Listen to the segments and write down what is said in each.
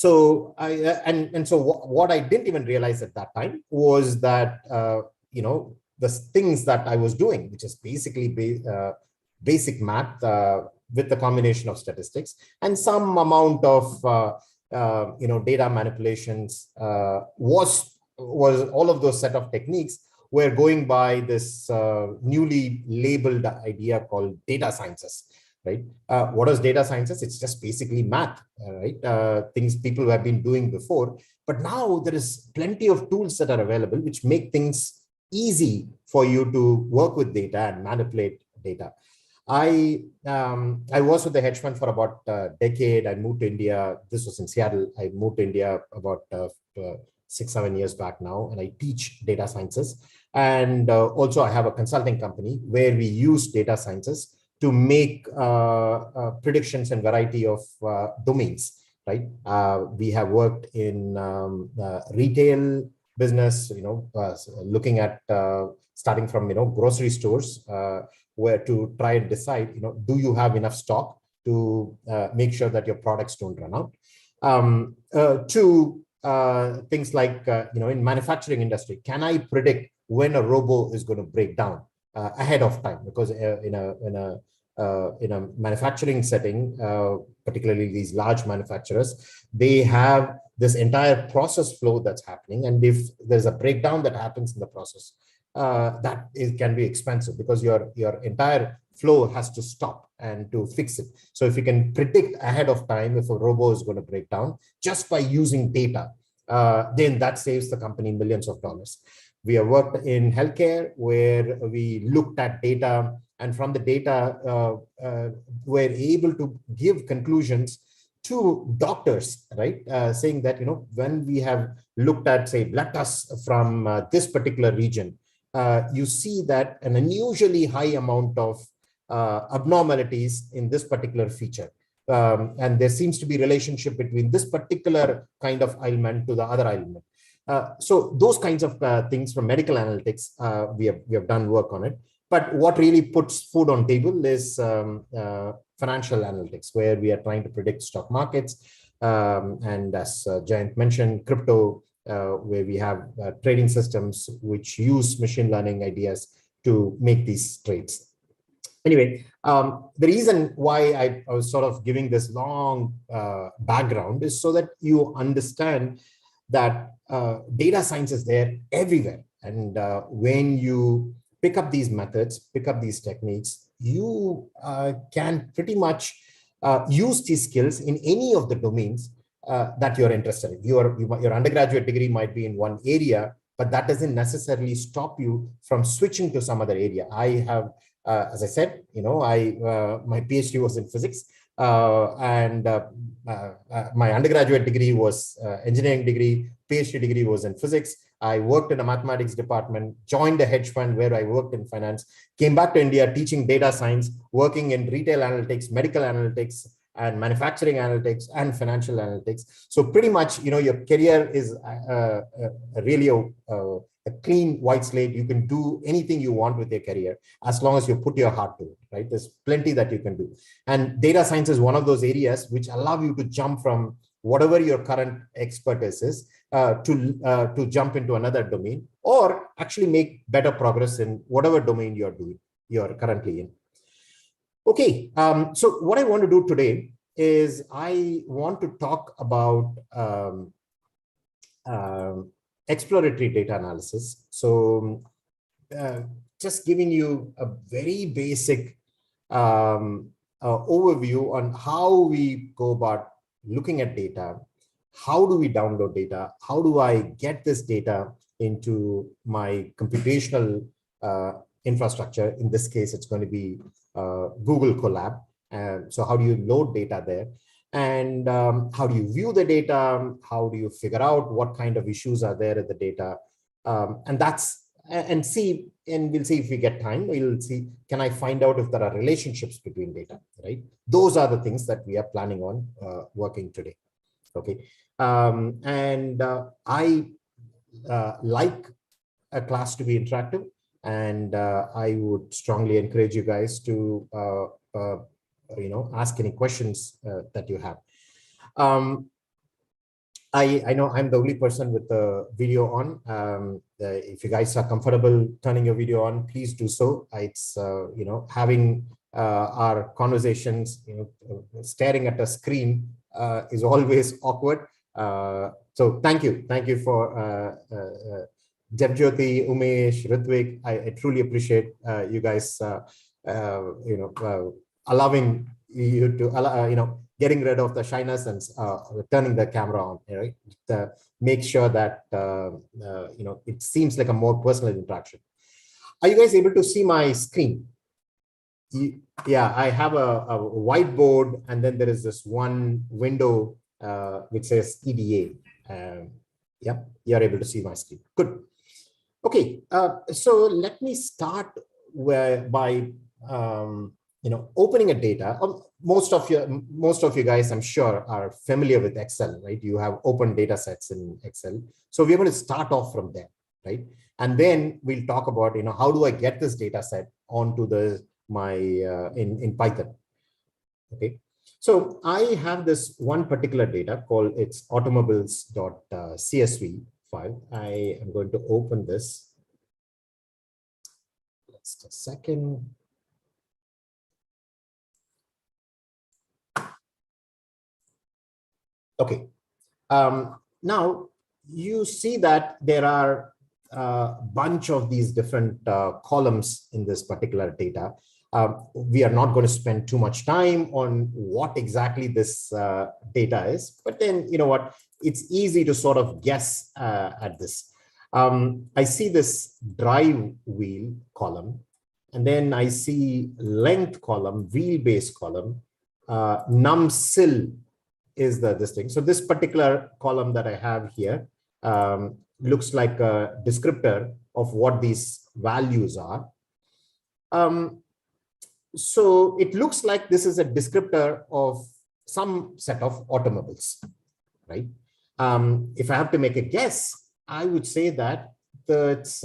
So what I didn't even realize at that time was that, the things that I was doing, which is basically basic math with the combination of statistics and some amount of data manipulations, was all of those set of techniques were going by this newly labeled idea called data sciences, right? What is data sciences? It's just basically math, right? Things people have been doing before, but now there is plenty of tools that are available which make things easy for you to work with data and manipulate data. I was with the hedge fund for about a decade. I moved to India. This was in Seattle. I moved to India about 6-7 years back now, and I teach data sciences. And also I have a consulting company where we use data sciences to make predictions in variety of domains, right? We have worked in retail business, looking at starting from, grocery stores, where to try and decide, do you have enough stock to make sure that your products don't run out? To things like, in manufacturing industry, can I predict when a robo is going to break down ahead of time? Because in a manufacturing setting, particularly these large manufacturers, they have this entire process flow that's happening. And if there's a breakdown that happens in the process, can be expensive because your entire flow has to stop and to fix it. So if you can predict ahead of time if a robo is going to break down just by using data, then that saves the company millions of dollars. We have worked in healthcare where we looked at data, and from the data, we're able to give conclusions to doctors, right? Saying that, when we have looked at, say, blood tests from this particular region, you see that an unusually high amount of abnormalities in this particular feature. And there seems to be relationship between this particular kind of ailment to the other ailment. So those kinds of things from medical analytics, we have done work on it. But what really puts food on table is financial analytics, where we are trying to predict stock markets. And as Jayanth mentioned, crypto, where we have trading systems which use machine learning ideas to make these trades. Anyway, the reason why I was sort of giving this long background is so that you understand that data science is there everywhere. And when you pick up these methods, pick up these techniques, you can pretty much use these skills in any of the domains that you're interested in. Your undergraduate degree might be in one area, but that doesn't necessarily stop you from switching to some other area. I have, as I said, my PhD was in physics, and my undergraduate degree was engineering degree, PhD degree was in physics. I worked in a mathematics department, joined a hedge fund where I worked in finance, came back to India teaching data science, working in retail analytics, medical analytics, and manufacturing analytics and financial analytics. So pretty much, your career is really a clean white slate. You can do anything you want with your career as long as you put your heart to it, right? There's plenty that you can do. And data science is one of those areas which allow you to jump from whatever your current expertise is to jump into another domain, or actually make better progress in whatever domain you're currently in. Okay, so what I want to do today is I want to talk about exploratory data analysis. So just giving you a very basic overview on how we go about looking at data. How do we download data? How do I get this data into my computational infrastructure? In this case, it's going to be Google Colab. So how do you load data there? And how do you view the data? How do you figure out what kind of issues are there in the data? And we'll see if we get time, we'll see, can I find out if there are relationships between data, right? Those are the things that we are planning on working today. Okay. I like a class to be interactive, and I would strongly encourage you guys to ask any questions that you have. I know I'm the only person with the video on. If you guys are comfortable turning your video on, please do so. It's, having our conversations, staring at a screen is always awkward. So thank you. Thank you for Jabjyoti, Umesh, Ritvik. I truly appreciate you guys, allowing you to, getting rid of the shyness and turning the camera on, right? Make sure that, it seems like a more personal interaction. Are you guys able to see my screen? Yeah, I have a whiteboard, and then there is this one window which says EDA. Yeah, you're able to see my screen. Good. Okay, so let me start by opening a data. Most of you guys, I'm sure, are familiar with Excel, right? You have open data sets in Excel. So we're going to start off from there, right? And then we'll talk about, how do I get this data set onto my in Python. Okay, so I have this one particular data called it's automobiles.csv file. I am going to open this. Just a second. Okay. Now you see that there are a bunch of these different columns in this particular data. We are not going to spend too much time on what exactly this data is, but then, you know what, it's easy to sort of guess at this. I see this drive wheel column, and then I see length column, wheelbase column, numsil is this thing. So this particular column that I have here looks like a descriptor of what these values are. So it looks like this is a descriptor of some set of automobiles, right? If I have to make a guess, I would say that it's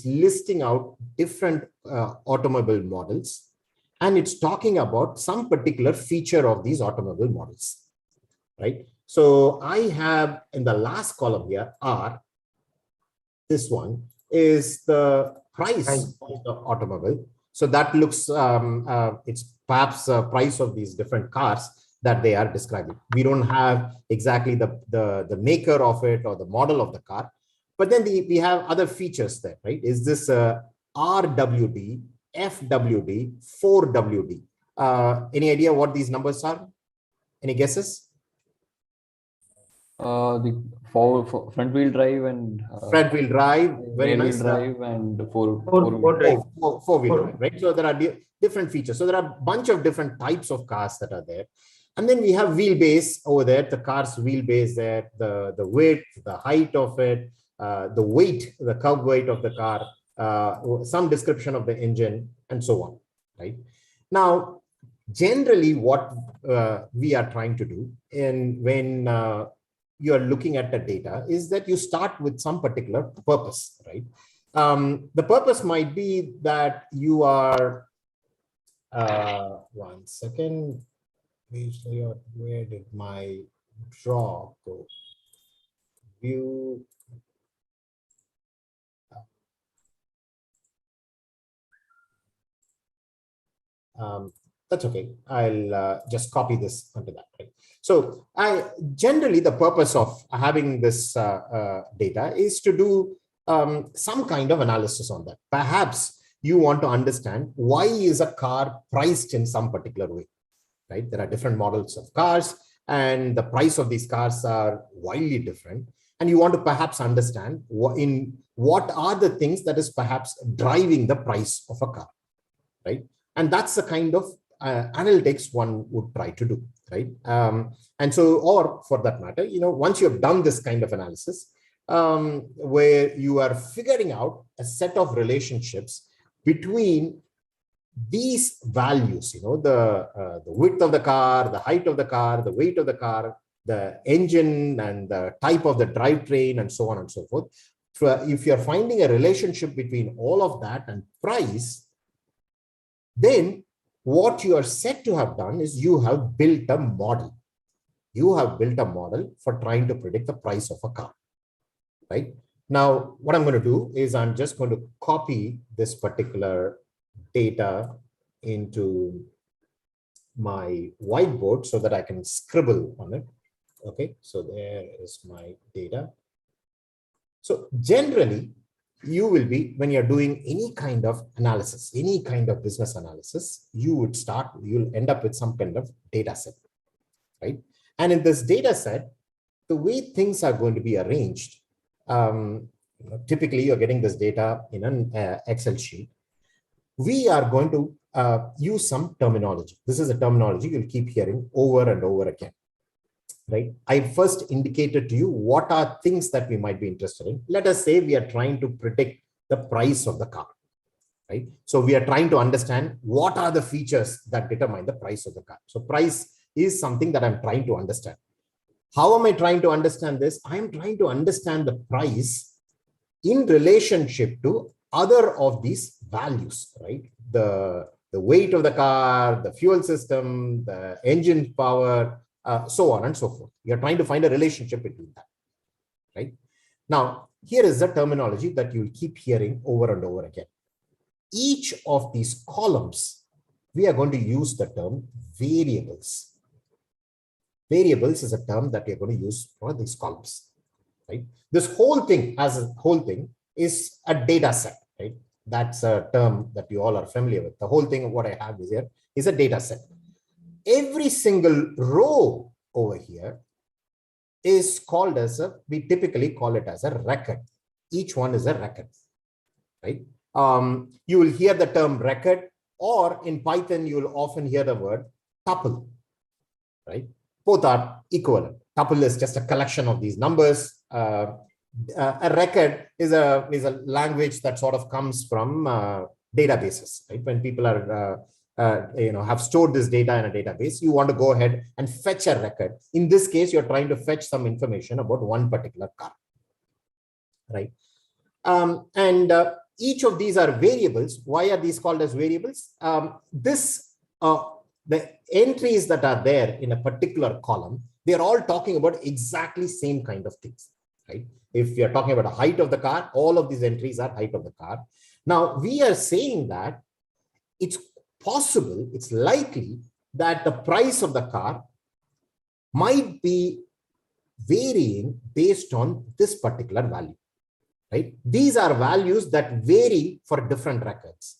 listing out different automobile models, and it's talking about some particular feature of these automobile models, right? So I have in the last column here, R, this one is the price of the automobile. So that looks, it's perhaps a price of these different cars that they are describing. We don't have exactly the maker of it or the model of the car, but then we have other features there, right? Is this RWD, FWD, 4WD? Any idea what these numbers are? Any guesses? The front wheel drive and front wheel drive, very nice. Drive and four wheel drive, right? So there are different features. So there are a bunch of different types of cars that are there. And then we have wheelbase over there, the car's wheelbase there, the width, the height of it, the weight, the curb weight of the car, some description of the engine, and so on, right? Now, generally what we are trying to do when you are looking at the data is that you start with some particular purpose, right? The purpose might be that you are, one second, where did my draw go? View. That's okay. I'll just copy this onto that, right? So generally the purpose of having this data is to do some kind of analysis on that. Perhaps you want to understand why is a car priced in some particular way, right? There are different models of cars, and the price of these cars are widely different. And you want to perhaps understand what are the things that is perhaps driving the price of a car, right? And that's the kind of analytics one would try to do, right? And so, or for that matter, once you have done this kind of analysis, where you are figuring out a set of relationships between these values, the width of the car, the height of the car, the weight of the car, the engine and the type of the drivetrain, and so on and so forth. If you're finding a relationship between all of that and price, then what you are said to have done is you have built a model. you have built a model for trying to predict the price of a car, right? Now, what I'm going to do is I'm just going to copy this particular data into my whiteboard so that I can scribble on it. Okay, so there is my data. So generally, you will be, when you're doing any kind of analysis, any kind of business analysis, you'll end up with some kind of data set, right? And in this data set, the way things are going to be arranged, typically you're getting this data in an Excel sheet. We are going to use some terminology. This is a terminology you'll keep hearing over and over again, right? I first indicated to you what are things that we might be interested in. Let us say we are trying to predict the price of the car, right? So we are trying to understand what are the features that determine the price of the car. So price is something that I'm trying to understand. How am I trying to understand this? I'm trying to understand the price in relationship to other of these values, right? The weight of the car, the fuel system, the engine power, so on and so forth. You're trying to find a relationship between that, right? Now, here is the terminology that you'll keep hearing over and over again. Each of these columns, we are going to use the term variables. Variables is a term that we're going to use for these columns, right? This whole thing as a whole thing is a data set, right? That's a term that you all are familiar with. The whole thing of what I have is here is a data set. Every single row over here is called as we typically call it as a record. Each one is a record, right? You will hear the term record, or in Python, you will often hear the word tuple, right? Both are equivalent. Tuple is just a collection of these numbers. A record is a language that sort of comes from databases, right? When people are have stored this data in a database, you want to go ahead and fetch a record. In this case, you're trying to fetch some information about one particular car, right? Each of these are variables. Why are these called as variables? The entries that are there in a particular column, they're all talking about exactly same kind of things, right? If you're talking about the height of the car, all of these entries are height of the car. Now, we are saying that it's possible, it's likely that the price of the car might be varying based on this particular value, right? These are values that vary for different records,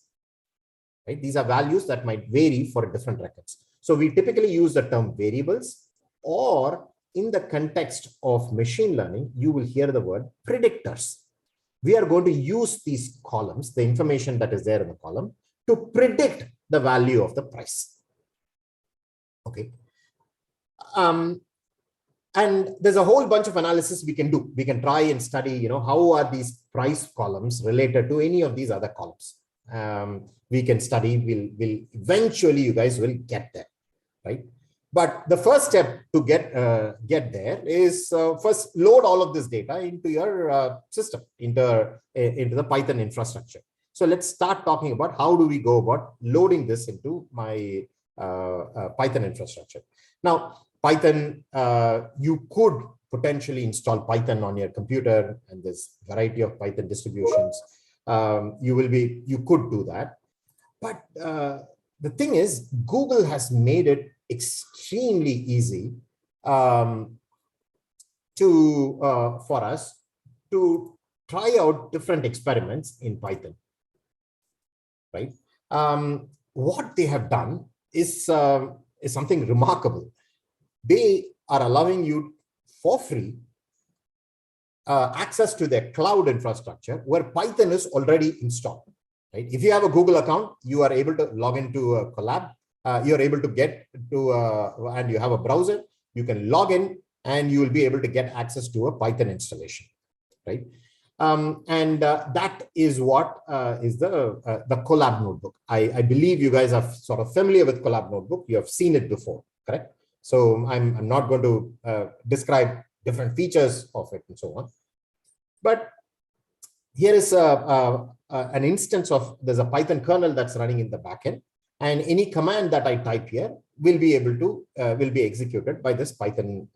right? These are values that might vary for different records. So we typically use the term variables, or in the context of machine learning, you will hear the word predictors. We are going to use these columns, the information that is there in the column, to predict the value of the price. Okay. And there's a whole bunch of analysis we can do. We can try and study, how are these price columns related to any of these other columns. We can study, we'll eventually, you guys will get there, right? But the first step to get there is first load all of this data into your system, into the Python infrastructure. So let's start talking about how do we go about loading this into my Python infrastructure. Now, Python, you could potentially install Python on your computer, and there's a variety of Python distributions. You could do that. But the thing is, Google has made it extremely easy for us to try out different experiments in Python, right? What they have done is something remarkable. They are allowing you for free access to their cloud infrastructure where Python is already installed. Right? If you have a Google account, you are able to log into a Colab. You're able to get to, and you have a browser, you can log in and you will be able to get access to a Python installation, right? That is what is the Colab notebook. I believe you guys are sort of familiar with Colab notebook. You have seen it before, correct? So I'm not going to describe different features of it and so on. But here is an instance of, there's a Python kernel that's running in the backend, and any command that I type here will be able to will be executed by this Python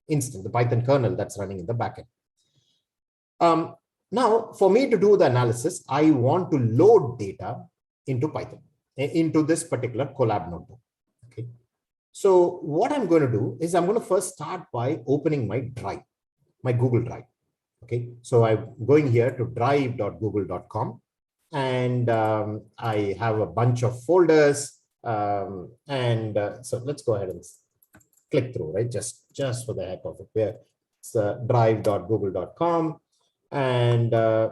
instance, the Python kernel that's running in the backend. Now, for me to do the analysis, I want to load data into Python, into this particular Colab notebook. Okay. So what I'm going to do is I'm going to first start by opening my drive, my Google Drive. Okay. So I'm going here to drive.google.com, and I have a bunch of folders. So let's go ahead and click through, right? Just for the heck of it. Where it's drive.google.com. And I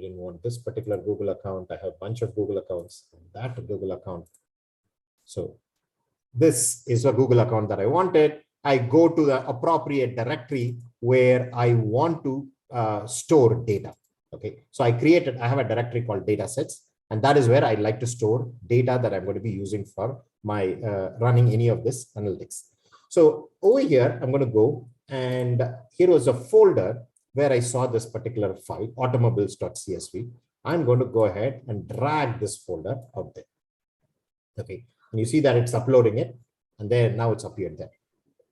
didn't want this particular Google account. I have a bunch of Google accounts, that Google account. So this is a Google account that I wanted. I go to the appropriate directory where I want to store data. Okay, so I have a directory called datasets, and that is where I like to store data that I'm going to be using for my running any of this analytics. So over here, I'm going to go, and here was a folder where I saw this particular file, automobiles.csv. I'm going to go ahead and drag this folder out there. Okay, and you see that it's uploading it, and there now it's appeared there.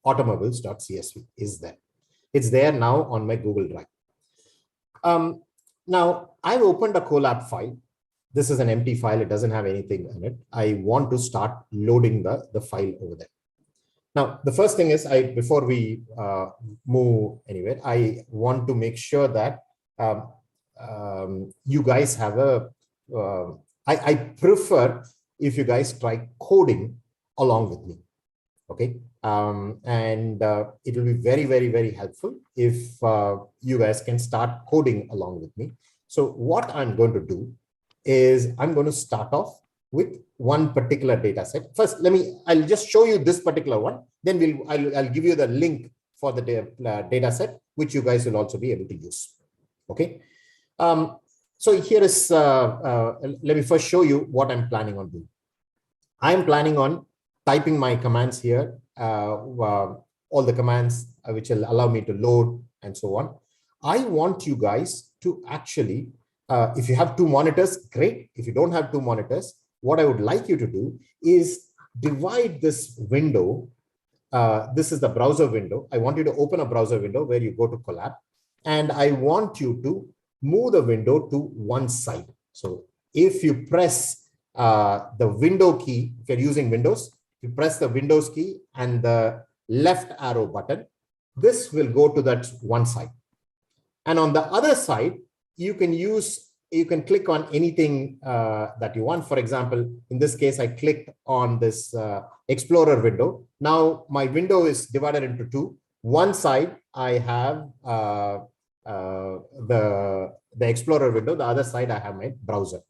Automobiles.csv is there. It's there now on my Google Drive. Now I've opened a Colab file. This is an empty file. It doesn't have anything in it. I want to start loading the file over there. Now, the first thing is, before we move anywhere, I want to make sure that you guys have I prefer if you guys try coding along with me. Okay. It will be very, very, very helpful if you guys can start coding along with me. So what I'm going to do is I'm going to start off with one particular data set. First, I'll just show you this particular one. Then I'll give you the link for the data set, which you guys will also be able to use. Okay. So here is, let me first show you what I'm planning on doing. I'm planning on typing my commands here, all the commands which will allow me to load and so on. I want you guys to actually, if you have two monitors, great. If you don't have two monitors, what I would like you to do is divide this window. This is the browser window. I want you to open a browser window where you go to Colab, and I want you to move the window to one side. So if you press the window key, if you're using Windows, you press the Windows key and the left arrow button, this will go to that one side. And on the other side, you can click on anything that you want. For example, in this case, I clicked on this Explorer window. Now my window is divided into two. One side, I have the Explorer window. The other side, I have my browser.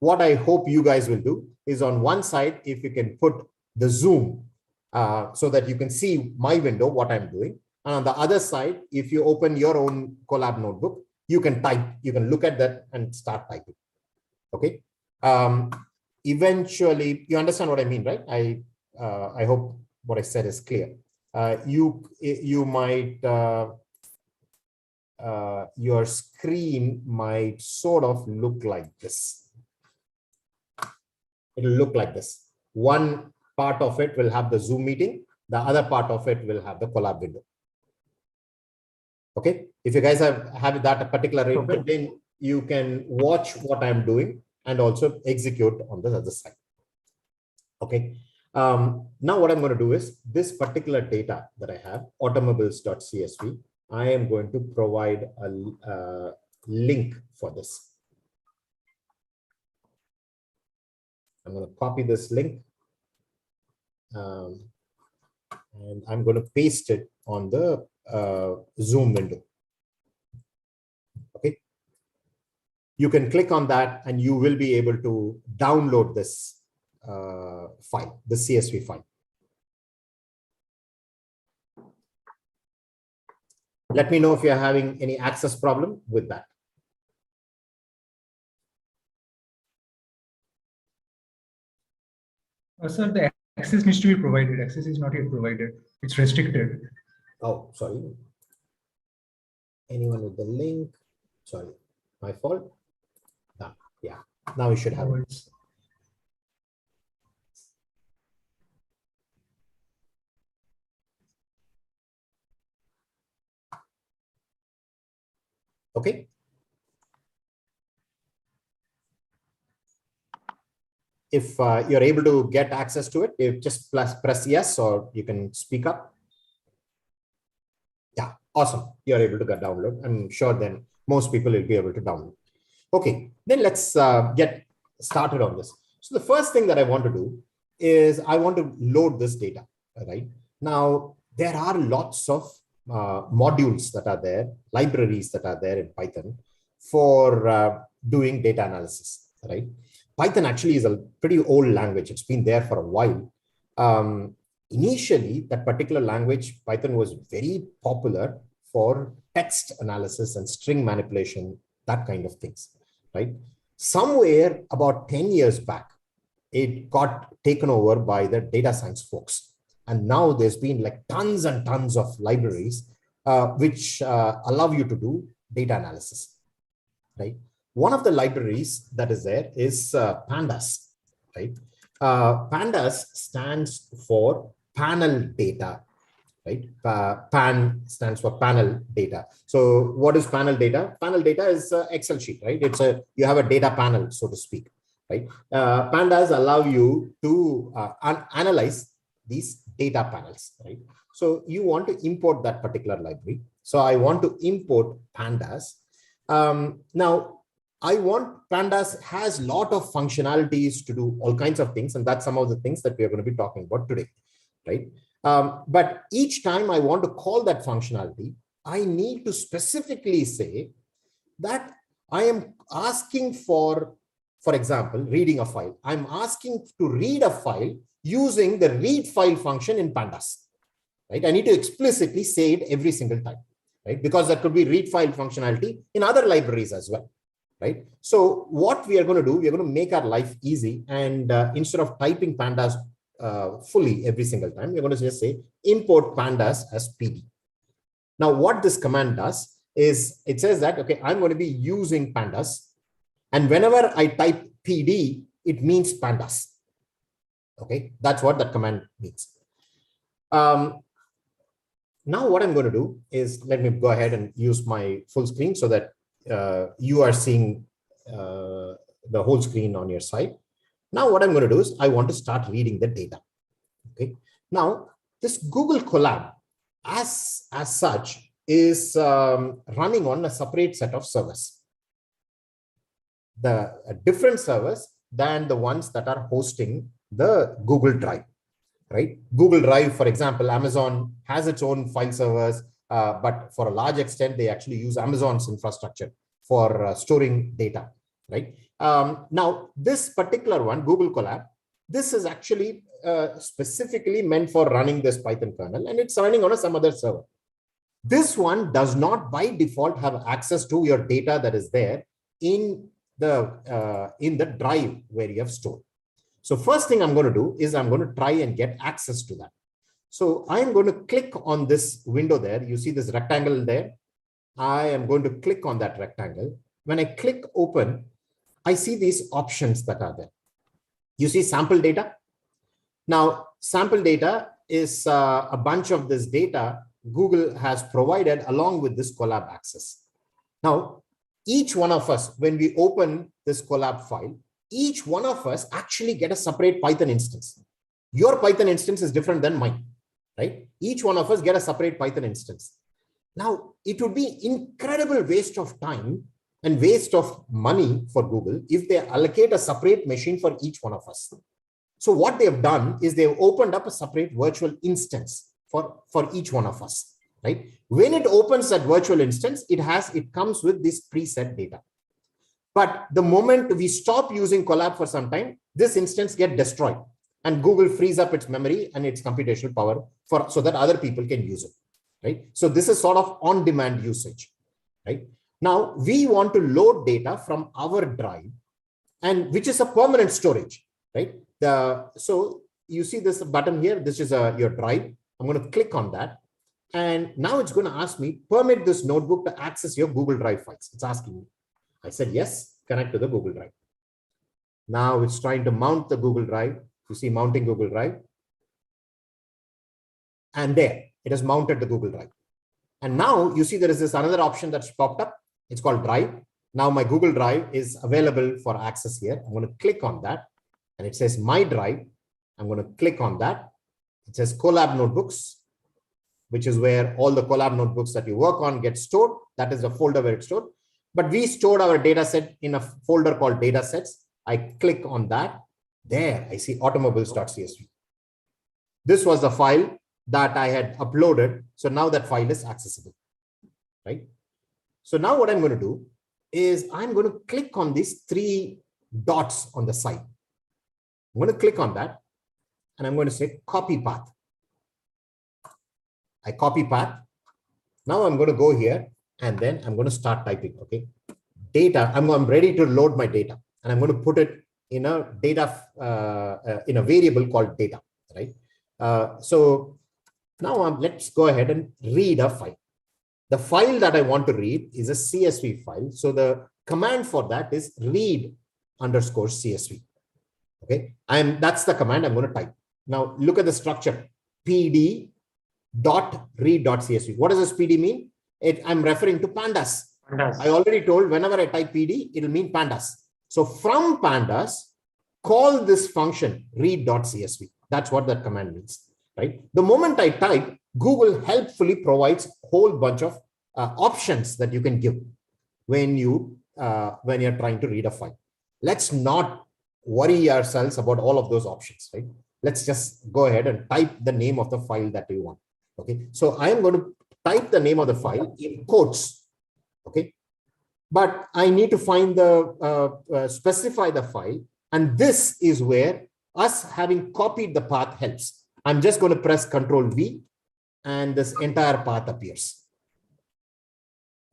What I hope you guys will do is on one side, if you can put the zoom so that you can see my window, what I'm doing. And on the other side, if you open your own Colab notebook, you can type, you can look at that and start typing. Okay. Eventually, you understand what I mean, right? I hope what I said is clear. You might, your screen might sort of look like this. It'll look like this. One part of it will have the Zoom meeting. The other part of it will have the Colab window. Okay. If you guys have that particular arrangement, then you can watch what I'm doing and also execute on the other side. Okay. Now what I'm going to do is this particular data that I have, automobiles.csv, I am going to provide a link for this. I'm going to copy this link and I'm going to paste it on the Zoom window. Okay. You can click on that and you will be able to download this file, the CSV file. Let me know if you're having any access problem with that. Sir, the access needs to be provided. Access is not yet provided. It's restricted. Oh, sorry. Anyone with the link? Sorry, my fault. Yeah, now we should have it. Okay. If you're able to get access to it, you just press yes, or you can speak up. Yeah, awesome. You're able to get download. I'm sure then most people will be able to download. Okay, then let's get started on this. So the first thing that I want to do is I want to load this data, right? Now, there are lots of modules that are there, libraries that are there in Python for doing data analysis, right? Python actually is a pretty old language. It's been there for a while. Initially, that particular language, Python, was very popular for text analysis and string manipulation, that kind of things, right? Somewhere about 10 years back, it got taken over by the data science folks. And now there's been like tons and tons of libraries which allow you to do data analysis, right? One of the libraries that is there is Pandas, right? Pandas stands for panel data, right? Pan stands for panel data. So what is panel data? Panel data is an Excel sheet, right? You have a data panel, so to speak, right? Pandas allow you to analyze these data panels, right? So you want to import that particular library. So I want to import Pandas. Now, I want Pandas has a lot of functionalities to do all kinds of things, and that's some of the things that we are going to be talking about today, right? But each time I want to call that functionality, I need to specifically say that I am asking for example, reading a file. I'm asking to read a file using the read file function in Pandas, right? I need to explicitly say it every single time, right? Because there could be read file functionality in other libraries as well, right? So what we are going to do, we are going to make our life easy. And instead of typing Pandas fully every single time, we're going to just say import Pandas as PD. Now, what this command does is it says that, okay, I'm going to be using Pandas. And whenever I type PD, it means Pandas. Okay, that's what that command means. Now, what I'm going to do is let me go ahead and use my full screen so that you are seeing the whole screen on your side. Now, what I'm going to do is I want to start reading the data. Okay. Now, this Google Colab as such is running on a separate set of servers. The different servers than the ones that are hosting the Google Drive, right? Google Drive, for example, Amazon has its own file servers, but for a large extent, they actually use Amazon's infrastructure for storing data, right? Now, this particular one, Google Colab, this is actually specifically meant for running this Python kernel, and it's running on some other server. This one does not by default have access to your data that is there in the drive where you have stored. So first thing I'm going to do is I'm going to try and get access to that. So I'm going to click on this window there. You see this rectangle there. I am going to click on that rectangle. When I click open, I see these options that are there. You see sample data. Now, sample data is a bunch of this data Google has provided along with this Colab access. Now, each one of us, when we open this Colab file, each one of us actually get a separate Python instance. Your Python instance is different than mine, right? Each one of us get a separate Python instance. Now, it would be incredible waste of time and waste of money for Google if they allocate a separate machine for each one of us. So what they've done is they've opened up a separate virtual instance for each one of us, right? When it opens that virtual instance, it comes with this preset data. But the moment we stop using Colab for some time, this instance gets destroyed and Google frees up its memory and its computational power so that other people can use it, right? So this is sort of on-demand usage, right? Now we want to load data from our drive, and which is a permanent storage, right? So you see this button here. This is your drive. I'm going to click on that. And now it's going to ask me, permit this notebook to access your Google Drive files. It's asking me. I said, yes, connect to the Google Drive. Now it's trying to mount the Google Drive. You see mounting Google Drive. And there, it has mounted the Google Drive. And now you see there is this another option that's popped up. It's called Drive. Now my Google Drive is available for access here. I'm going to click on that and it says My Drive. I'm going to click on that. It says Collab Notebooks, which is where all the Collab notebooks that you work on get stored. That is the folder where it's stored. But we stored our data set in a folder called datasets. I click on that. There, I see automobiles.csv. This was the file that I had uploaded. So now that file is accessible, right? So now what I'm going to do is I'm going to click on these 3 dots on the side. I'm going to click on that and I'm going to say copy path. I copy path. Now I'm going to go here and then I'm going to start typing. Okay. Data. I'm ready to load my data and I'm going to put it in a data, in a variable called data, right? So now let's go ahead and read a file. The file that I want to read is a CSV file. So the command for that is read_CSV. Okay. And that's the command I'm going to type. Now look at the structure. pd.read.csv. What does this pd mean? I'm referring to pandas. I already told whenever I type pd, it'll mean pandas. So from pandas, call this function read.csv. That's what that command means, right? The moment I type, Google helpfully provides a whole bunch of options that you can give when you're trying to read a file. Let's not worry ourselves about all of those options, right? Let's just go ahead and type the name of the file that we want. Okay, so I am going to type the name of the file in quotes. Okay, but I need to find the specify the file, and this is where us having copied the path helps. I'm just going to press Ctrl V, and this entire path appears.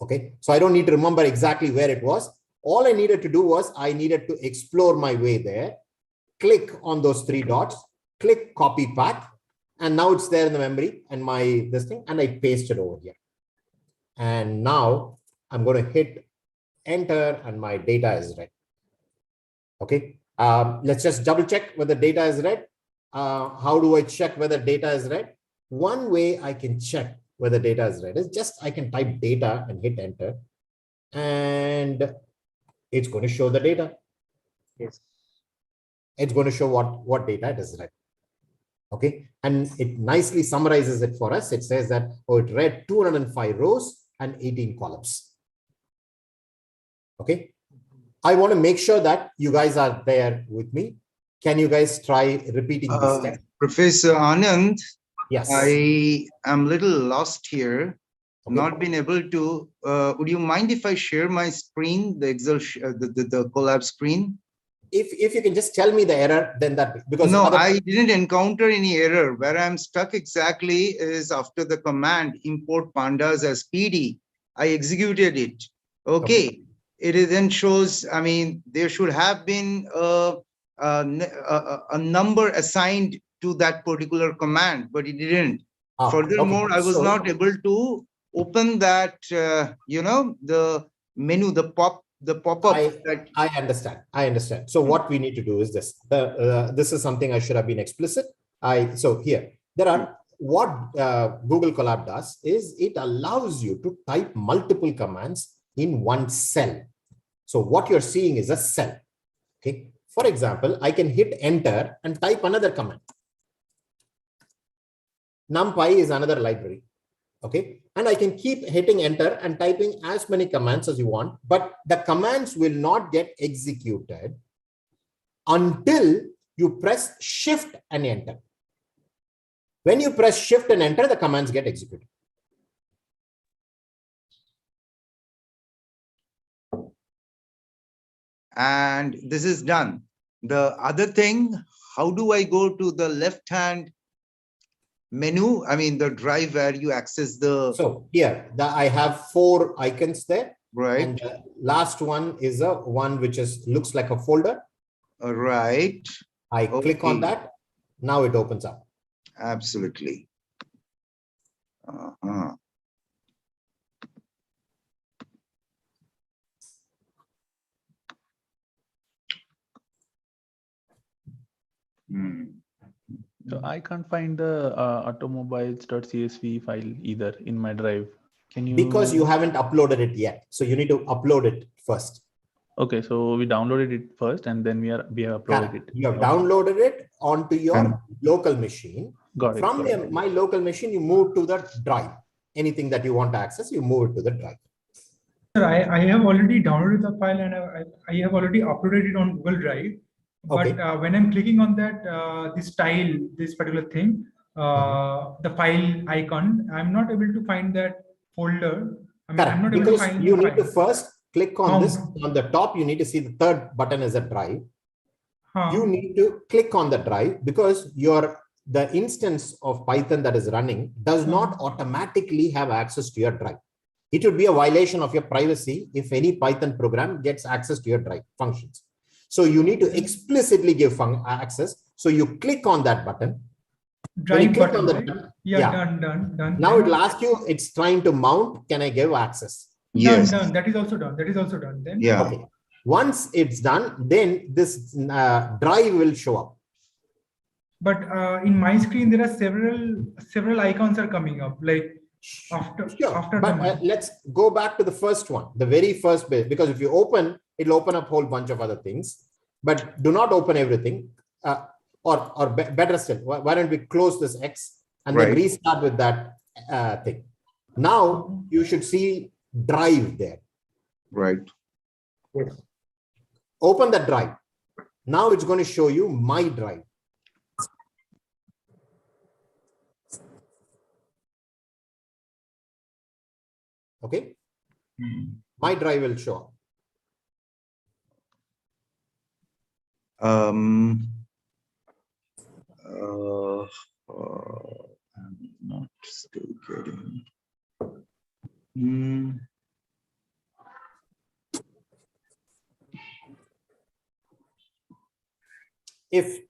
Okay, so I don't need to remember exactly where it was. All I needed to do was I needed to explore my way there, click on those 3 dots, click copy path, and now it's there in the memory and this thing, and I paste it over here. And now I'm going to hit enter and my data is read. Okay, let's just double check whether data is read. How do I check whether data is read? One way I can check whether data is read is just I can type data and hit enter, and it's going to show the data. Yes. It's going to show what data it is read. Okay, and it nicely summarizes it for us. It says that, oh, it read 205 rows and 18 columns. Okay, I want to make sure that you guys are there with me. Can you guys try repeating this step? Professor Anand, Yes. I am a little lost here. Okay. Not been able to. Would you mind if I share my screen, the Excel, the Collab screen? If you can just tell me the error, then that, because no, I didn't encounter any error. Where I'm stuck exactly is after the command import pandas as PD. I executed it. Okay. It then shows. I mean, there should have been a number assigned to that particular command, but it didn't. Furthermore, okay. I was not able to open that. You know, the menu, the pop-up. I understand. I understand. So what we need to do is this. This is something I should have been explicit. So here there are what Google Colab does is it allows you to type multiple commands in one cell. So what you're seeing is a cell. Okay. For example, I can hit enter and type another command. NumPy is another library. Okay, and I can keep hitting enter and typing as many commands as you want, but the commands will not get executed until you press shift and enter. When you press shift and enter, the commands get executed. And this is done. The other thing, how do I go to the left hand menu? I mean, the drive where you access the. So here, I have 4 icons there. Right. And the last one is a one which looks like a folder. Right. I click on that. Now it opens up. Absolutely. So I can't find the automobiles.csv file either in my drive. Can you? Because you haven't uploaded it yet. So you need to upload it first. Okay, so we downloaded it first, and then we have uploaded it. You have Okay. downloaded it onto your local machine. Got it. From my local machine, you move to the drive. Anything that you want to access, you move it to the drive. Sir, I have already downloaded the file and I have already uploaded it on Google Drive. But Okay. When I'm clicking on that, this tile, this particular thing, the file icon, I'm not able to find that folder. I mean, I'm not able to Because find you the need to file. first click on this. On the top, you need to see the third button is a drive. You need to click on the drive because the instance of Python that is running does not automatically have access to your drive. It would be a violation of your privacy if any Python program gets access to your drive functions. So you need to explicitly give access. So you click on that button. Drive button, on right? button, Done. Now it'll ask you, it's trying to mount. Can I give access? Yes. Done. That is also done. That is also done. Then Yeah. Okay. Once it's done, then this drive will show up. But in my screen, there are several icons are coming up. Like after let's go back to the first one, the very first bit, because if you open, it'll open up a whole bunch of other things. But do not open everything. Or better still, why don't we close this X and then restart with that thing. Now you should see drive there. Right. Open that drive. Now it's going to show you my drive. Okay. My drive will show up. I'm not still getting. If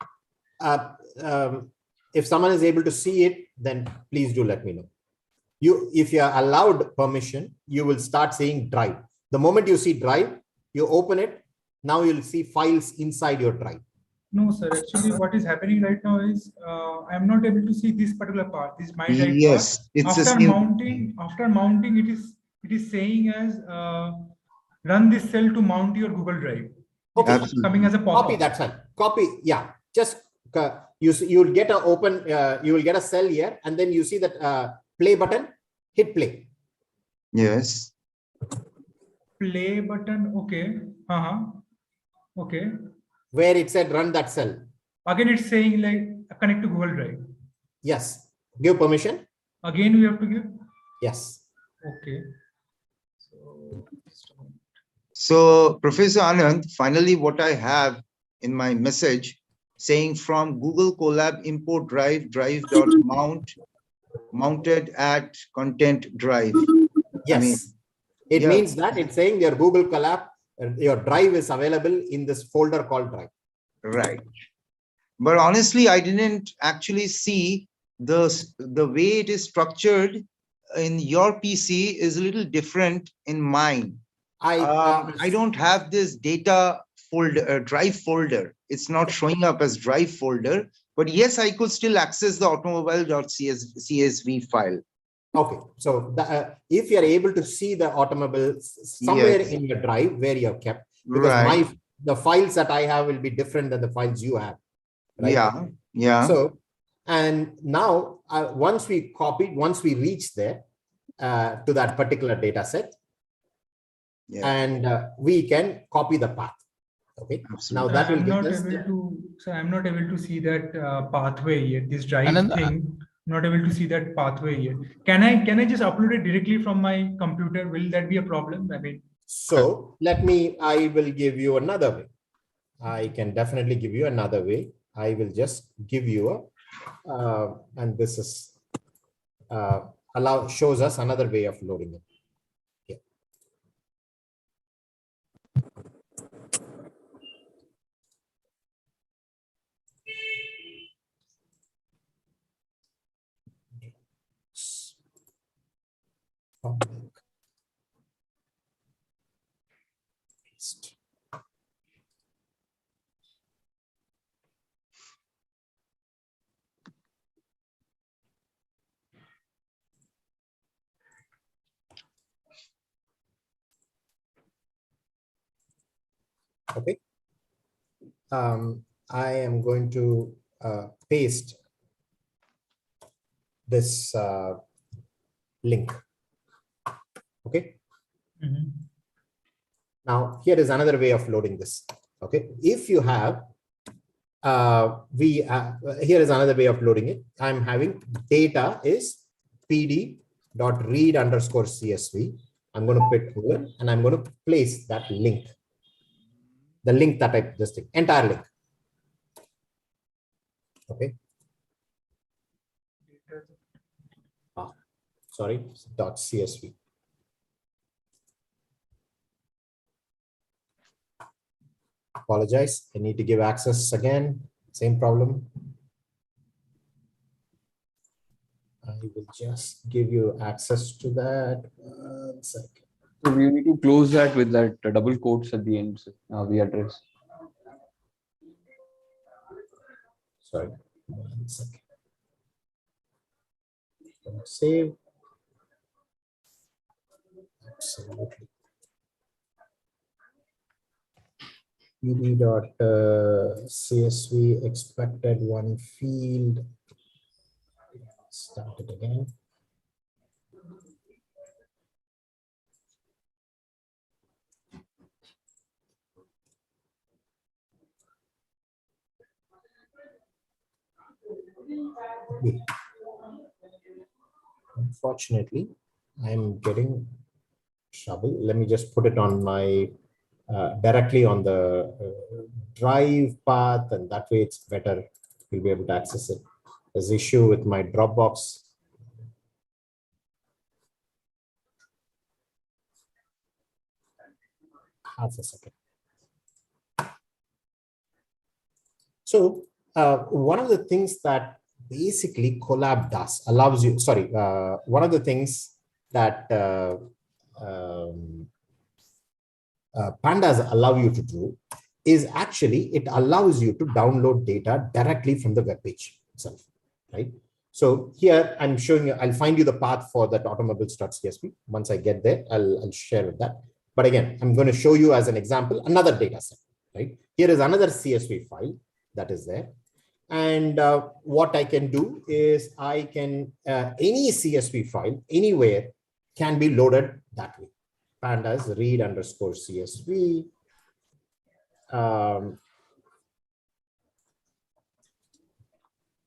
someone is able to see it, then please do let me know. If you are allowed permission, you will start seeing drive. The moment you see drive, you open it. Now you'll see files inside your drive. No, sir. Actually, what is happening right now is I'm not able to see this particular part. This is my drive part. It's after mounting, it is saying as run this cell to mount your Google Drive. Okay. Absolutely. Coming as a pop-up. Copy that cell. Copy. Yeah. Just you'll get a open. You will get a cell here, and then you see that play button. Hit play. Yes. Play button. Okay. Okay. Where it said run that cell. Again, it's saying like connect to Google Drive. Yes. Give permission. Again, we have to give. Yes. Okay. So, Professor Anand, finally, what I have in my message saying from Google Colab import drive.mount mounted at content drive. Yes. It means that it's saying your Google Colab, your drive is available in this folder called drive. Right. But honestly, I didn't actually see the way it is structured in your PC is a little different in mine. I don't have this data folder, drive folder. It's not showing up as drive folder, but yes, I could still access the automobile.csv file. Okay, so if you're able to see the automobile somewhere in your drive where you have kept, because the files that I have will be different than the files you have. Right? Yeah. So, and now once we reach there to that particular data set, and we can copy the path. Okay. Absolutely. Now that will I'm not able to see that pathway yet. This drive thing, not able to see that pathway yet. Can I just upload it directly from my computer? Will that be a problem? I mean, so I will give you another way. I can definitely give you another way. I will just give you and this is shows us another way of loading it. Public. Paste. Okay. I am going to paste this link. Okay. Now, here is another way of loading this. Okay. If you have, here is another way of loading it. I'm having data is pd.read_csv. I'm going to put here and I'm going to place that link. The link that I just did, entire link. Okay. Sorry, .csv. Apologize. I need to give access again. Same problem. I will just give you access to that. 1 second. So we need to close that with that double quotes at the end, the address. Sorry, 1 second. Save. Absolutely. pd.csv expected one field. Start it again. Unfortunately, I'm getting trouble. Let me just put it on my directly on the drive path, and that way it's better. You'll be able to access it. There's issue with my Dropbox. Half a second. So one of the things that basically Collab does allows you, sorry, one of the things that Pandas allow you to do is actually it allows you to download data directly from the web page itself, right? So here I'm showing you, I'll find you the path for that automobiles.csv. Once I get there, I'll share that. But again, I'm going to show you as an example another data set, right? Here is another CSV file that is there. And what I can do is I can, any CSV file anywhere can be loaded that way. Pandas read_csv.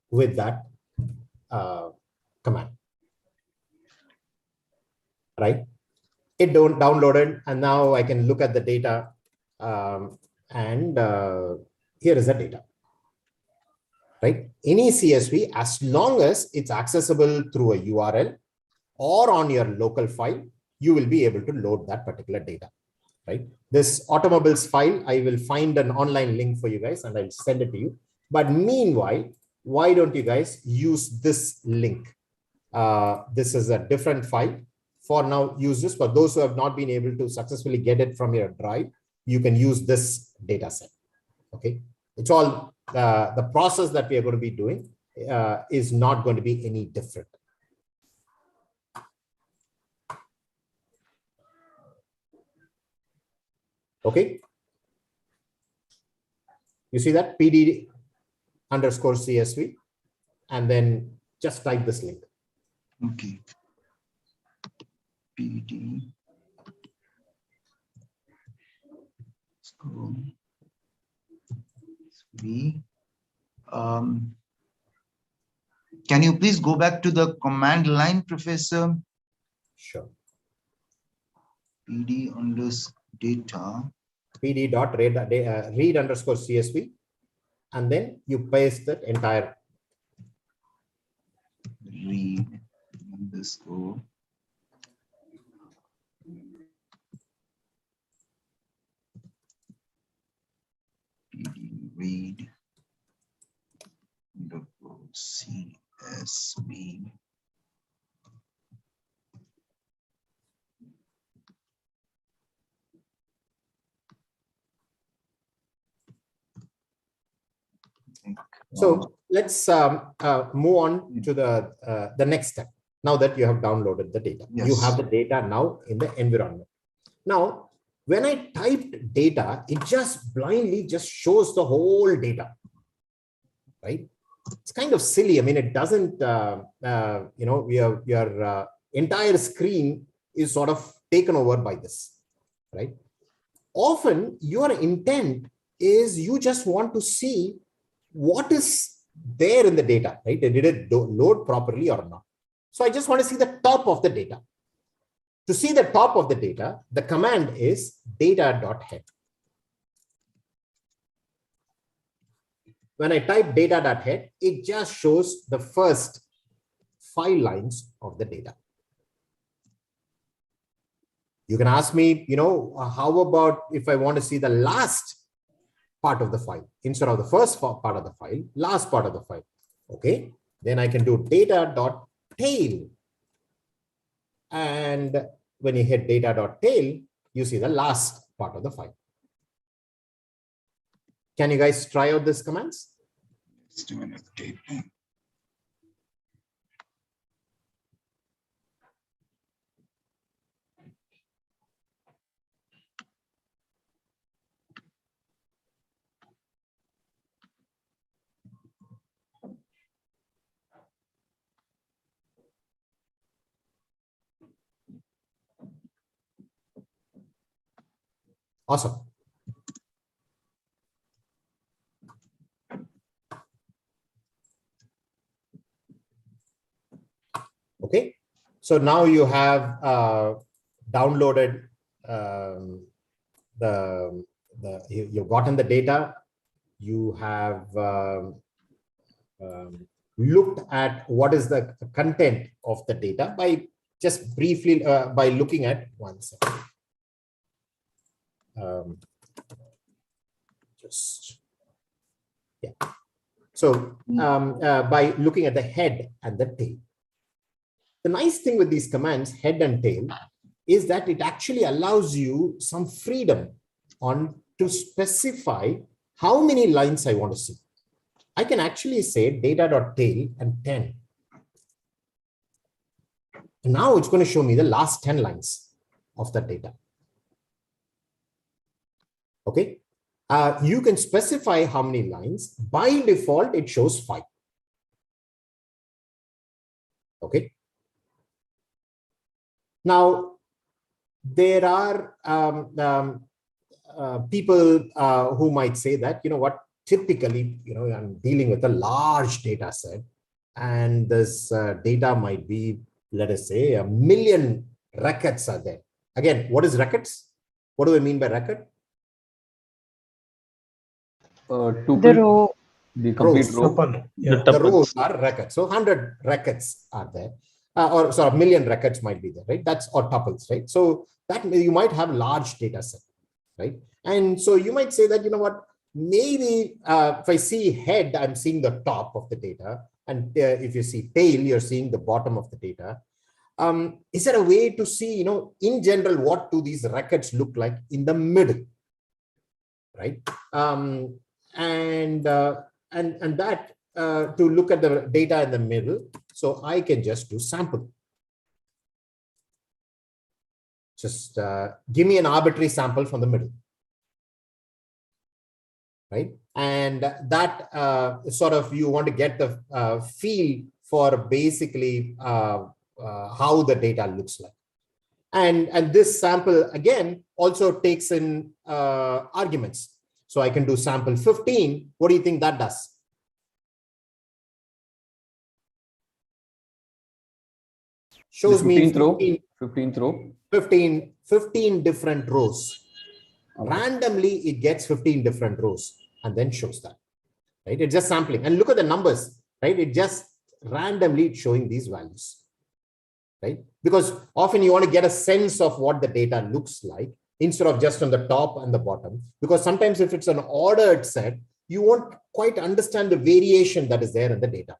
With that command, right? It downloaded, and now I can look at the data, and here is the data, right? Any CSV, as long as it's accessible through a URL or on your local file, you will be able to load that particular data, right? This automobiles file, I will find an online link for you guys and I'll send it to you. But meanwhile, why don't you guys use this link? This is a different file. For now, use this. For those who have not been able to successfully get it from your drive, you can use this data set. Okay, it's all the process that we are going to be doing is not going to be any different. Okay, you see that pd_csv, and then just type this link. Okay. PD. Can you please go back to the command line, Professor? Sure. PD_data. pd.read_csv, and then you paste that entire read underscore PD read underscore CSV. So let's move on to the next step. Now that you have downloaded the data, Yes. you have the data now in the environment. Now, When I typed data, it just blindly just shows the whole data, right? It's kind of silly. I mean, it doesn't, you know, your entire screen is sort of taken over by this, right? Often your intent is you just want to see what is there in the data, right? Did it load properly or not? So I just want to see the top of the data. To see the top of the data, the command is data.head. When I type data.head, it just shows the first 5 lines of the data. You can ask me, you know, how about if I want to see the last part of the file instead of the first part of the file, last part of the file. Okay, then I can do data.tail. And when you hit data.tail, you see the last part of the file. Can you guys try out these commands? Let's do an update. Awesome. Okay, so now you have downloaded you've gotten the data. You have looked at what is the content of the data by just briefly by looking at one second. So by looking at the head and the tail. The nice thing with these commands, head and tail, is that it actually allows you some freedom to specify how many lines I want to see. I can actually say data.tail and 10. And now it's going to show me the last 10 lines of the data. Okay. You can specify how many lines. By default, it shows 5. Okay. Now, there are people who might say that, you know what, typically, you know, I'm dealing with a large data set, and this data might be, let us say, 1 million records are there. Again, what is records? What do I mean by record? The row. The complete row. Yeah. The rows are records. So 100 records are there. Or sorry, 1 million records might be there, right? That's or tuples, right? So that you might have large data set, right? And so you might say that, you know what, maybe if I see head, I'm seeing the top of the data. And if you see tail, you're seeing the bottom of the data. Is there a way to see, you know, in general, what do these records look like in the middle, right? And that to look at the data in the middle. So I can just do sample. Just give me an arbitrary sample from the middle, right? And that sort of, you want to get the feel for basically how the data looks like. And this sample, again, also takes in arguments. So I can do sample 15. What do you think that does? Shows me 15th row. 15 different rows. Okay. Randomly, it gets 15 different rows and then shows that, right? It's just sampling. And look at the numbers, right? It just randomly showing these values, right? Because often you want to get a sense of what the data looks like instead of just on the top and the bottom. Because sometimes if it's an ordered set, you won't quite understand the variation that is there in the data,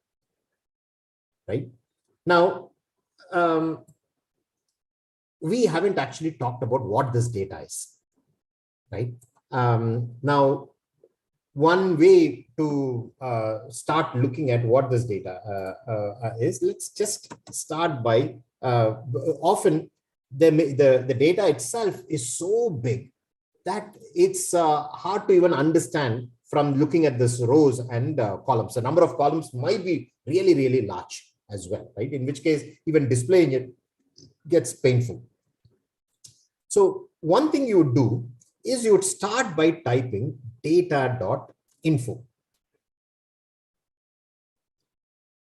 right? Now, we haven't actually talked about what this data is, right? Now, one way to start looking at what this data is, let's just start by, often the data itself is so big that it's hard to even understand from looking at this rows and columns. The number of columns might be really, really large as well, right? In which case, even displaying it gets painful. So one thing you would do is you would start by typing data.info,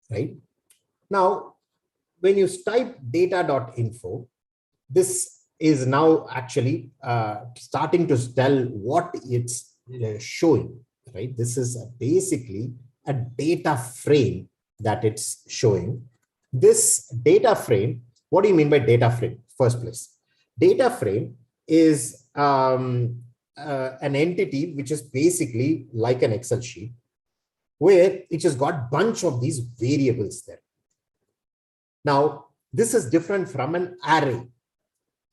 right? Now, when you type data.info, this is now actually starting to tell what it's showing, right? This is basically a data frame that it's showing. This data frame, what do you mean by data frame? First place, data frame is an entity which is basically like an Excel sheet where it has got a bunch of these variables there. Now, this is different from an array.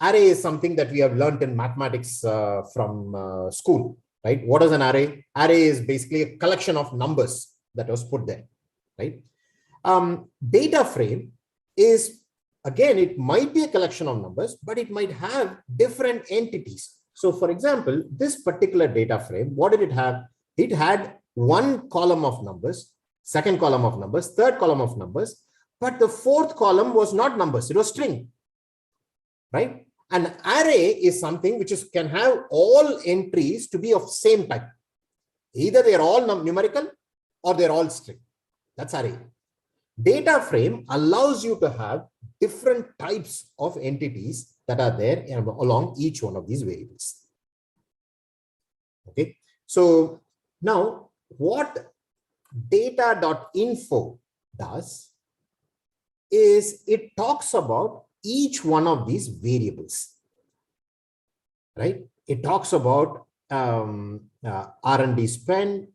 Array is something that we have learned in mathematics from school, right? What is an array? Array is basically a collection of numbers that was put there, right? Data frame is, again, it might be a collection of numbers, but it might have different entities. So for example, this particular data frame, what did it have? It had one column of numbers, second column of numbers, third column of numbers, but the fourth column was not numbers, it was string, right? An array is something which can have all entries to be of same type. Either they're all numerical or they're all string. That's array. Data frame allows you to have different types of entities that are there along each one of these variables. Okay, so now what data.info does is it talks about each one of these variables, right? It talks about R&D spend,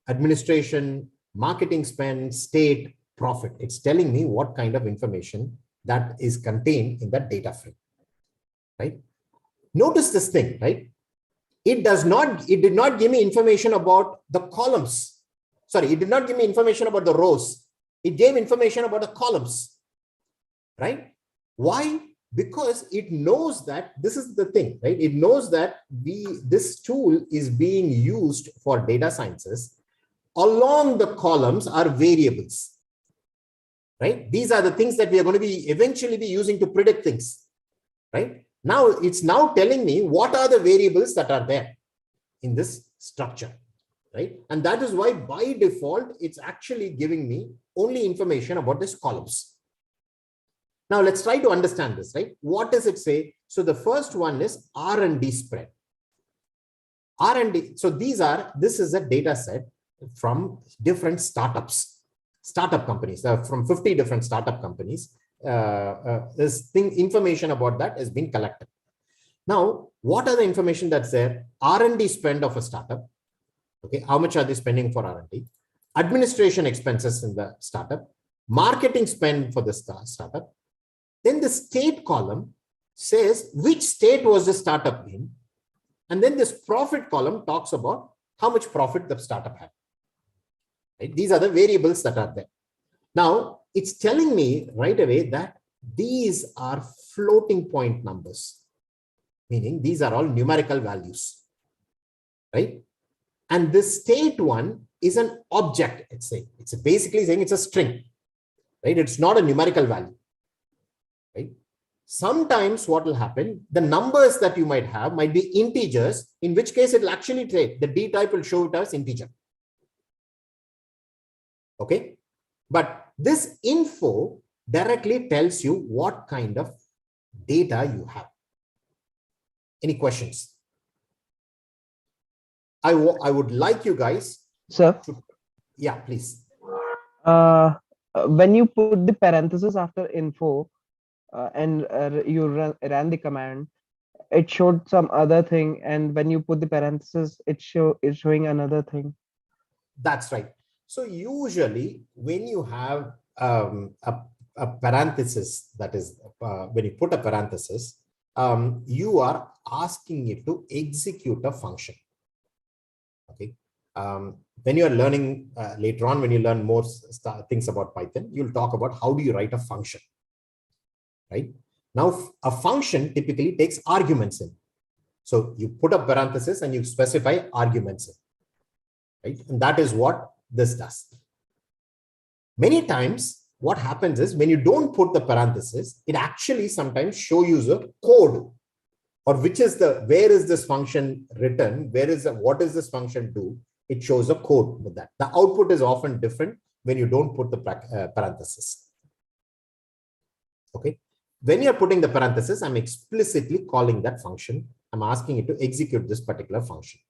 administration, marketing spend, state, profit. It's telling me what kind of information that is contained in that data frame, right? Notice this thing, right? It did not give me information about the columns. Sorry, it did not give me information about the rows. It gave information about the columns, right? Why? Because it knows that this is the thing, right? It knows that this tool is being used for data sciences. Along the columns are variables, right? These are the things that we are going to be eventually be using to predict things, right? Now it's now telling me what are the variables that are there in this structure, right? And that is why by default, it's actually giving me only information about these columns. Now let's try to understand this, right? What does it say? So the first one is R&D spread. R&D. So this is a data set from different startup companies, from 50 different startup companies. Information about that has been collected. Now, what are the information that's there? R&D spend of a startup. Okay, how much are they spending for R&D? Administration expenses in the startup, marketing spend for the startup. Then the state column says which state was the startup in. And then this profit column talks about how much profit the startup had. Right? These are the variables that are there. Now, it's telling me right away that these are floating point numbers, meaning these are all numerical values, right? And this state one is an object, it's basically saying it's a string, right? It's not a numerical value, right? Sometimes what will happen, the numbers that you might have might be integers, in which case it will actually take, the D type will show it as integer. Okay, but this info directly tells you what kind of data you have. Any questions? I would like you guys. Sir? Yeah, please. When you put the parenthesis after info and you ran the command, it showed some other thing. And when you put the parenthesis, it's showing another thing. That's right. So usually when you have a parenthesis, that is when you put a parenthesis, you are asking it to execute a function. Okay. When you are learning later on, when you learn more things about Python, you'll talk about how do you write a function, right? Now, a function typically takes arguments in. So you put a parenthesis and you specify arguments, right? And that is what this does. Many times, what happens is when you don't put the parenthesis, it actually sometimes shows you a code, or where is this function written? What does this function do? It shows a code with that. The output is often different when you don't put the parenthesis. Okay. When you're putting the parenthesis, I'm explicitly calling that function. I'm asking it to execute this particular function.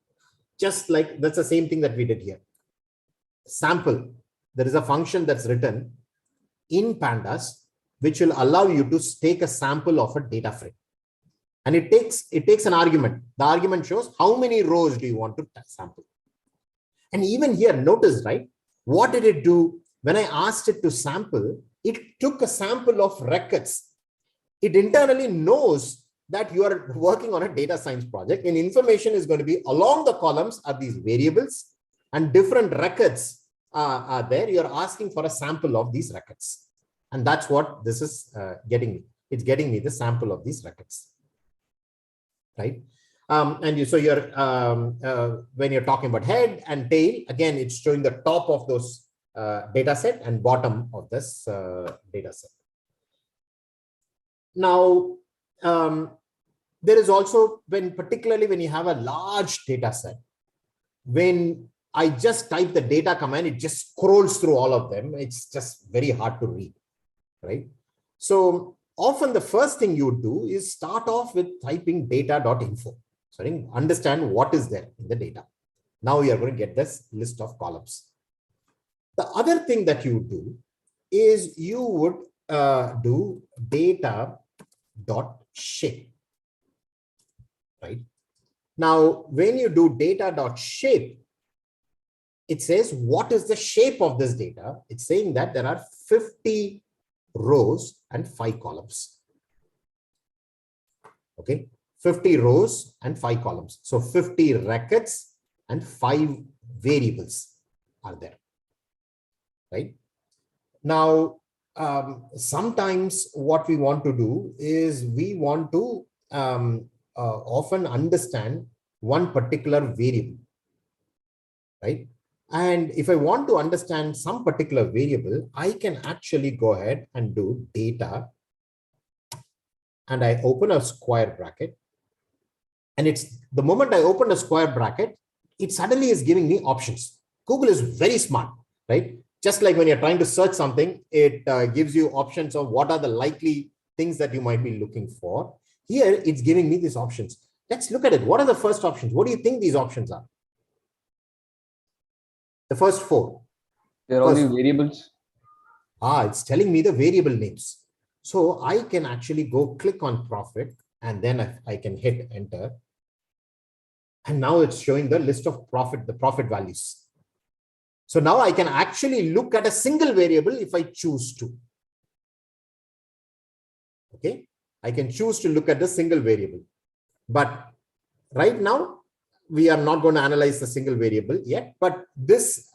Just like that's the same thing that we did here. Sample. There is a function that's written in pandas, which will allow you to take a sample of a data frame. And it takes an argument. The argument shows how many rows do you want to sample. And even here, notice, right? What did it do? When I asked it to sample, it took a sample of records. It internally knows that you are working on a data science project, and information is going to be along the columns are these variables, and different records are there. You're asking for a sample of these records. And that's what this is getting me. It's getting me the sample of these records. Right? When you're talking about head and tail, again, it's showing the top of those data set and bottom of this data set. Now, there is also particularly when you have a large data set, when I just type the data command, it just scrolls through all of them. It's just very hard to read, right? So often the first thing you do is start off with typing data.info. So understand what is there in the data. Now you are going to get this list of columns. The other thing that you do is you would do data.shape, right? Now, when you do data.shape, it says, what is the shape of this data? It's saying that there are 50 rows and 5 columns. Okay, 50 rows and 5 columns. So 50 records and 5 variables are there, right? Now, sometimes what we want to do is we want to often understand one particular variable, right? And if I want to understand some particular variable, I can actually go ahead and do data, and I open a square bracket. And it's the moment I open a square bracket, it suddenly is giving me options. Google is very smart, right? Just like when you're trying to search something, it gives you options of what are the likely things that you might be looking for. Here, it's giving me these options. Let's look at it. What are the first options? What do you think these options are? The first 4. They're all the variables. It's telling me the variable names. So I can actually go click on profit, and then I can hit enter. And now it's showing the list of the profit values. So now I can actually look at a single variable if I choose to. Okay, I can choose to look at the single variable. But right now, we are not going to analyze the single variable yet. But this,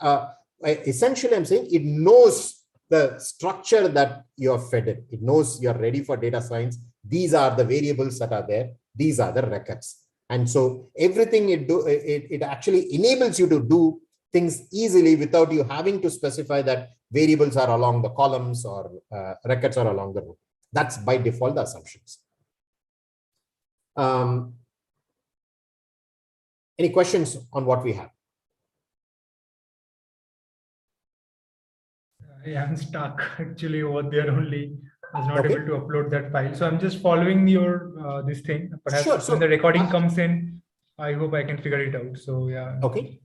essentially, I'm saying it knows the structure that you are fed in. It knows you're ready for data science. These are the variables that are there. These are the records. And so everything it actually enables you to do things easily without you having to specify that variables are along the columns or records are along the row. That's by default the assumptions. Any questions on what we have? I am stuck actually over there only. I was not Okay. able to upload that file. So I'm just following your this thing. Perhaps Sure. So when the recording comes in, I hope I can figure it out. So yeah. Okay.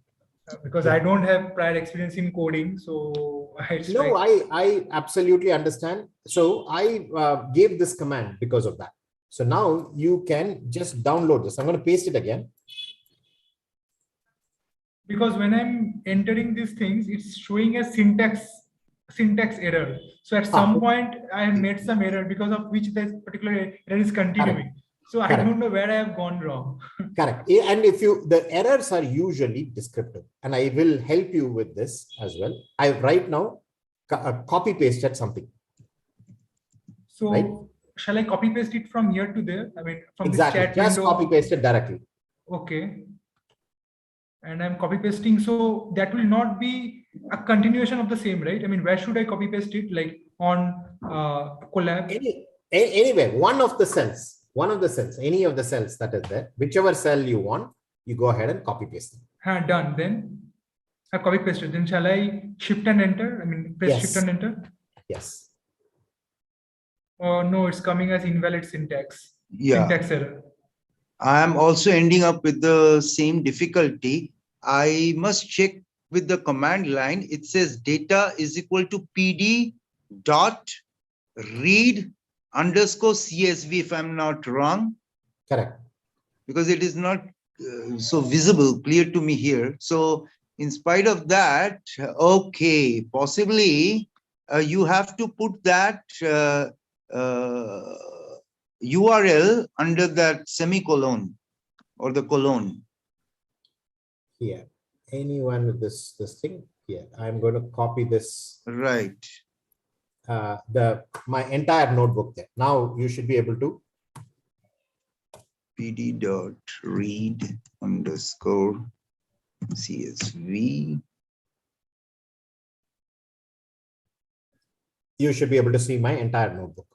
Because I don't have prior experience in coding, so it's No, like... I absolutely understand. So I gave this command because of that. So now you can just download this. I'm going to paste it again. Because when I'm entering these things, it's showing a syntax error. So at some point, I have made some error because of which this particular error is continuing. So I don't know where I have gone wrong. Correct. And if the errors are usually descriptive, and I will help you with this as well. I right now copy pasted something. So right? shall I copy paste it from here to there? I mean, from exactly. this chat Just window? copy paste it directly. Okay. And I'm copy pasting. So that will not be a continuation of the same, right? I mean, where should I copy paste it? Like on collab? Anyway, one of the cells, any of the cells that is there, whichever cell you want, you go ahead and copy paste it. Done. Then I copy pasted. Then shall I shift and enter? I mean, press Yes. shift and enter. Yes. Oh no, it's coming as invalid syntax. Yeah. Syntax error. I am also ending up with the same difficulty. I must check with the command line. It says data is equal to PD dot read underscore CSV, if I'm not wrong, Correct. because it is not so visible, clear to me here. So in spite of that, okay, possibly you have to put that URL under that semicolon or the colon. Here, anyone with this thing here, I'm going to copy this, Right. my entire notebook there. Now you should be able to. PD dot read underscore CSV. You should be able to see my entire notebook.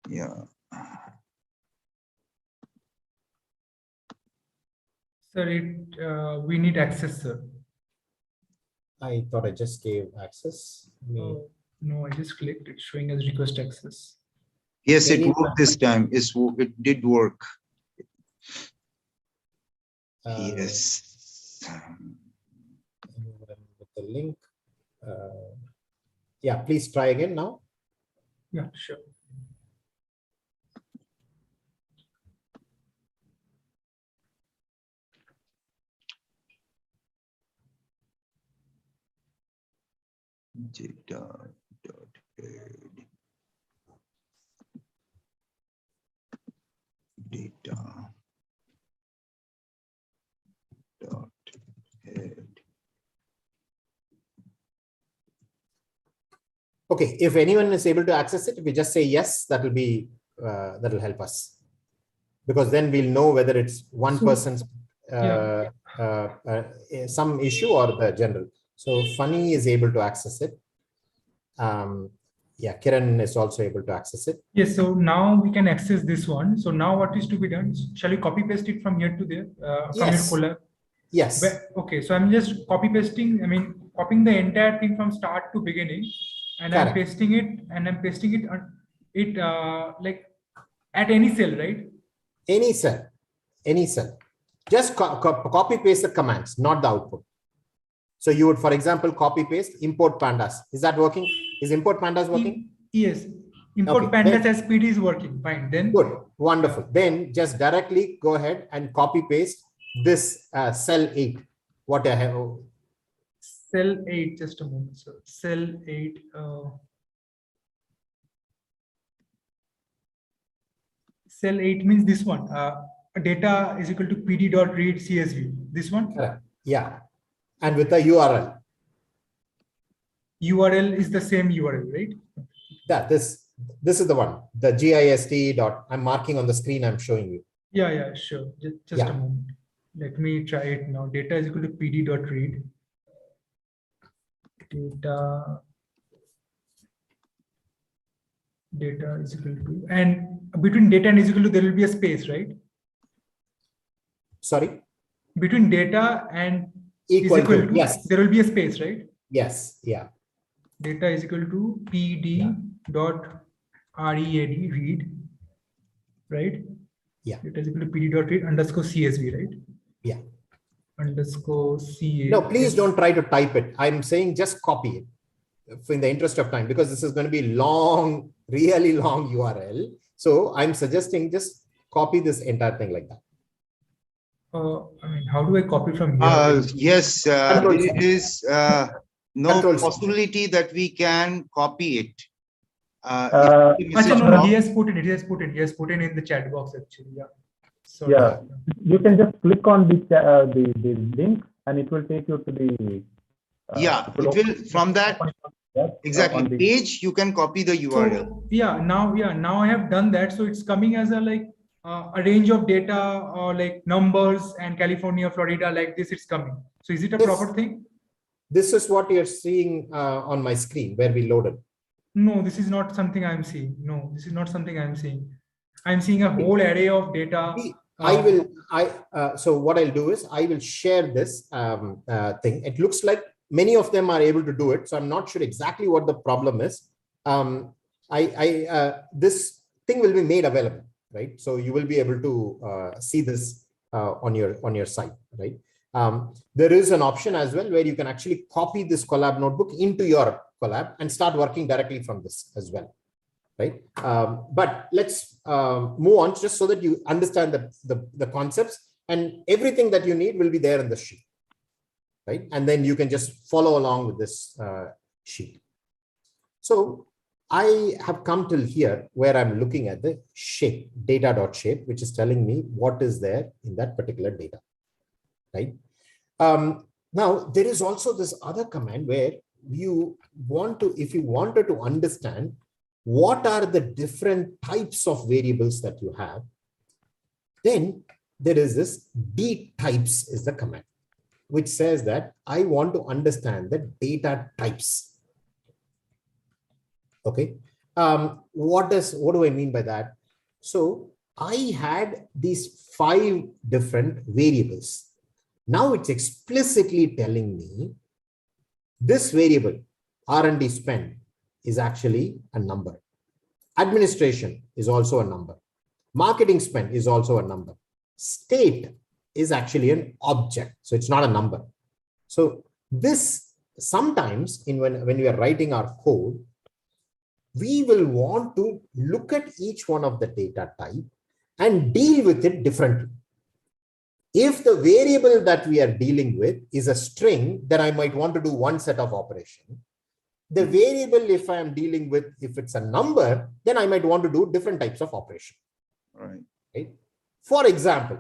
Yeah. Sir, we need access, sir. I thought I just gave access. Oh, no, I just clicked. It's showing as request access. Yes, it Anyone- worked this time. It did work. Yes. Anyone with the link. Yeah, please try again now. Yeah, sure. Data dot head. Data dot head. Okay, if anyone is able to access it, if we just say yes, that will be that will help us, because then we'll know whether it's one So- person's some issue or the general. So Funny is able to access it. Yeah, Kiran is also able to access it. Yes, so now we can access this one. So now what is to be done? Shall we copy paste it from here to there? From Yes. your collab? Yes. Okay, so I'm just copy pasting, I mean, copying the entire thing from start to beginning, and I'm Correct. pasting it on it like at any cell, right? Any cell. Just copy paste the commands, not the output. So you would, for example, copy paste import pandas. Is that working? Is import pandas working? Yes. Import Okay, pandas then- as PD is working. Fine. Then Good. Wonderful. Then just directly go ahead and copy paste this cell 8. What I have. cell 8, just a moment. So cell 8. Cell 8 means this one. Data is equal to PD dot read CSV. This one. Correct. Yeah. And with the URL. URL is the same URL, right? Yeah, this is the one. The GIST dot. I'm marking on the screen. I'm showing you. Yeah, sure. Just Yeah. a moment. Let me try it now. Data is equal to PD dot read. Data is equal to, and between data and is equal to, there will be a space, right? Sorry. Between data and Equal is equal to, to, yes. there will be a space, right? Yes. Yeah. Data is equal to PD dot read, right? Yeah. Data is equal to PD dot read underscore CSV, right? Yeah. Underscore CSV. No, please don't try to type it. I'm saying just copy it in the interest of time, because this is going to be long, really long URL. So I'm suggesting just copy this entire thing like that. I mean, how do I copy from here? Yes, Control there C. is no Control C. possibility that we can copy it. Actually, no, he has put it. He has put it in the chat box actually. Yeah. So Yeah, you can just click on the link, and it will take you to the. Yeah, it will from that exactly page. You can copy the URL. So, now I have done that. So it's coming as a like a range of data or like numbers and California, Florida, like this, it's coming. So is it a proper thing? This is what you're seeing on my screen where we loaded. No, this is not something I'm seeing. No, this is not something I'm seeing. I'm seeing a whole array of data. So what I'll do is I will share this thing. It looks like many of them are able to do it. So I'm not sure exactly what the problem is. This thing will be made available, right? So you will be able to see this on your site, right? There is an option as well where you can actually copy this collab notebook into your collab and start working directly from this as well, right? But let's move on just so that you understand the concepts, and everything that you need will be there in the sheet, right? And then you can just follow along with this sheet. So I have come till here where I'm looking at the shape, data.shape, which is telling me what is there in that particular data, right? Now, there is also this other command where you want to, if you wanted to understand what are the different types of variables that you have, then there is this D types is the command, which says that I want to understand the data types. Okay. What do I mean by that? So I had these 5 different variables. Now it's explicitly telling me this variable R&D spend is actually a number. Administration is also a number. Marketing spend is also a number. State is actually an object. So it's not a number. So this sometimes when we are writing our code, we will want to look at each one of the data type and deal with it differently. If the variable that we are dealing with is a string, then I might want to do one set of operation. The variable, if I am dealing with, if it's a number, then I might want to do different types of operation. Right? For example,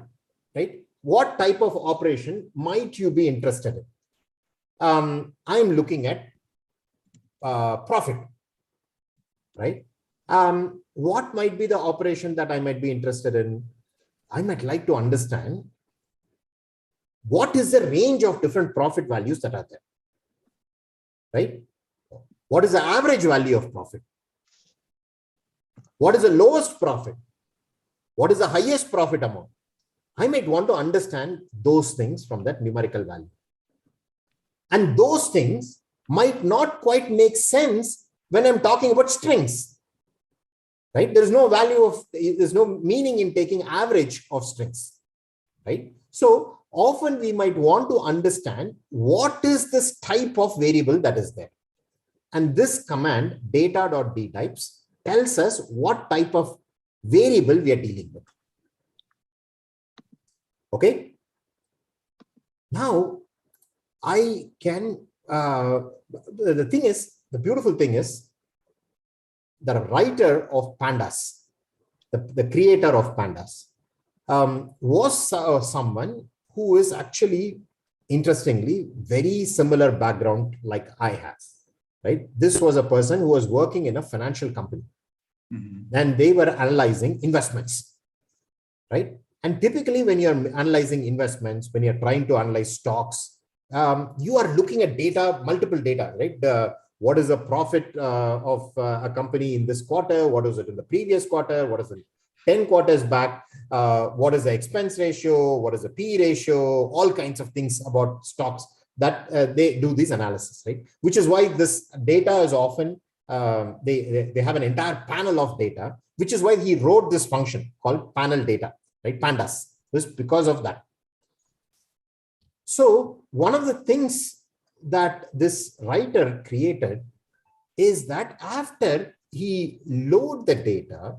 right, what type of operation might you be interested in? I'm looking at profit, right? What might be the operation that I might be interested in? I might like to understand what is the range of different profit values that are there, right? What is the average value of profit? What is the lowest profit? What is the highest profit amount? I might want to understand those things from that numerical value. And those things might not quite make sense when I'm talking about strings, right? There's no value of, there's no meaning in taking average of strings, right? So often we might want to understand what is this type of variable that is there. And this command data.dtypes tells us what type of variable we are dealing with. Okay. Now I can, the thing is, the beautiful thing is the writer of pandas, the creator of pandas was someone who is actually, interestingly, very similar background like I have, right? This was a person who was working in a financial company and they were analyzing investments, right? And typically when you're analyzing investments, when you're trying to analyze stocks, you are looking at data, multiple data, right? What is the profit of a company in this quarter? What was it in the previous quarter? What is it 10 quarters back? What is the expense ratio? What is the P ratio? All kinds of things about stocks that they do this analysis, right? Which is why this data is often, they have an entire panel of data, which is why he wrote this function called panel data, right? Pandas, because of that. So one of the things that this writer created is that after he load the data,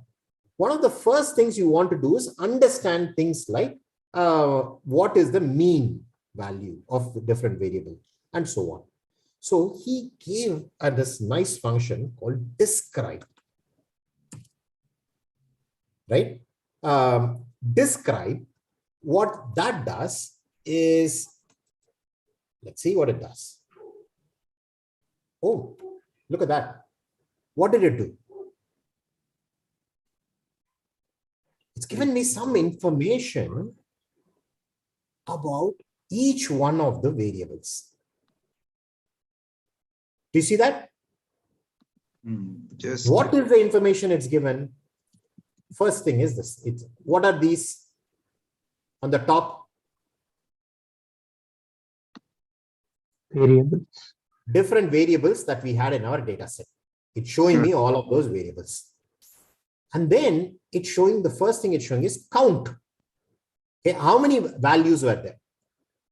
one of the first things you want to do is understand things like what is the mean value of the different variables and so on. So he gave this nice function called describe, right? Describe, what that does is, let's see what it does. Oh, look at that. What did it do? It's given me some information about each one of the variables. Do you see that? What is the information it's given? First thing is this. What are these on the top? Variables. Different variables that we had in our data set. It's showing me all of those variables. And then it's showing, the first thing it's showing is count. Okay, how many values were there?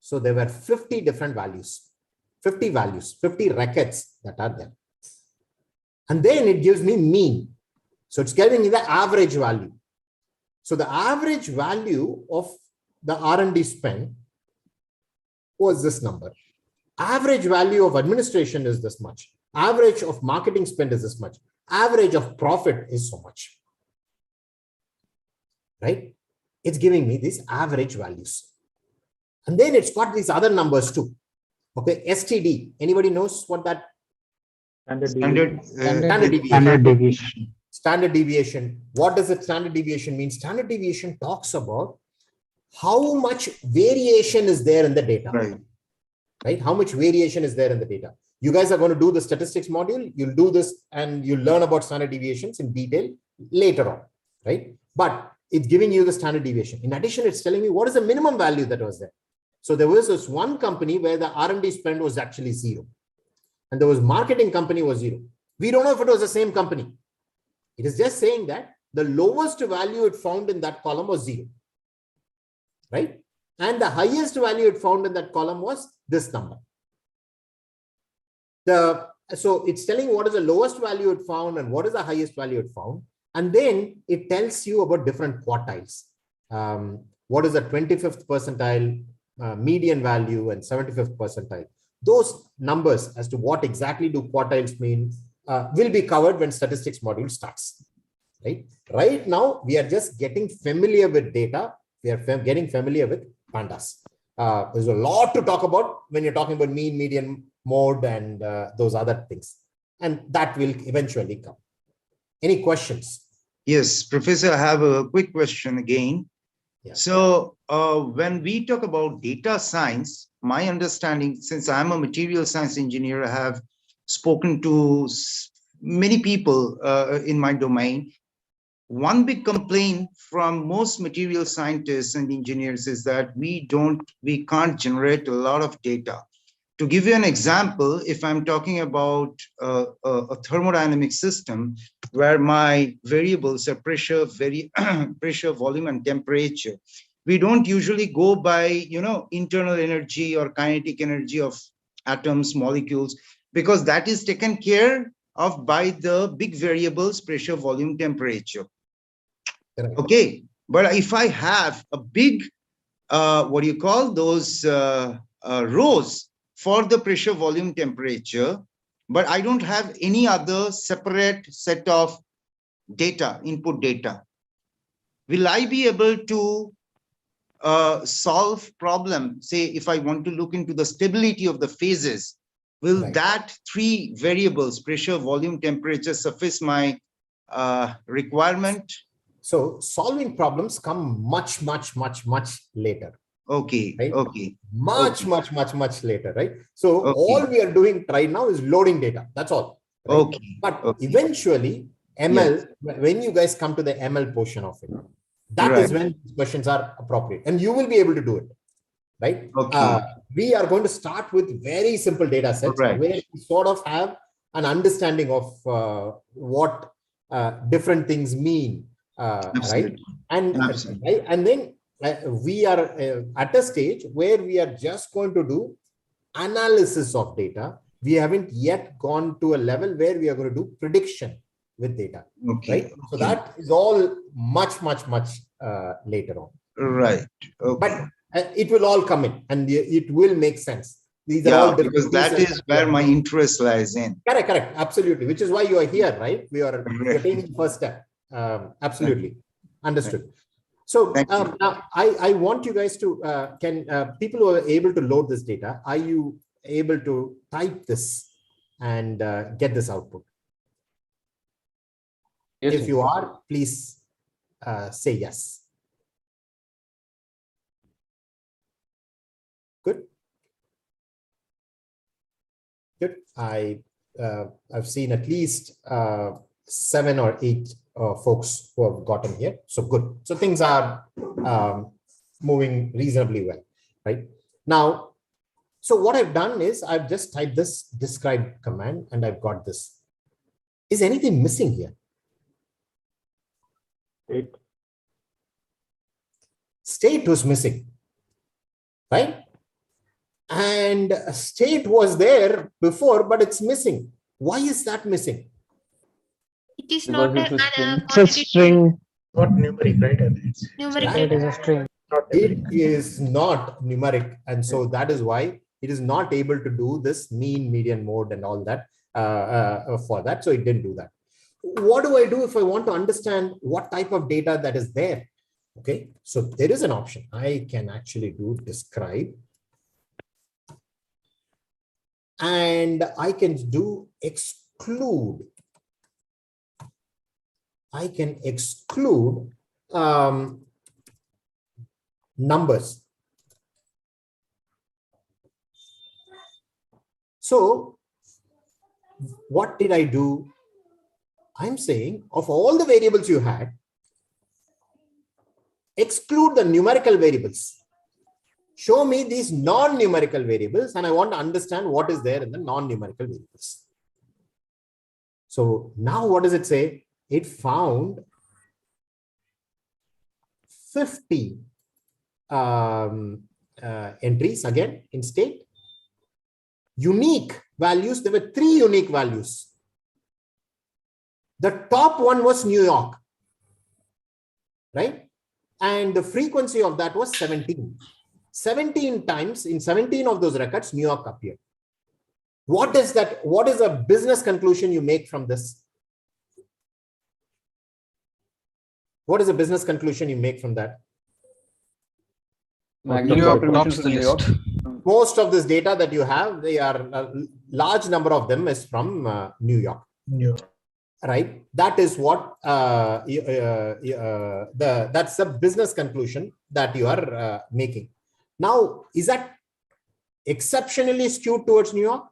So there were 50 different values, 50 values, 50 records that are there. And then it gives me mean. So it's giving me the average value. So the average value of the R&D spend was this number. Average value of administration is this much. Average of marketing spend is this much. Average of profit is so much. Right? It's giving me these average values. And then it's got these other numbers too. Okay, STD. Anybody knows what that? Standard deviation. Standard deviation. What does a standard deviation mean? Standard deviation talks about how much variation is there in the data. Right? How much variation is there in the data. You guys are going to do the statistics module. You'll do this and you'll learn about standard deviations in detail later on. Right? But it's giving you the standard deviation. In addition, it's telling me what is the minimum value that was there. So there was this one company where the R&D spend was actually 0. And there was marketing company was 0. We don't know if it was the same company. It is just saying that the lowest value it found in that column was 0. Right? And the highest value it found in that column was this number. So it's telling what is the lowest value it found and what is the highest value it found. And then it tells you about different quartiles. What is the 25th percentile, median value, and 75th percentile. Those numbers as to what exactly do quartiles mean will be covered when statistics module starts. Right now, we are just getting familiar with data. We are getting familiar with pandas. There's a lot to talk about when you're talking about mean, median, mode, and those other things. And that will eventually come. Any questions? Yes, Professor, I have a quick question again. Yeah. So when we talk about data science, my understanding, since I'm a material science engineer, I have spoken to many people in my domain. One big complaint from most material scientists and engineers is that we can't generate a lot of data. To give you an example, if I'm talking about a thermodynamic system where my variables are pressure, pressure, volume, and temperature, we don't usually go by, internal energy or kinetic energy of atoms, molecules, because that is taken care of by the big variables, pressure, volume, temperature. Okay, but if I have a big, what do you call those rows for the pressure, volume, temperature, but I don't have any other separate set of data, input data, will I be able to solve problem? Say, if I want to look into the stability of the phases, will that 3 variables, pressure, volume, temperature, suffice my requirement? So solving problems come much later. Okay. Right? Okay. Much later, right? So all we are doing right now is loading data. That's all. Right? Okay. But eventually, ML, when you guys come to the ML portion of it, that is when questions are appropriate, and you will be able to do it. Right? Okay. We are going to start with very simple data sets where we sort of have an understanding of what different things mean. Right? And then we are at a stage where we are just going to do analysis of data. We haven't yet gone to a level where we are going to do prediction with data. Right? So that is all much later on. Right. Okay. But it will all come in and it will make sense. These are all because that is where my interest lies in. Correct. Absolutely. Which is why you are here, right? You're taking the first step. Absolutely. Understood. So now I want you guys to, people who are able to load this data, are you able to type this and get this output? Yes, if you are, please say yes. Good. Good. I've seen at least 7 or 8 folks who have gotten here. So good. So things are moving reasonably well, right? Now, so what I've done is I've just typed this describe command and I've got this. Is anything missing here? State was missing, right? And state was there before, but it's missing. Why is that missing? It is Because not it's a string. It's a string. Not numeric, right? It's numeric It is data. a string. not It numeric. is not numeric. And so that is why it is not able to do this mean, median, mode and all that for that. So it didn't do that. What do I do if I want to understand what type of data that is there? Okay, so there is an option. I can actually do describe. And I can do exclude. I can exclude numbers. So what did I do? I'm saying of all the variables you had, exclude the numerical variables. Show me these non-numerical variables, and I want to understand what is there in the non-numerical variables. So now what does it say? It found 50 entries again in state. Unique values, there were 3 unique values. The top one was New York, right? And the frequency of that was 17. 17 times in 17 of those records, New York appeared. What is that? What is a business conclusion you make from this? What is a business conclusion you make from that? Maximum contributions to New York. Most of this data that you have, they are a large number of them is from New York. Right? That is what that's the business conclusion that you are making. Now, is that exceptionally skewed towards New York?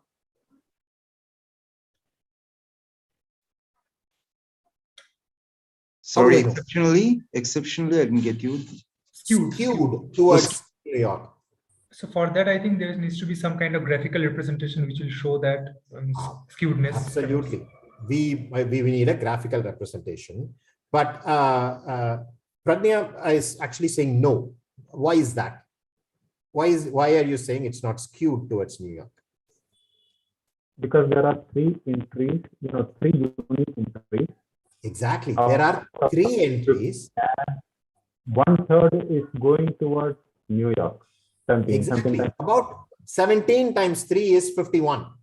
Sorry, know? exceptionally, I didn't get you. Skewed towards New York. So for that, I think there needs to be some kind of graphical representation which will show that skewedness. Absolutely. We need a graphical representation. But Pradnya is actually saying no. Why is that? Why are you saying it's not skewed towards New York? Because there are 3 entries, 3 unique entries. Exactly. There are 3 entries. 1/3 is going towards New York. Exactly. About 17 times 3 is 51.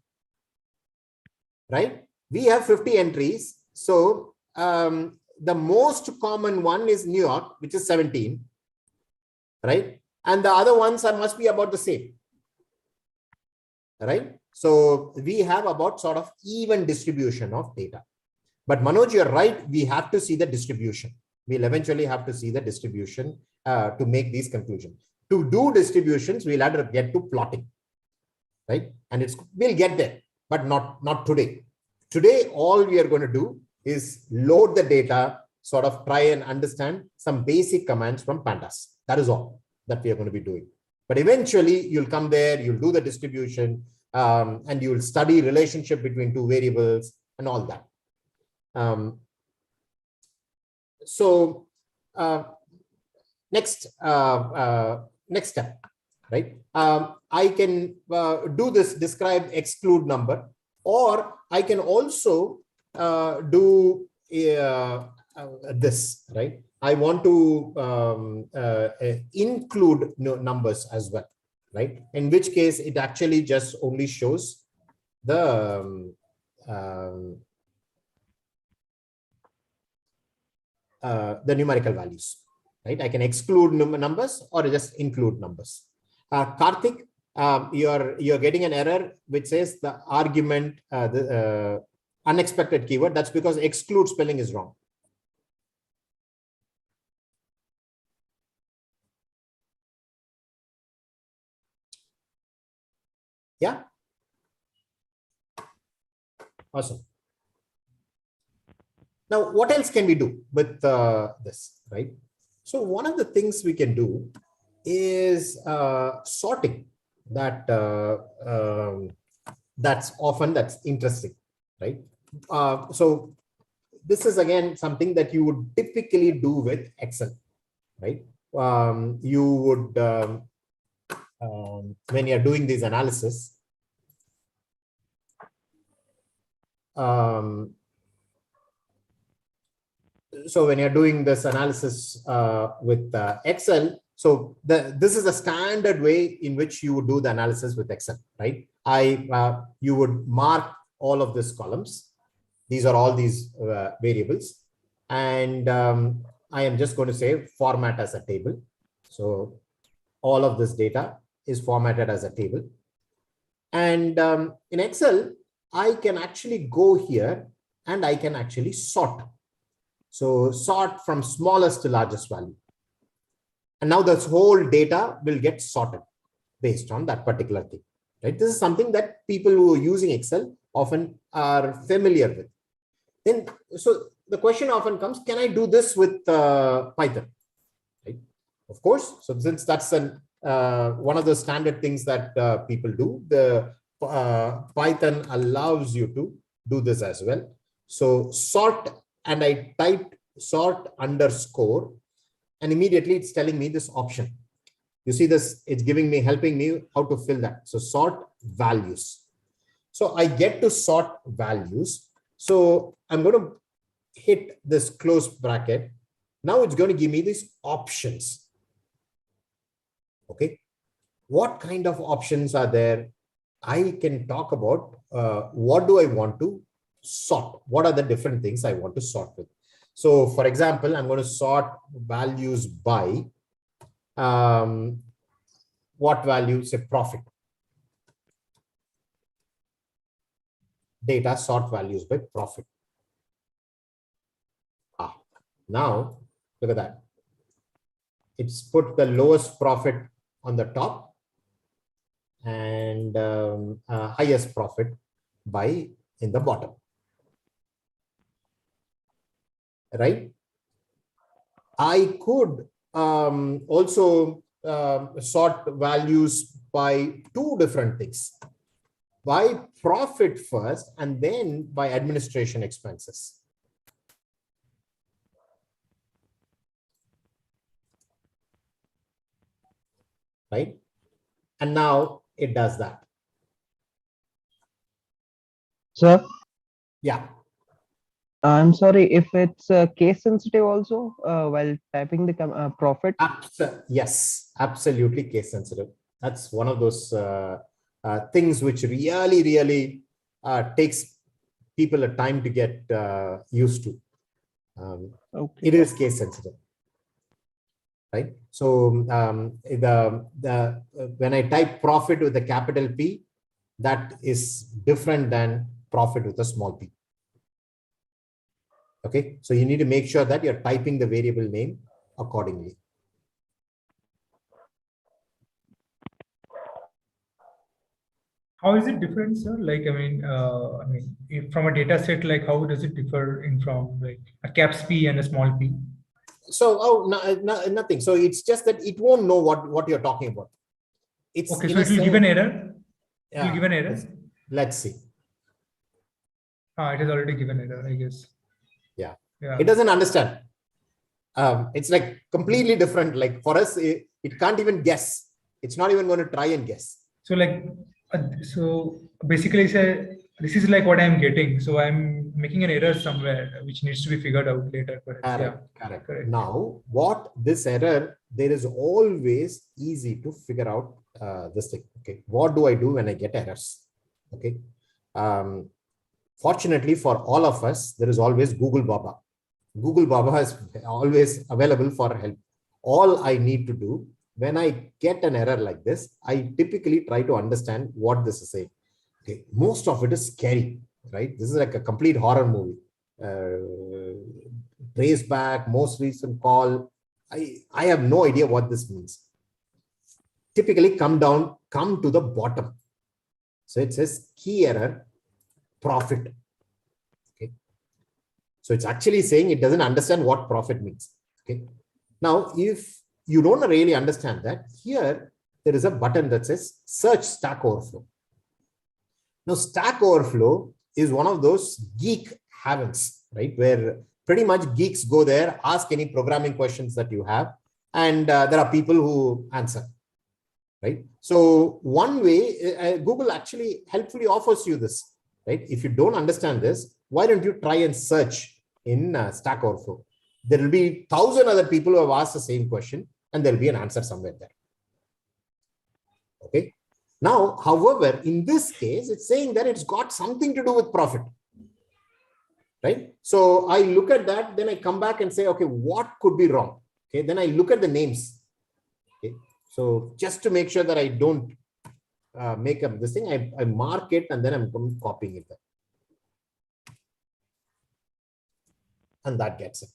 Right? We have 50 entries. So the most common one is New York, which is 17. Right? And the other ones must be about the same. Right? So we have about sort of even distribution of data. But Manoj, you're right. We have to see the distribution. We'll eventually have to see the distribution to make these conclusions. To do distributions, we'll have to get to plotting. Right? And we'll get there, but not today. Today, all we are going to do is load the data, sort of try and understand some basic commands from pandas. That is all that we are going to be doing. But eventually, you'll come there, you'll do the distribution, and you'll study relationship between 2 variables and all that. Next step, right? I can do this describe exclude number, or I can also do this, right? I want to include numbers as well, right? In which case it actually just only shows the numerical values, right? I can exclude numbers or just include numbers. Karthik, you're getting an error which says the argument, unexpected keyword. That's because exclude spelling is wrong. Yeah. Awesome. Now, what else can we do with this, right? So one of the things we can do is sorting. That's interesting, right? So this is again something that you would typically do with Excel, right? You would when you're doing these analysis, so when you're doing this analysis with Excel, so this is a standard way in which you would do the analysis with Excel, right? You would mark all of these columns. These are all these variables. And I am just going to say format as a table. So all of this data is formatted as a table. And in Excel, I can actually go here and I can actually sort. So sort from smallest to largest value. And now this whole data will get sorted based on that particular thing, right? This is something that people who are using Excel often are familiar with. Then, so the question often comes, can I do this with Python? Right? Of course. So since that's one of the standard things that people do, the Python allows you to do this as well. So sort, and I typed sort underscore, and immediately it's telling me this option. You see this, it's helping me how to fill that. So sort values. So I get to sort values. So I'm going to hit this close bracket. Now it's going to give me these options. Okay. What kind of options are there? I can talk about what do I want to sort? What are the different things I want to sort with? So for example, I'm going to sort values by what value? Say profit. Data sort values by profit. Now look at that. It's put the lowest profit on the top and highest profit by in the bottom. Right? I could also sort values by two different things. By profit first and then by administration expenses. Right? And now it does that. Sir? Yeah. I'm sorry, if it's case sensitive also while typing the profit. Yes, absolutely case sensitive. That's one of those things which really takes people a time to get used to. Okay. It is case sensitive, right? So when I type profit with a capital P, that is different than profit with a small p. Okay, so you need to make sure that you're typing the variable name accordingly. How is it different, sir? Like, I mean, if from a data set, like how does it differ from like a caps P and a small p? So, nothing. So it's just that it won't know what you're talking about. It's okay. So it will give an error. It Yeah, will give an error. Let's see. It has already given error, I guess. Yeah. Yeah. It doesn't understand. It's like completely different. Like for us, it can't even guess. It's not even going to try and guess. So like, so basically, say this is like what I'm getting. So I'm making an error somewhere, which needs to be figured out later. Perhaps. Correct. Now, what this error? There is always easy to figure out this thing. Okay, what do I do when I get errors? Okay. Fortunately for all of us, there is always Google Baba. Google Baba is always available for help. All I need to do when I get an error like this, I typically try to understand what this is saying. Okay, most of it is scary, right? This is like a complete horror movie. Trace back, most recent call. I have no idea what this means. Typically come to the bottom. So it says key error, profit. Okay. So it's actually saying it doesn't understand what profit means. Okay. Now, if you don't really understand that, here there is a button that says search Stack Overflow. Now, Stack Overflow is one of those geek havens, right? Where pretty much geeks go there, ask any programming questions that you have, and there are people who answer, right? So one way, Google actually helpfully offers you this, right? If you don't understand this, why don't you try and search in Stack Overflow? There will be 1,000 other people who have asked the same question, and there'll be an answer somewhere there. Okay. Now, however, in this case, it's saying that it's got something to do with profit, right? So I look at that, then I come back and say, okay, what could be wrong? Okay, then I look at the names. Okay, so just to make sure that I don't make up this thing, I mark it and then I'm copying it there. And that gets it.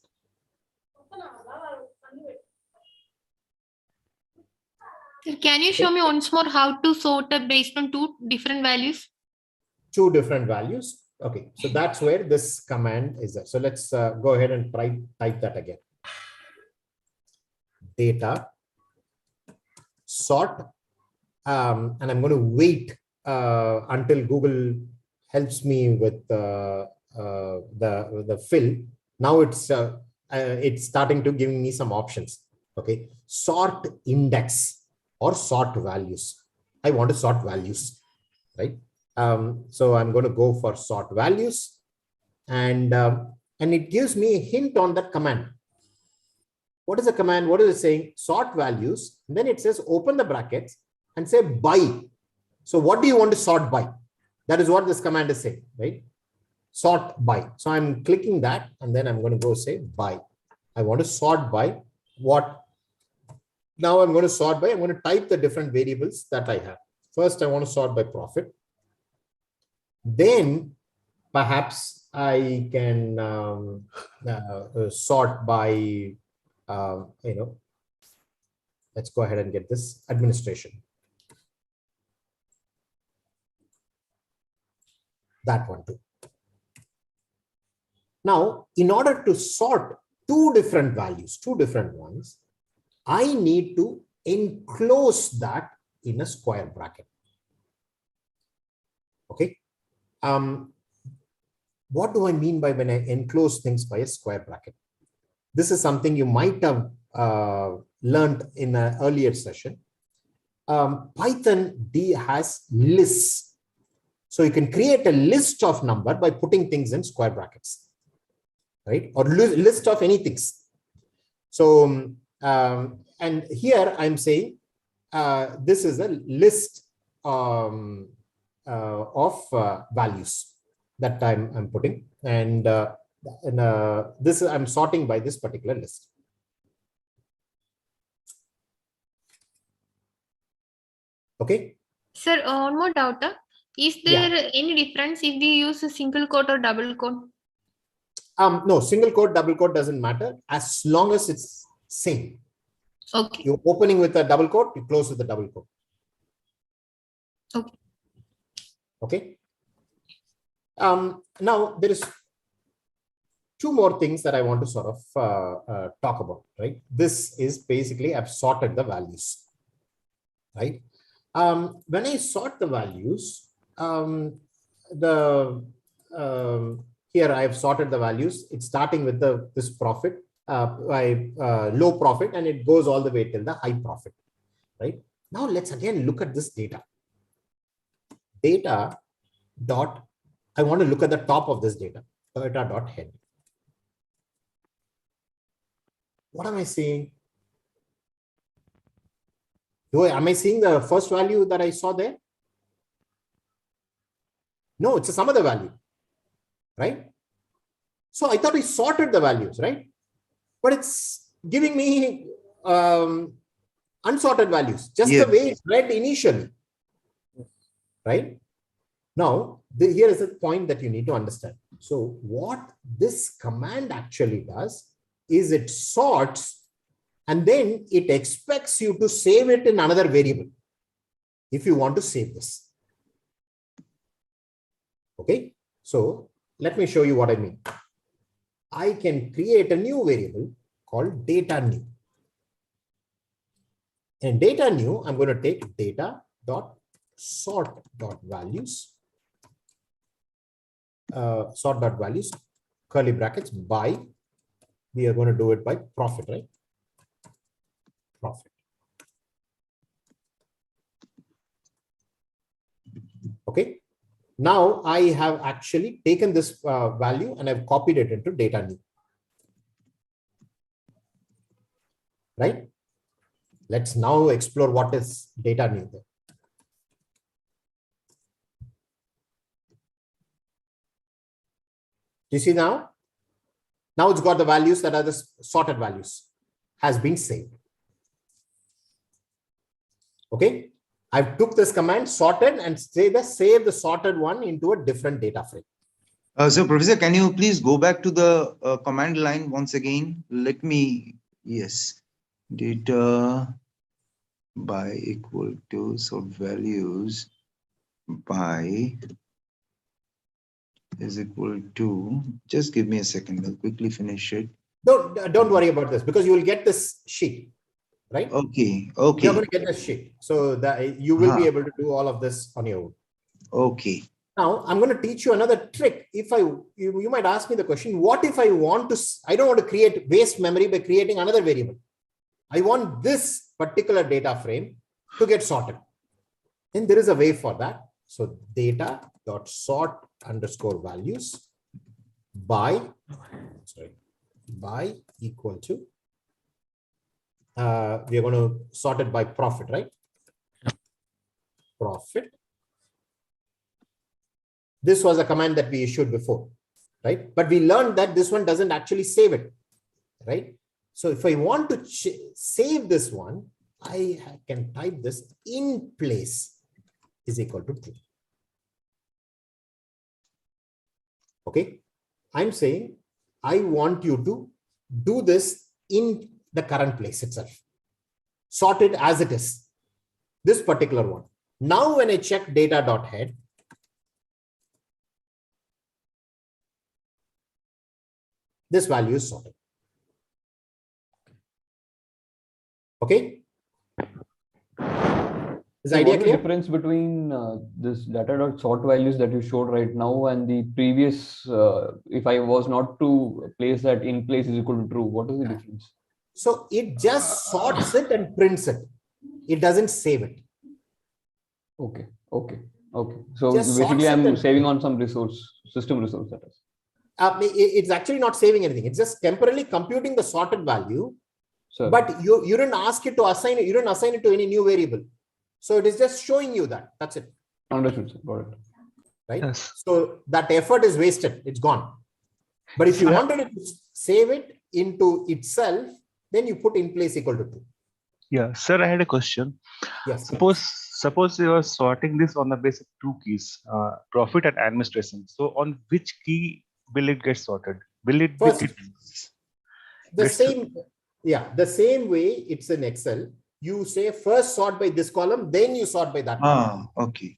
Sir, can you show me once more how to sort based on two different values? Two different values. Okay, so that's where this command is there. So let's go ahead and type that again. Data sort, and I'm going to wait until Google helps me with the fill. Now it's starting to give me some options. Okay, sort index or sort values. I want to sort values, right? So I'm going to go for sort values, and it gives me a hint on that command. What is the command? What is it saying? Sort values. And then it says open the brackets and say by. So what do you want to sort by? That is what this command is saying, right? Sort by. So I'm clicking that, and then I'm going to go say by. I want to sort by what? Now I'm going to sort by, I'm going to type the different variables that I have. First, I want to sort by profit. Then perhaps I can sort by, let's go ahead and get this administration. That one too. Now, in order to sort two different values, two different ones, I need to enclose that in a square bracket. Okay. What do I mean by when I enclose things by a square bracket? This is something you might have learned in an earlier session. Python has lists. So you can create a list of number by putting things in square brackets, right? Or list of anything. So, and here I'm saying this is a list of values that I'm putting, and this I'm sorting by this particular list. Okay. Sir, one more doubt. Is there any difference if we use a single quote or double quote? No, single quote, double quote doesn't matter as long as it's same. Okay. You're opening with a double quote, you close with a double quote. Okay. Okay. Now there is two more things that I want to sort of talk about, right? This is basically I've sorted the values, right? When I sort the values, here I've sorted the values. It's starting with this profit, low profit, and it goes all the way till the high profit, right? Now let's again look at this data. Data dot, I want to look at the top of this data, data dot head. What am I seeing? Am I seeing the first value that I saw there? No, it's some other value, right? So I thought we sorted the values, right? But it's giving me unsorted values, just the way it's read initially, right? Now, here is the point that you need to understand. So what this command actually does is it sorts, and then it expects you to save it in another variable if you want to save this. Okay, so let me show you what I mean. I can create a new variable called data new. In data new, I'm going to take data dot sort dot values, sort dot values, curly brackets by, we are going to do it by profit, right? Profit. Okay. Now I have actually taken this value and I've copied it into data new. Right? Let's now explore what is data new. Do you see now? Now it's got the values that are the sorted values, has been saved. Okay. I've took this command sorted and save the sorted one into a different data frame. So Professor, can you please go back to the command line once again? Let me, yes, data by equal to sort values by is equal to, just give me a second, I'll quickly finish it. Don't worry about this because you will get this sheet, right? Okay, You're okay. going to get this sheet. So that you will be able to do all of this on your own. Okay. Now I'm going to teach you another trick. If you might ask me the question, what if I don't want to create waste memory by creating another variable. I want this particular data frame to get sorted. And there is a way for that. So data.sort underscore values by equal to, we are going to sort it by profit, right? Profit. This was a command that we issued before, right? But we learned that this one doesn't actually save it, right? So if I want to save this one, I can type this in place is equal to true. Okay. I'm saying I want you to do this in the current place itself. Sort it as it is. This particular one. Now when I check data.head, this value is sorted. Okay. Is the idea what's clear? the difference between this data.sort values that you showed right now and the previous, if I was not to place that in place is equal to true, what is the difference? So it just sorts it and prints it. It doesn't save it. Okay. So Just basically sorts it I'm and saving on some system resource, that is. It's actually not saving anything. It's just temporarily computing the sorted value. Sure. But you didn't ask it to assign it. You didn't assign it to any new variable. So it is just showing you that. That's it. Understood, sir. Got it. Right. Yes. So that effort is wasted. It's gone. But if you wanted to save it into itself, then you put in place equal to true. Yeah, sir, I had a question. Yes. Suppose you are sorting this on the basis of two keys, profit and administration. So on which key will it get sorted? Will it First, be the same way it's in Excel. You say first sort by this column, then you sort by that column. Okay.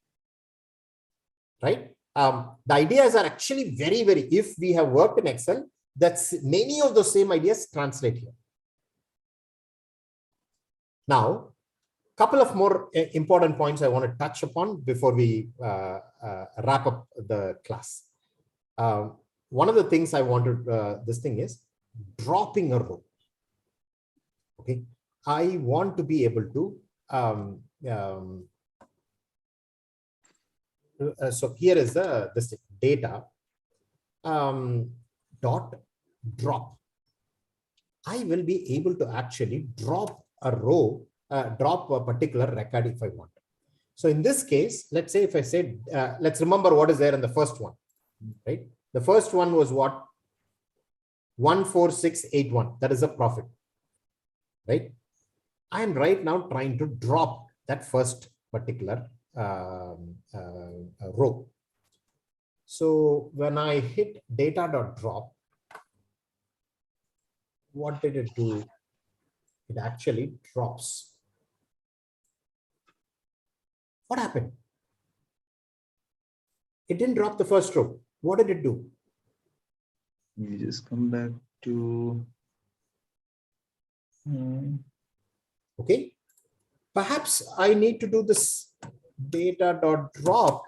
Right? The ideas are actually very, very, if we have worked in Excel, that's many of the same ideas translate here. Now, a couple of more important points I want to touch upon before we wrap up the class. One of the things I wanted, this thing is dropping a row. Okay. I want to be able to, so here is this data dot drop. I will be able to actually drop a row, drop a particular record if I want. So in this case, let's say if I said, let's remember what is there in the first one, right? The first one was what? 14681. That is a profit, right? I am right now trying to drop that first particular row. So when I hit data.drop, what did it do? It actually drops. What happened? It didn't drop the first row. What did it do? You just come back to. Okay. Perhaps I need to do this data.drop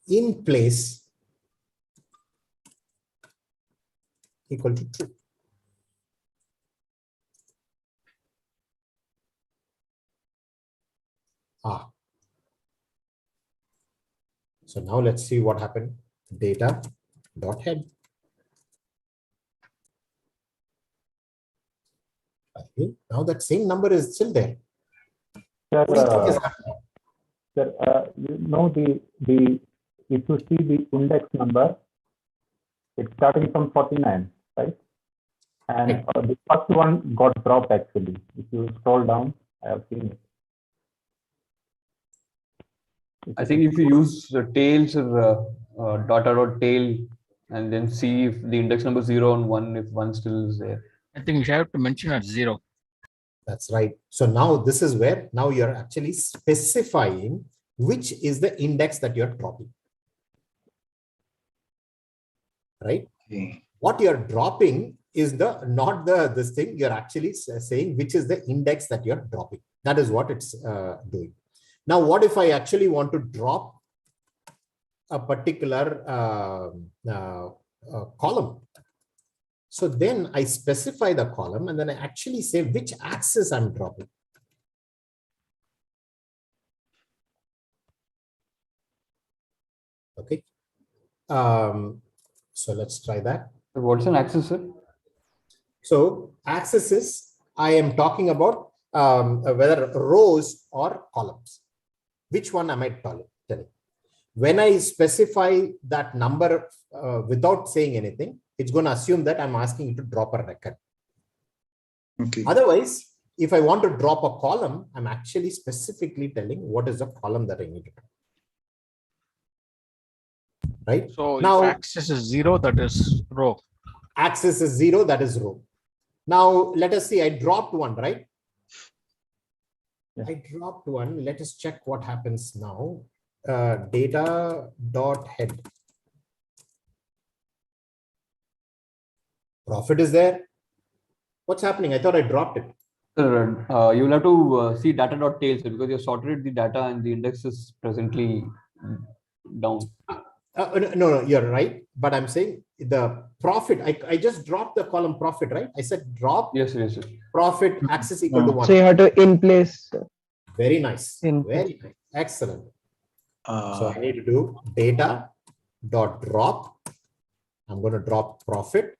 in place equal to true. So now let's see what happened. Data.head. Okay. Now that same number is still there. Sir, What do you think is happening? sir, you know if you see the index number, it's starting from 49, right? And the first one got dropped actually. If you scroll down, I have seen it. I think if you use the tails or data.tail and then see if the index number 0 and 1, if 1 still is there. I think you have to mention at 0. That's right. So now this is where now you're actually specifying which is the index that you're dropping. Right? Okay. What you're dropping is not this thing. You're actually saying which is the index that you're dropping. That is what it's doing. Now, what if I actually want to drop a particular column? So then I specify the column and then I actually say which axis I'm dropping. Okay. So let's try that. What's an axis, sir? So axis is, I am talking about whether rows or columns. Which one am I telling? When I specify that number without saying anything, it's going to assume that I'm asking you to drop a record. Okay. Otherwise, if I want to drop a column, I'm actually specifically telling what is the column that I need to drop. Right? So now, if axis is 0, that is row. Axis is 0, that is row. Now, let us see, I dropped one, right? I dropped one. Let us check what happens now. Data.head. Profit is there. What's happening? I thought I dropped it. Sir, you will have to see data.tail, sir, because you sorted the data and the index is presently down. No, you're right. But I'm saying the profit, I just dropped the column profit, right? I said drop. Yes, yes. Profit axis equal to 1. So you have to in place. Very nice. In Very nice. Excellent. So I need to do data.drop. I'm going to drop profit.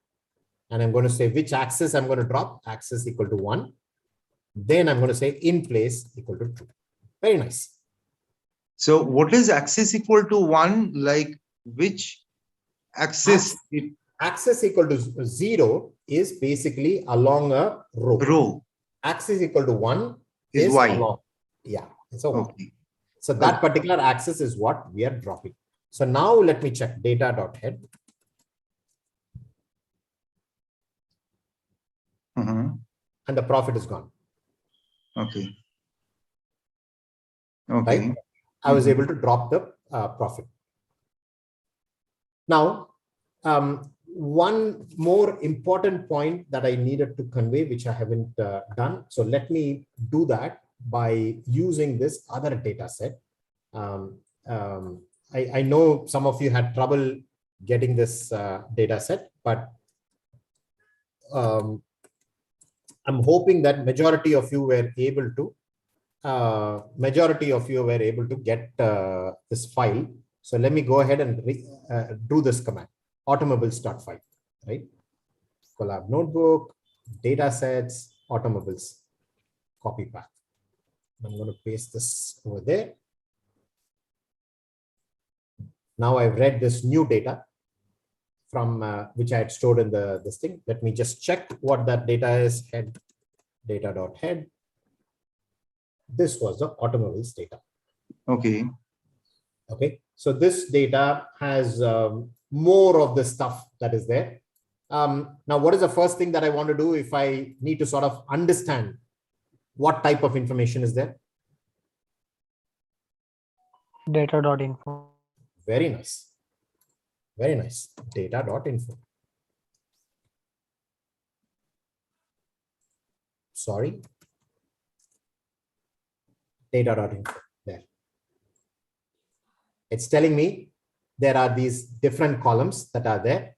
And I'm going to say which axis I'm going to drop. Axis equal to 1. Then I'm going to say in place equal to 2. Very nice. So what is axis equal to 1? Like which axis? Axis equal to 0 is basically along a row. Axis equal to 1 is Y. Along. Yeah. So, okay. So that particular axis is what we are dropping. So now let me check data.head. And the profit is gone. Okay. Okay. Right? I was able to drop the profit. Now, one more important point that I needed to convey, which I haven't done. So let me do that by using this other data set. I know some of you had trouble getting this data set, but I'm hoping that majority of you were able to get this file. So let me go ahead and do this command, automobiles.file, right? Collab notebook, data sets, automobiles, copy path. I'm going to paste this over there. Now I've read this new data from which I had stored in this thing. Let me just check what that data is. Head, data.head. This was the automobiles data. Okay. Okay. So this data has more of the stuff that is there. Now, what is the first thing that I want to do if I need to sort of understand What type of information is there? Data.info. Very nice. Very nice. Data.info. Sorry. Data.info. There. It's telling me there are these different columns that are there.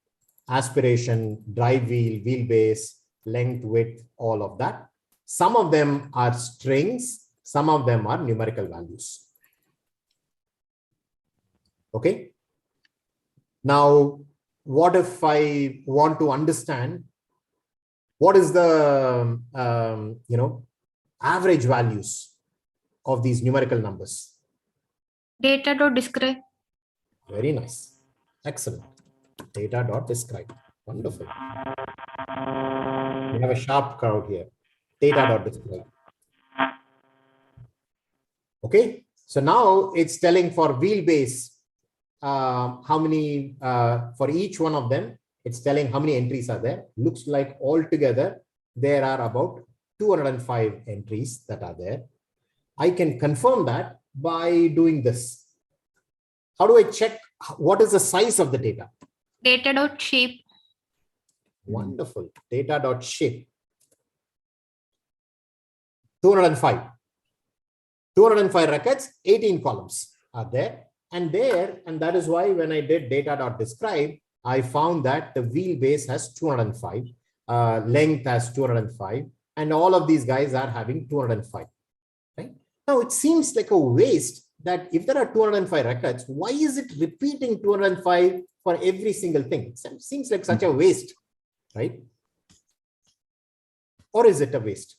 Aspiration, drive wheel, wheelbase, length, width, all of that. Some of them are strings. Some of them are numerical values. Okay. Now, what if I want to understand what is the, average values of these numerical numbers? Data.describe. Very nice. Excellent. Data.describe. Wonderful. We have a sharp crowd here. Data.describe. Okay. So now it's telling for wheelbase, how many, for each one of them, it's telling how many entries are there. Looks like altogether, there are about 205 entries that are there. I can confirm that by doing this. How do I check what is the size of the data? Data.shape. Wonderful. Data.shape. 205. 205 records, 18 columns are there. And that is why when I did data.describe, I found that the wheelbase has 205, length has 205, and all of these guys are having 205. Right? Now, it seems like a waste that if there are 205 records, why is it repeating 205 for every single thing? It seems like such a waste, right? Or is it a waste?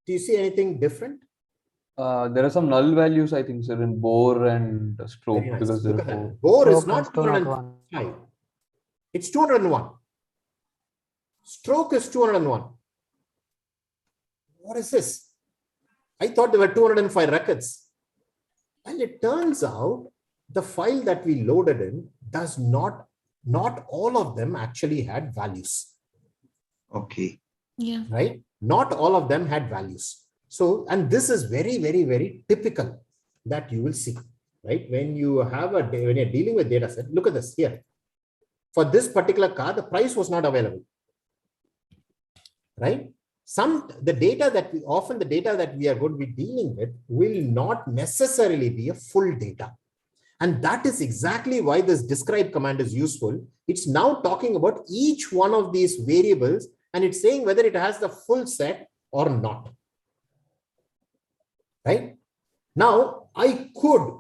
Do you see anything different? There are some null values, I think, sir, in bore and stroke. Very nice. Because Look there at are that. Bore is Stroke not is 201. 205. It's 201. Stroke is 201. What is this? I thought there were 205 records. And it turns out the file that we loaded in does not all of them actually had values. Okay. Yeah. Right? Not all of them had values. So, and this is very, very, very typical that you will see, right? When you're dealing with data set, look at this here. For this particular car, the price was not available, right? The data that we are going to be dealing with will not necessarily be a full data. And that is exactly why this describe command is useful. It's now talking about each one of these variables, and it's saying whether it has the full set or not. Right? Now, I could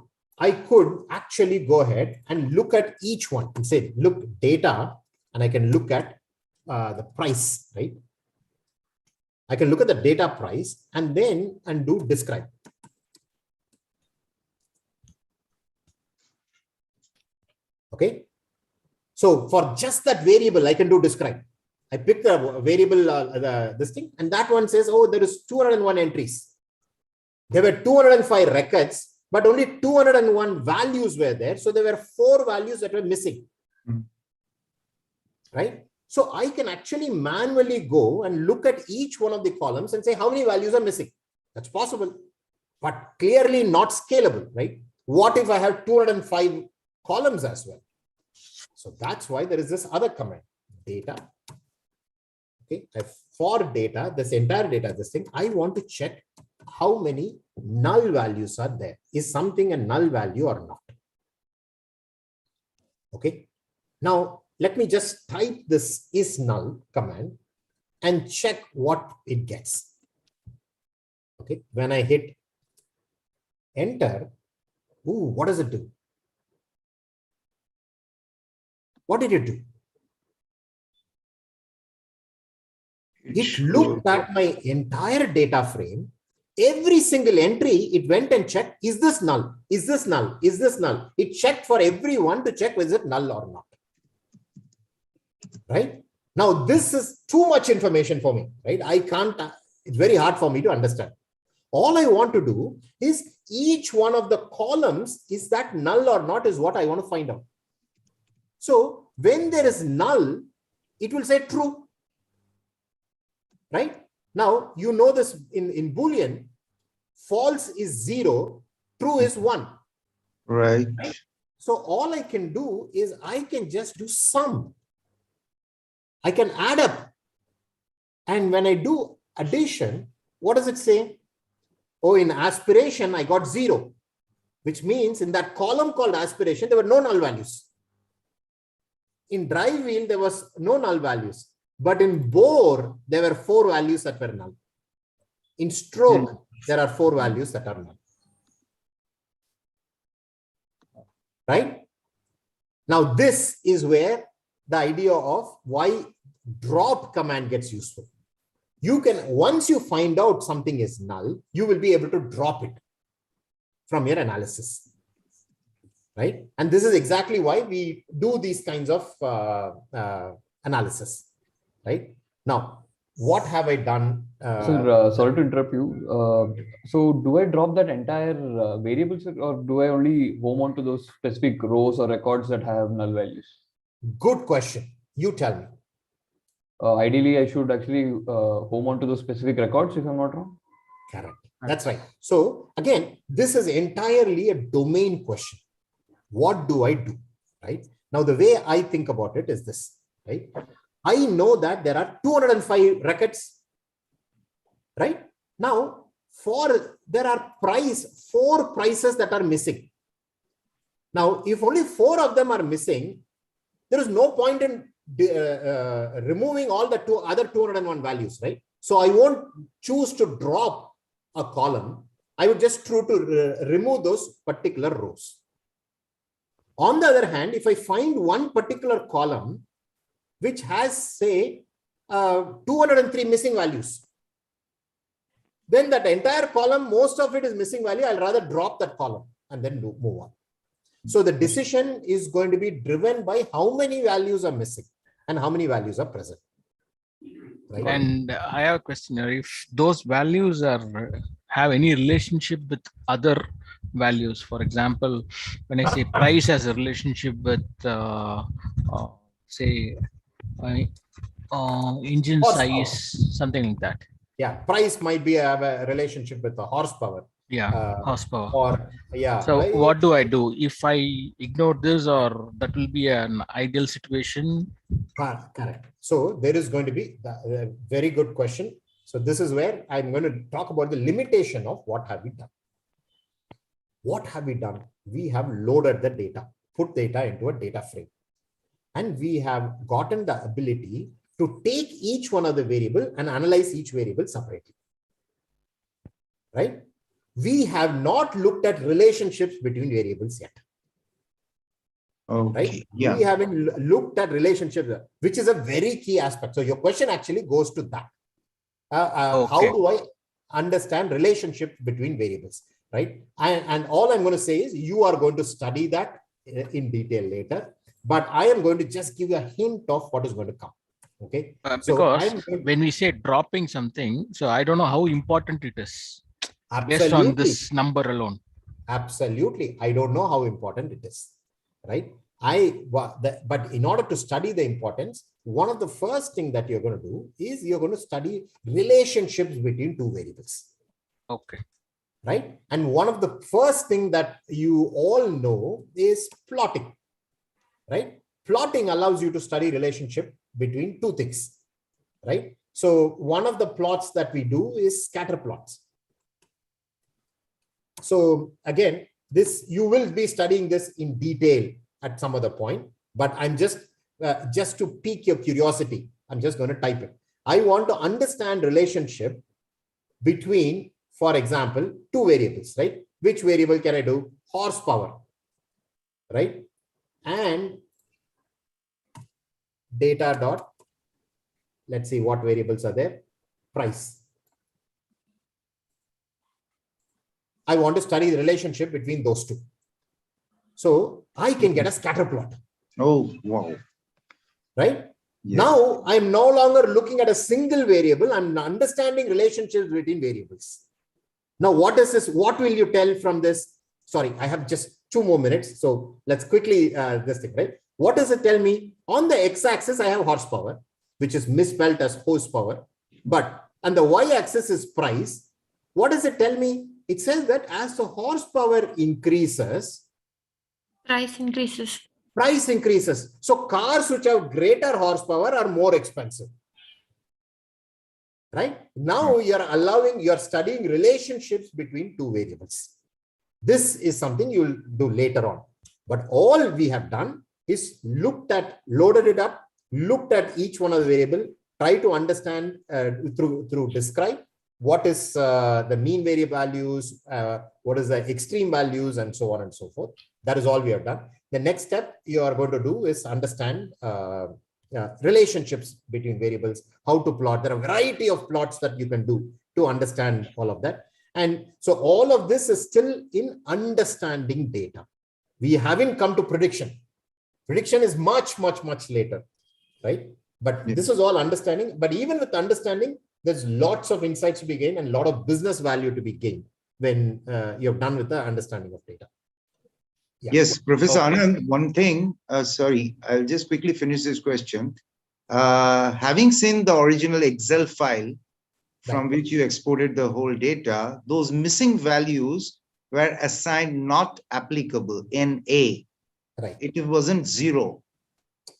actually go ahead and look at each one and say, look, data, and I can look at the price, right? I can look at the data price and do describe. Okay. So for just that variable, I can do describe. I pick the variable, this thing, and that one says, oh, there is 201 entries. There were 205 records, but only 201 values were there. So there were 4 values that were missing. Right? So I can actually manually go and look at each one of the columns and say how many values are missing. That's possible, but clearly not scalable, right? What if I have 205 columns as well? So that's why there is this other command, data. Okay, for data, this entire data, this thing, I want to check how many null values are there. Is something a null value or not? Okay. Now, let me just type this is null command and check what it gets. Okay. When I hit enter, ooh, what does it do? What did it do? It looked at my entire data frame. Every single entry, it went and checked, is this null? Is this null? Is this null? It checked for everyone to check whether it's null or not. Right? Now, this is too much information for me, right? I can't, it's very hard for me to understand. All I want to do is each one of the columns, is that null or not, is what I want to find out. So when there is null, it will say true. Right? Now, you know this in Boolean, false is 0, true is 1. Right. So all I can do is I can just do sum. I can add up. And when I do addition, what does it say? Oh, in aspiration, I got 0, which means in that column called aspiration, there were no null values. In drive wheel, there was no null values. But in bore, there were 4 values that were null. In stroke, there are 4 values that are null. Right? Now, this is where the idea of why drop command gets useful. You can, once you find out something is null, you will be able to drop it from your analysis. Right? And this is exactly why we do these kinds of analysis. Right? Now, what have I done? Sir, sorry to interrupt you. So do I drop that entire variable, sir, or do I only home on to those specific rows or records that have null values? Good question. You tell me. Ideally, I should actually home on to those specific records, if I'm not wrong. Correct. That's right. So again, this is entirely a domain question. What do I do? Right? Now, the way I think about it is this, right? I know that there are 205 records, right? Now, there are 4 prices that are missing. Now, if only 4 of them are missing, there is no point in removing all the other 201 values, right? So I won't choose to drop a column. I would just try to remove those particular rows. On the other hand, if I find one particular column which has, say, 203 missing values, then that entire column, most of it is missing value. I'll rather drop that column and then move on. So the decision is going to be driven by how many values are missing and how many values are present. Right? And I have a question here. If those values have any relationship with other values, for example, when I say price has a relationship with, say, engine horsepower size, something like that. Yeah, price might be have a relationship with the horsepower. Yeah, horsepower. Or yeah. So what do I do if I ignore this, or that will be an ideal situation? Correct. So there is going to be a very good question. So this is where I'm going to talk about the limitation of what have we done. What have we done? We have loaded the data, put data into a data frame, and we have gotten the ability to take each one of the variable and analyze each variable separately. Right? We have not looked at relationships between variables yet. Okay. Right? Yeah. We haven't looked at relationships, which is a very key aspect. So your question actually goes to that. Okay. How do I understand relationships between variables? Right? And all I'm going to say is you are going to study that in detail later, but I am going to just give you a hint of what is going to come. Okay. Because when we say dropping something, so I don't know how important it is. Absolutely. Based on this number alone. Absolutely. I don't know how important it is. Right. But in order to study the importance, one of the first thing that you're going to do is you're going to study relationships between 2 variables. Okay. Right. And one of the first thing that you all know is plotting. Right. Plotting allows you to study relationship between 2 things. Right. So one of the plots that we do is scatter plots. So again, you will be studying this in detail at some other point, but I'm just to pique your curiosity, I'm just going to type it. I want to understand relationship between, for example, 2 variables, right? Which variable can I do? Horsepower, right? And data dot, let's see what variables are there. Price. I want to study the relationship between those 2. So I can get a scatter plot. Oh, wow. Right? Yes. Now I'm no longer looking at a single variable. I'm understanding relationships between variables. Now, what is this? What will you tell from this? Sorry, I have just 2 more minutes. So let's quickly this thing, right? What does it tell me? On the x-axis, I have horsepower, which is misspelled as horsepower. But and the y-axis is price, what does it tell me? It says that as the horsepower increases, Price increases. price increases. So cars which have greater horsepower are more expensive. Right? Now you're studying relationships between two variables. This is something you'll do later on. But all we have done is loaded it up, looked at each one of the variable, try to understand through describe what is the mean variable values, what is the extreme values, and so on and so forth. That is all we have done. The next step you are going to do is understand relationships between variables, how to plot. There are a variety of plots that you can do to understand all of that. And so all of this is still in understanding data. We haven't come to prediction. Prediction is much, much, much later, right? But this is all understanding. But even with understanding, there's lots of insights to be gained and a lot of business value to be gained when you're done with the understanding of data. Yeah. Yes, Professor Anand, one thing, sorry, I'll just quickly finish this question. Having seen the original Excel file from which you exported the whole data, those missing values were assigned not applicable, NA. Right. It wasn't 0.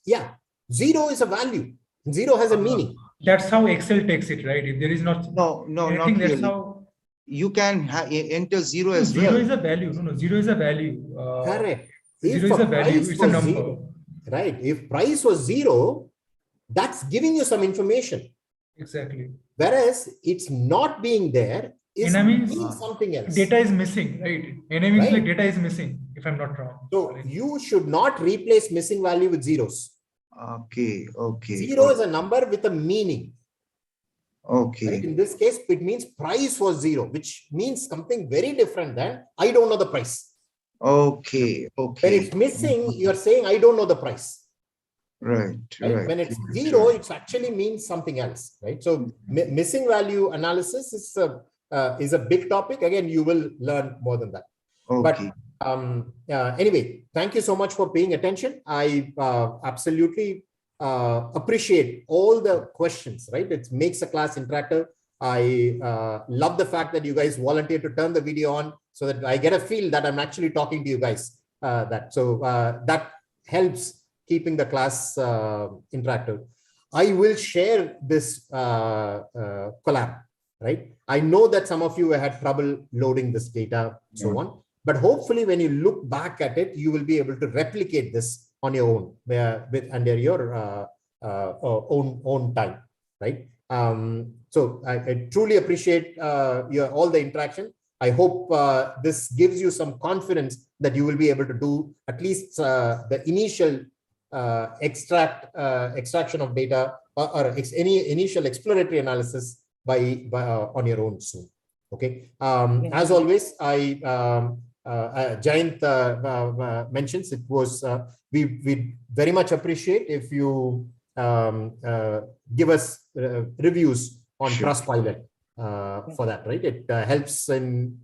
Yeah, 0 is a value. 0 has a meaning. That's how Excel takes it, right? If there is not No, anything, not that's really. how You can enter 0 as zero well. is a value. No, 0 is a value. Correct. 0 If is a value. price It's a was number. 0, right? If price was 0, that's giving you some information. Exactly. Whereas it's not being there is means something else. Data is missing, right? NA means Right. like data is missing, if I'm not wrong. So you should not replace missing value with zeros. Okay, okay. 0 is a number with a meaning. Okay. Right? In this case, it means price was 0, which means something very different than I don't know the price. Okay, okay. When it's missing, you're saying I don't know the price. Right, right. When it's 0, it actually means something else, right? So missing value analysis is a big topic. Again, you will learn more than that. Okay. But anyway, thank you so much for paying attention. I absolutely appreciate all the questions, right? It makes the class interactive. I love the fact that you guys volunteer to turn the video on so that I get a feel that I'm actually talking to you guys. That helps keeping the class interactive. I will share this collab, right? I know that some of you had trouble loading this data, so on. But hopefully when you look back at it, you will be able to replicate this on your own, under your own time, right? So I truly appreciate all the interaction. I hope this gives you some confidence that you will be able to do at least the initial extraction of data or any initial exploratory analysis on your own soon. Okay. As always, Jayanth mentions it was we very much appreciate if you give us reviews on Trustpilot for that, right? It helps in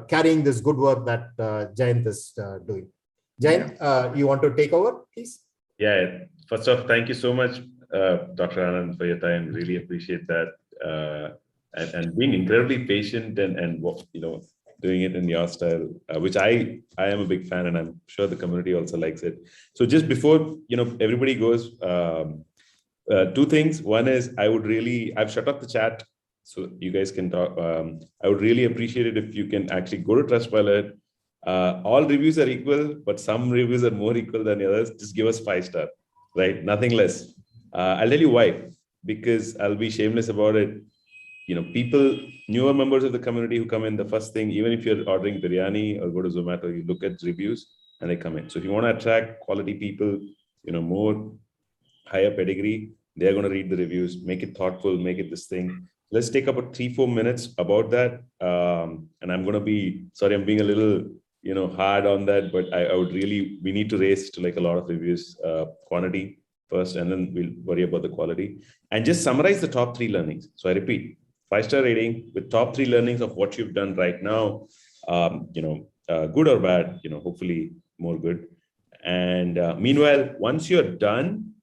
carrying this good work that Jayanth is doing. Jayanth, you want to take over, please? Yeah, first off, thank you so much, Dr. Anand, for your time. Really appreciate that. And being incredibly patient and doing it in your style, which I am a big fan, and I'm sure the community also likes it. So just before everybody goes, two things. One is I've shut off the chat so you guys can talk. I would really appreciate it if you can actually go to Trustpilot. All reviews are equal, but some reviews are more equal than the others. Just give us 5-star, right? Nothing less. I'll tell you why. Because I'll be shameless about it. People, newer members of the community who come in, the first thing, even if you're ordering biryani or go to Zomato, you look at reviews and they come in. So if you want to attract quality people, more higher pedigree, they're going to read the reviews, make it thoughtful, make it this thing. Let's take about 3-4 minutes about that. And I'm going to be, sorry, I'm being a little, hard on that, but we need to raise to like a lot of reviews, quantity first, and then we'll worry about the quality. And just summarize the top 3 learnings. So I repeat, 5-star rating with top 3 learnings of what you've done right now, good or bad, hopefully more good. And meanwhile, once you're done,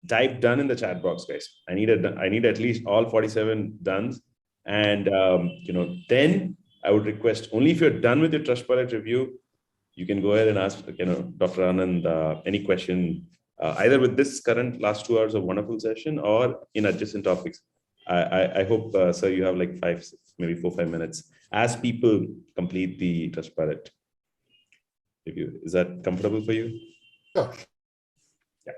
type done in the chat box, guys. I need at least all 47 dones. And, then I would request only if you're done with your Trustpilot review, you can go ahead and ask, Dr. Anand, any question, either with this current last 2 hours of wonderful session or in adjacent topics. I hope, sir, you have like 4-5 minutes as people complete the Trustpilot review. Is that comfortable for you? Sure. Yeah.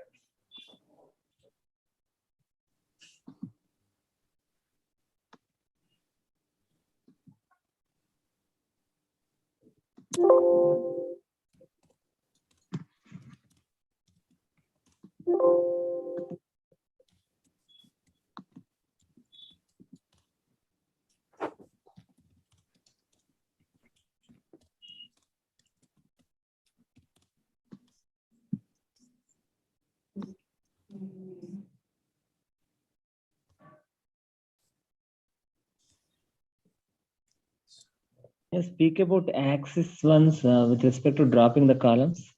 Speak about axis ones with respect to dropping the columns.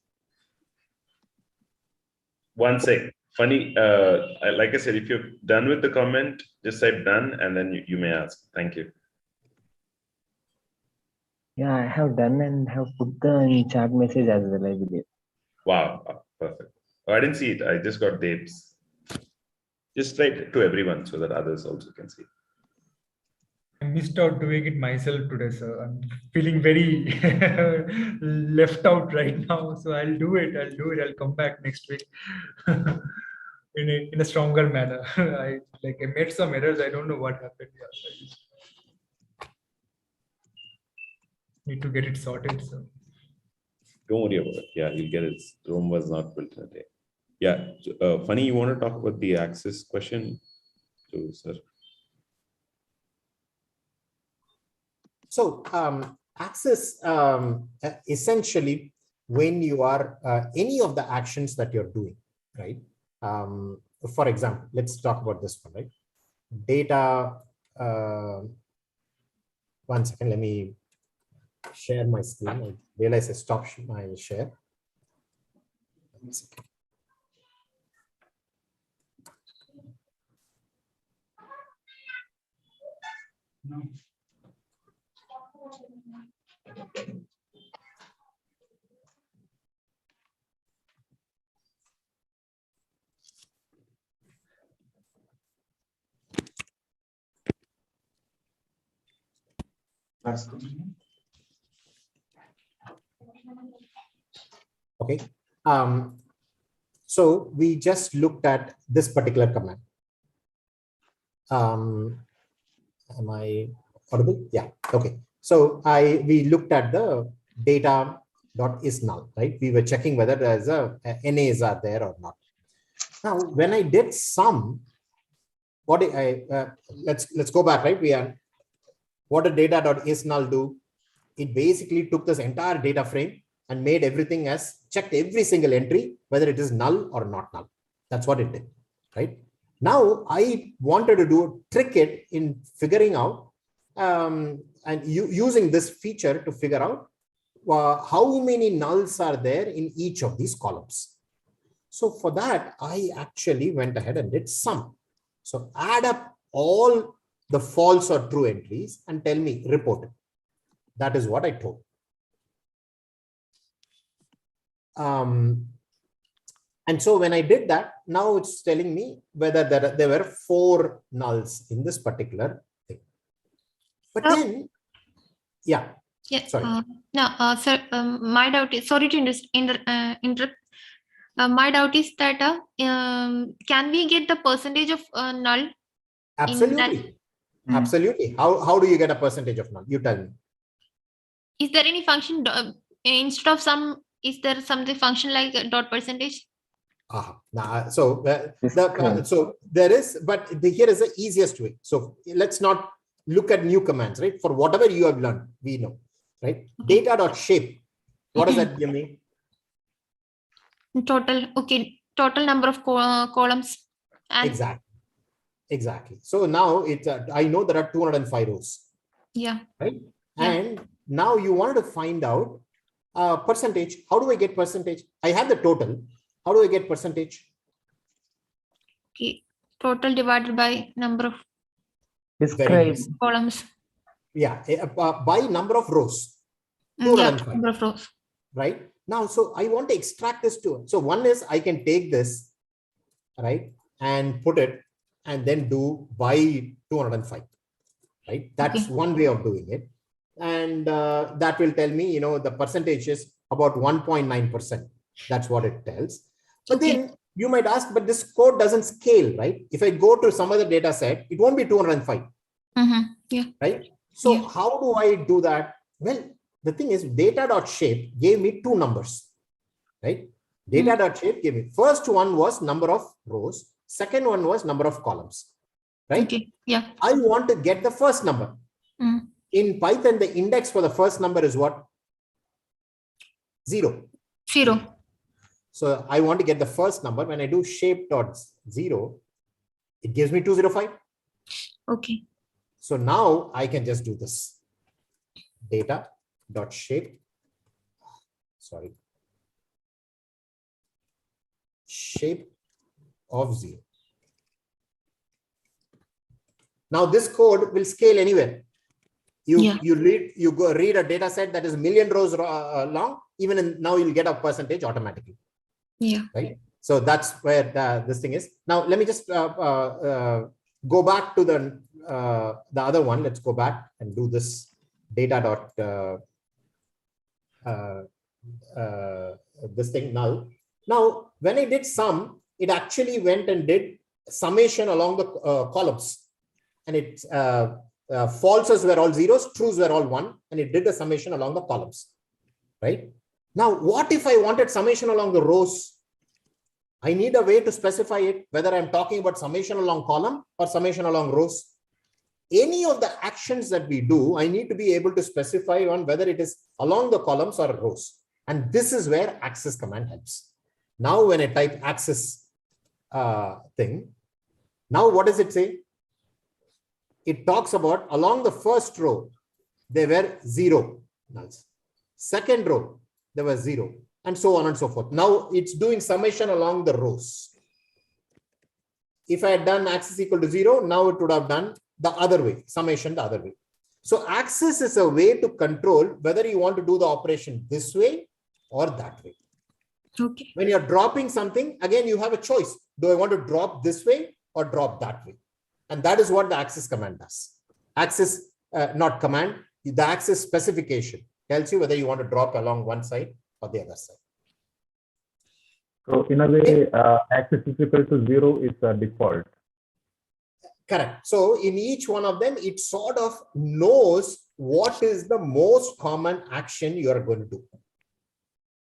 One sec. Funny, like I said, if you're done with the comment, just type done and then you may ask. Thank you. Yeah, I have done and have put the chat message as well, I believe. Wow, perfect. Oh, I didn't see it. I just got dates. Just write it to everyone so that others also can see. I missed out doing it myself today, sir. I'm feeling very left out right now. So I'll do it. I'll come back next week in a stronger manner. I made some errors. I don't know what happened. Yeah, so I just need to get it sorted. So Don't worry about it. Yeah, you'll get it. Rome was not built in a day. Yeah, Funny, you want to talk about the axis question to sir? So access essentially when you are any of the actions that you're doing, right? For example, let's talk about this one, right? Data. 1 second, let me share my screen. I realize I stopped my share. 1 second. no. Okay. So we just looked at this particular command. Am I audible? Yeah. Okay. So we looked at the data.isNull, right? We were checking whether there's NAs are there or not. Now, when I did sum, what let's go back, right? What did data.isNull do? It basically took this entire data frame and made everything as checked every single entry, whether it is null or not null. That's what it did, right? Now I wanted to trick it in figuring out and using this feature to figure out how many nulls are there in each of these columns. So for that, I actually went ahead and did sum. So add up all the false or true entries and tell me, report it. That is what I told. And so when I did that, now it's telling me whether there were 4 nulls in this particular thing. But then, yeah. Yeah. Sorry. No, sir. My doubt is, sorry to interrupt. My doubt is that can we get the percentage of null? Absolutely. Absolutely. How do you get a percentage of null? You tell me. Is there any function instead of some? Is there something function like dot percentage? So there is, but here is the easiest way. So let's not look at new commands, right? For whatever you have learned, we know, right? Data.shape. What does that mean? Total. Okay. Total number of columns. And Exactly. So now I know there are 205 rows. Yeah. Right. Yeah. And now you wanted to find out percentage. How do I get percentage? I have the total. How do I get percentage? Okay. Total divided by number of Describe. columns. Yeah, by number of rows. Yeah, 205. number of rows. Right now, so I want to extract this to. So one is I can take this, right, and put it, and then do by 205. Right, that's one way of doing it, and that will tell me, the percentage is about 1.9%. That's what it tells. But then you might ask, but this code doesn't scale, right? If I go to some other data set, it won't be 205. Yeah. Right. So how do I do that? Well, the thing is, data.shape gave me two numbers, right? Data.shape gave me, first one was number of rows, second one was number of columns, right? Okay. Yeah. I want to get the first number. In Python, the index for the first number is what? 0. 0. So I want to get the first number. When I do shape.0, it gives me 205. Okay. So now I can just do this. Data.shape. Sorry. Shape of 0. Now this code will scale anywhere. You read a data set that is 1 million rows long. Even now you'll get a percentage automatically. Yeah. Right. So that's where this thing is. Now let me just go back to the other one. Let's go back and do this data this thing null. Now when I did sum, it actually went and did summation along the columns, and it falses were all zeros, trues were all 1, and it did the summation along the columns. Right. Now, what if I wanted summation along the rows? I need a way to specify it, whether I'm talking about summation along column or summation along rows. Any of the actions that we do, I need to be able to specify on whether it is along the columns or rows. And this is where access command helps. Now, when I type access thing, now what does it say? It talks about along the first row, there were 0 nulls. Second row, there was 0, and so on and so forth. Now it's doing summation along the rows. If I had done access equal to 0, now it would have done the other way, summation the other way. So access is a way to control whether you want to do the operation this way or that way. Okay. When you're dropping something, again, you have a choice. Do I want to drop this way or drop that way? And that is what the access command does. Access, not command, the access specification tells you whether you want to drop along one side or the other side. So in a way, access is equal to 0 is the default. Correct. So in each one of them, it sort of knows what is the most common action you are going to do.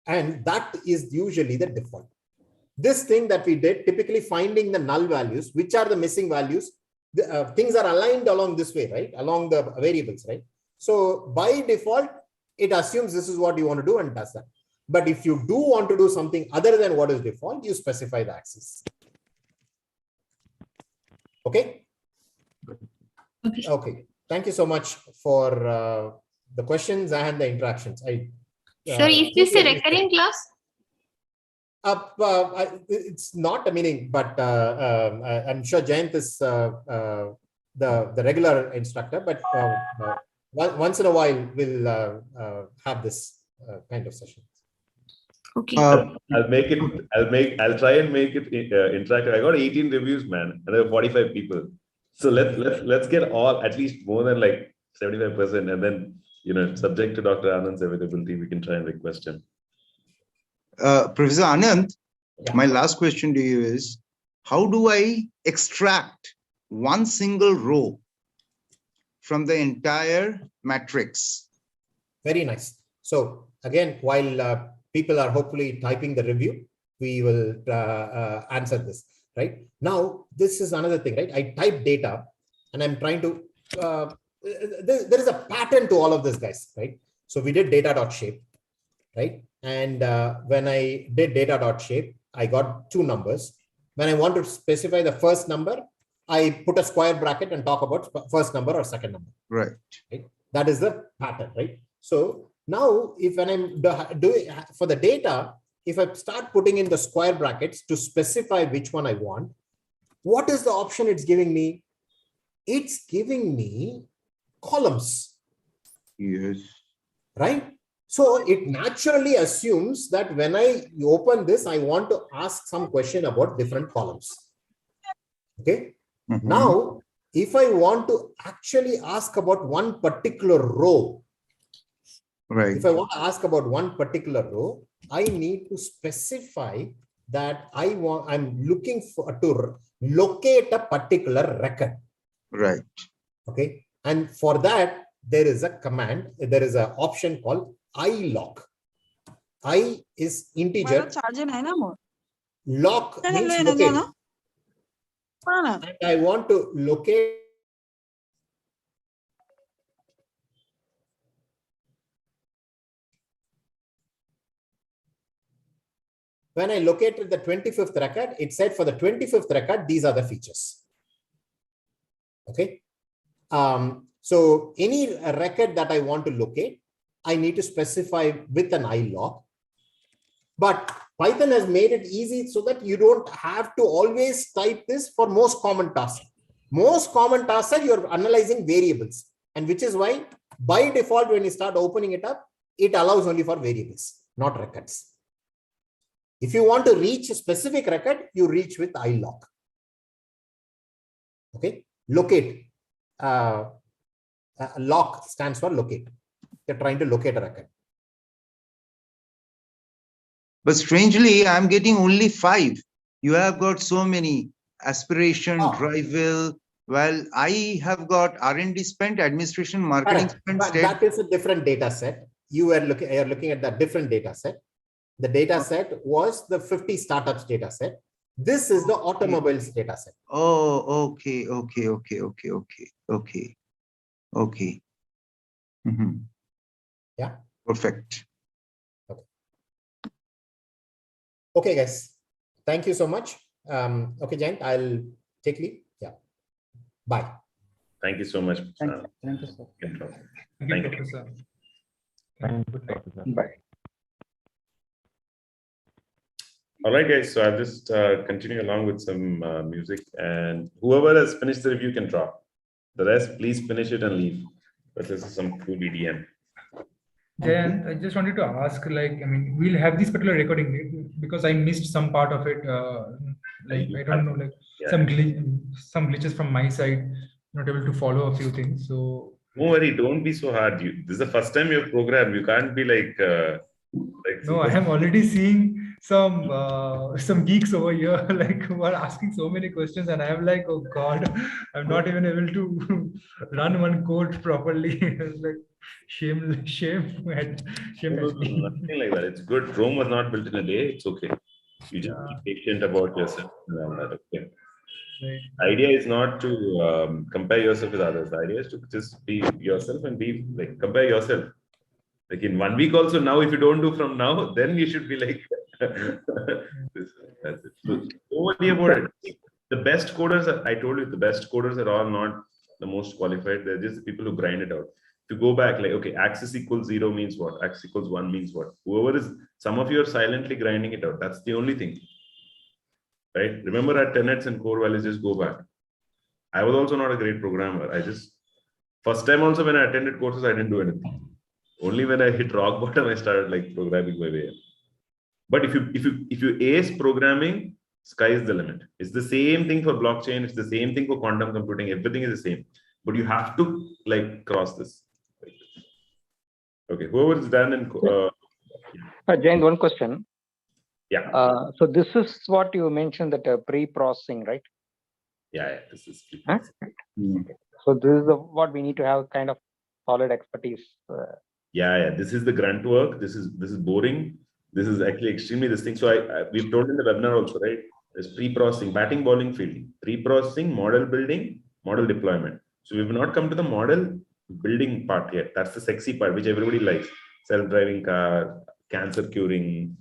And that is usually the default. This thing that we did, typically finding the null values, which are the missing values, things are aligned along this way, right? Along the variables, right? So by default, it assumes this is what you want to do and does that. But if you do want to do something other than what is default, you specify the access. Okay? Okay. Thank you so much for the questions and the interactions. Sir, is this a recurring class? It's not a meaning, but I'm sure Jayanth is the regular instructor, but once in a while we'll have this kind of session. Okay. I'll try and make it interactive. I got 18 reviews, man, and there are 45 people. So let's get all, at least more than like 75%, and then subject to Dr. Anand's availability, we can try and request him. Professor Anand, my last question to you is, how do I extract one single row from the entire matrix? Very nice. So again, while people are hopefully typing the review, we will answer this, right? Now, this is another thing, right? I type data and I'm trying to, there is a pattern to all of this, guys, right? So we did data.shape, right? And when I did data.shape, I got 2 numbers. When I want to specify the first number, I put a square bracket and talk about first number or second number. Right. That is the pattern, right? So now, if when I'm doing for the data, if I start putting in the square brackets to specify which one I want, What is the option it's giving me? It's giving me columns. Yes. Right? So it naturally assumes that when I open this, I want to ask some question about different columns. Okay. Now, if I want to actually ask about one particular row, right? If I want to ask about one particular row, I need to specify that I'm looking to locate a particular record. Right. Okay. And for that, there is a command, there is an option called iLock. I is integer. Lock means locate. And I want to locate. When I located the 25th record, it said for the 25th record, these are the features. Okay. So any record that I want to locate, I need to specify with an iLock. But Python has made it easy so that you don't have to always type this for most common tasks. Most common tasks are you're analyzing variables, and which is why by default, when you start opening it up, it allows only for variables, not records. If you want to reach a specific record, you reach with iLock. Okay, locate. Lock stands for locate. You're trying to locate a record. But strangely, I'm getting only 5. You have got so many: aspiration, drival. Well, I have got R&D spent, administration, marketing spent. But that is a different data set. You're looking at that different data set. The data set was the 50 startups data set. This is the automobiles data set. Oh, okay. Yeah. Perfect. Okay, guys. Thank you so much. Okay, Jayanth, I'll take leave. Yeah. Bye. Thank you so much. Thank you, sir. Thank you. Professor. Bye. All right, guys. So I'll just continue along with some music, and whoever has finished the review can drop. The rest, please finish it and leave. But this is some cool EDM. Jayanth, I just wanted to ask, we'll have this particular recording because I missed some part of it. I don't know, some glitches from my side, not able to follow a few things. So don't worry, don't be so hard. This is the first time you've programmed. You can't be like no, I am already seeing some geeks over here who are asking so many questions, and I am like, oh God, I'm not even able to run one code properly. It's like shame. Nothing like that. It's good. Rome was not built in a day. It's okay. You just be patient about yourself. Okay. Right. Idea is not to compare yourself with others. The idea is to just be yourself and be compare yourself. Like in 1 week also, now if you don't do from now, then you should be like this. That's it. So don't worry about it. The best coders, I told you, the best coders are all not the most qualified. They're just the people who grind it out. If you go back, okay, axis equals 0 means what? Axis equals 1 means what? Whoever is, some of you are silently grinding it out. That's the only thing. Right? Remember our tenets and core values, just go back. I was also not a great programmer. First time also when I attended courses, I didn't do anything. Only when I hit rock bottom, I started programming my way. But if you ace programming, sky is the limit. It's the same thing for blockchain. It's the same thing for quantum computing. Everything is the same. But you have to cross this. Okay, whoever is done and Jayanth, one question. Yeah. So this is what you mentioned, that pre-processing, right? Yeah, this is pre-processing. So this is what we need to have kind of solid expertise. Yeah. This is the grunt work. This is boring. This is actually extremely this thing. So we've told in the webinar also, right? There's pre-processing, batting, bowling, fielding, pre-processing, model building, model deployment. So we've not come to the model building part yet. That's the sexy part, which everybody likes. Self-driving car, cancer curing,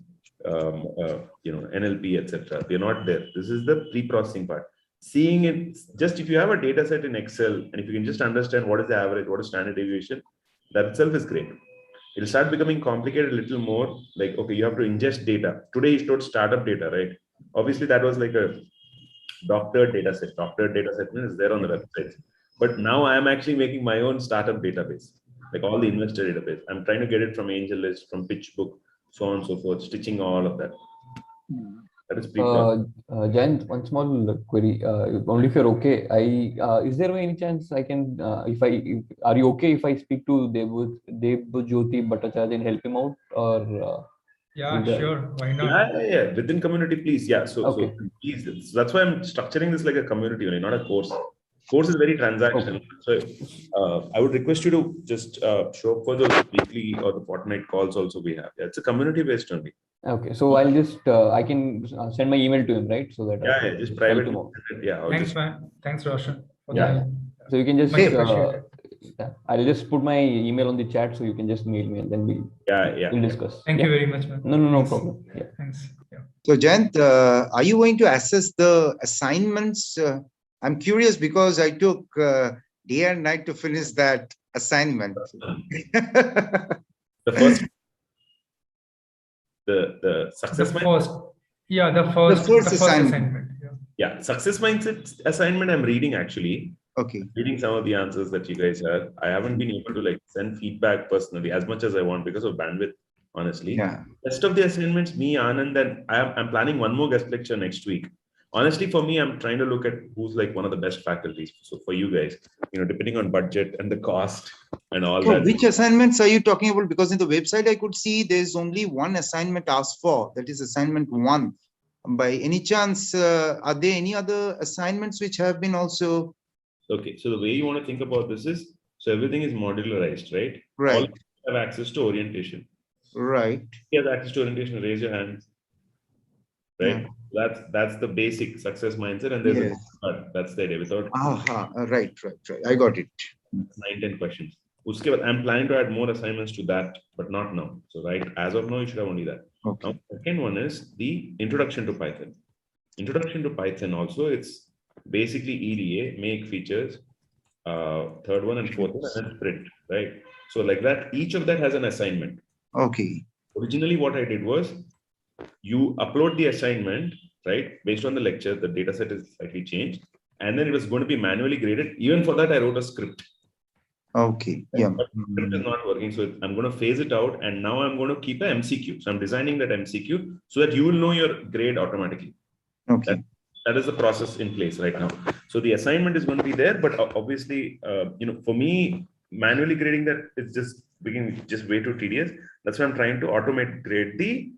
NLP, etc. We're not there. This is the pre-processing part. Seeing it, just if you have a data set in Excel, and if you can just understand what is the average, what is standard deviation, that itself is great. It'll start becoming complicated a little more. Okay, you have to ingest data. Today he showed startup data, right? Obviously, that was like a doctored data set. Doctored data set means there on the website. But now I am actually making my own startup database, like all the investor database. I'm trying to get it from AngelList, from PitchBook, so on and so forth, stitching all of that. That is Jayanth, one small query. Only if you're okay, is there any chance I can, are you okay if I speak to Debjyoti Bhattacharya and help him out, or? Yeah, sure. Why not? Yeah. Within community, please. Yeah. So please. That's why I'm structuring this like a community only, not a course. Course is very transactional. So I would request you to just show up for the weekly or the fortnight calls also we have. Yeah, it's a community based only. Okay. So I'll just, I can send my email to him, right? So that I can just private. Yeah. Thanks, man. Thanks, Roshan. So you can just, much appreciated. I'll just put my email on the chat, so you can just mail me and then we'll discuss. Thank you very much, man. No problem. Yeah. Thanks. Yeah. So Jayanth, are you going to assess the assignments? I'm curious because I took day and night to finish that assignment. The first, the success mindset. The first assignment. Yeah, success mindset assignment I'm reading actually. Okay. Reading some of the answers that you guys have. I haven't been able to like send feedback personally as much as I want because of bandwidth, honestly. Yeah. Rest of the assignments, me, Anand, and I'm planning one more guest lecture next week. Honestly, for me, I'm trying to look at who's like one of the best faculties. So for you guys, depending on budget and the cost and all that. Which assignments are you talking about? Because in the website, I could see there's only one assignment asked for. That is assignment 1. By any chance, are there any other assignments which have been also? Okay, so the way you want to think about this is, so everything is modularized, right? Right. All of you have access to orientation. Right. If you have access to orientation, raise your hand. Right. Yeah. That's the basic success mindset, and there's that's the idea. Without right. I got it. 9-10 questions. I'm planning to add more assignments to that, but not now. So right, as of now, you should have only that. Okay. Now, second one is the introduction to Python. Introduction to Python also, it's basically EDA, make features, third one and fourth one, and sprint, right? So like that, each of that has an assignment. Okay. Originally, what I did was you upload the assignment, right? Based on the lecture, the data set is slightly changed, and then it was going to be manually graded. Even for that, I wrote a script. Okay. Yeah. But the script is not working, so I'm going to phase it out, and now I'm going to keep a MCQ. So I'm designing that MCQ so that you will know your grade automatically. Okay. That is the process in place right now. So the assignment is going to be there, but obviously, for me, manually grading that is just way too tedious. That's why I'm trying to grade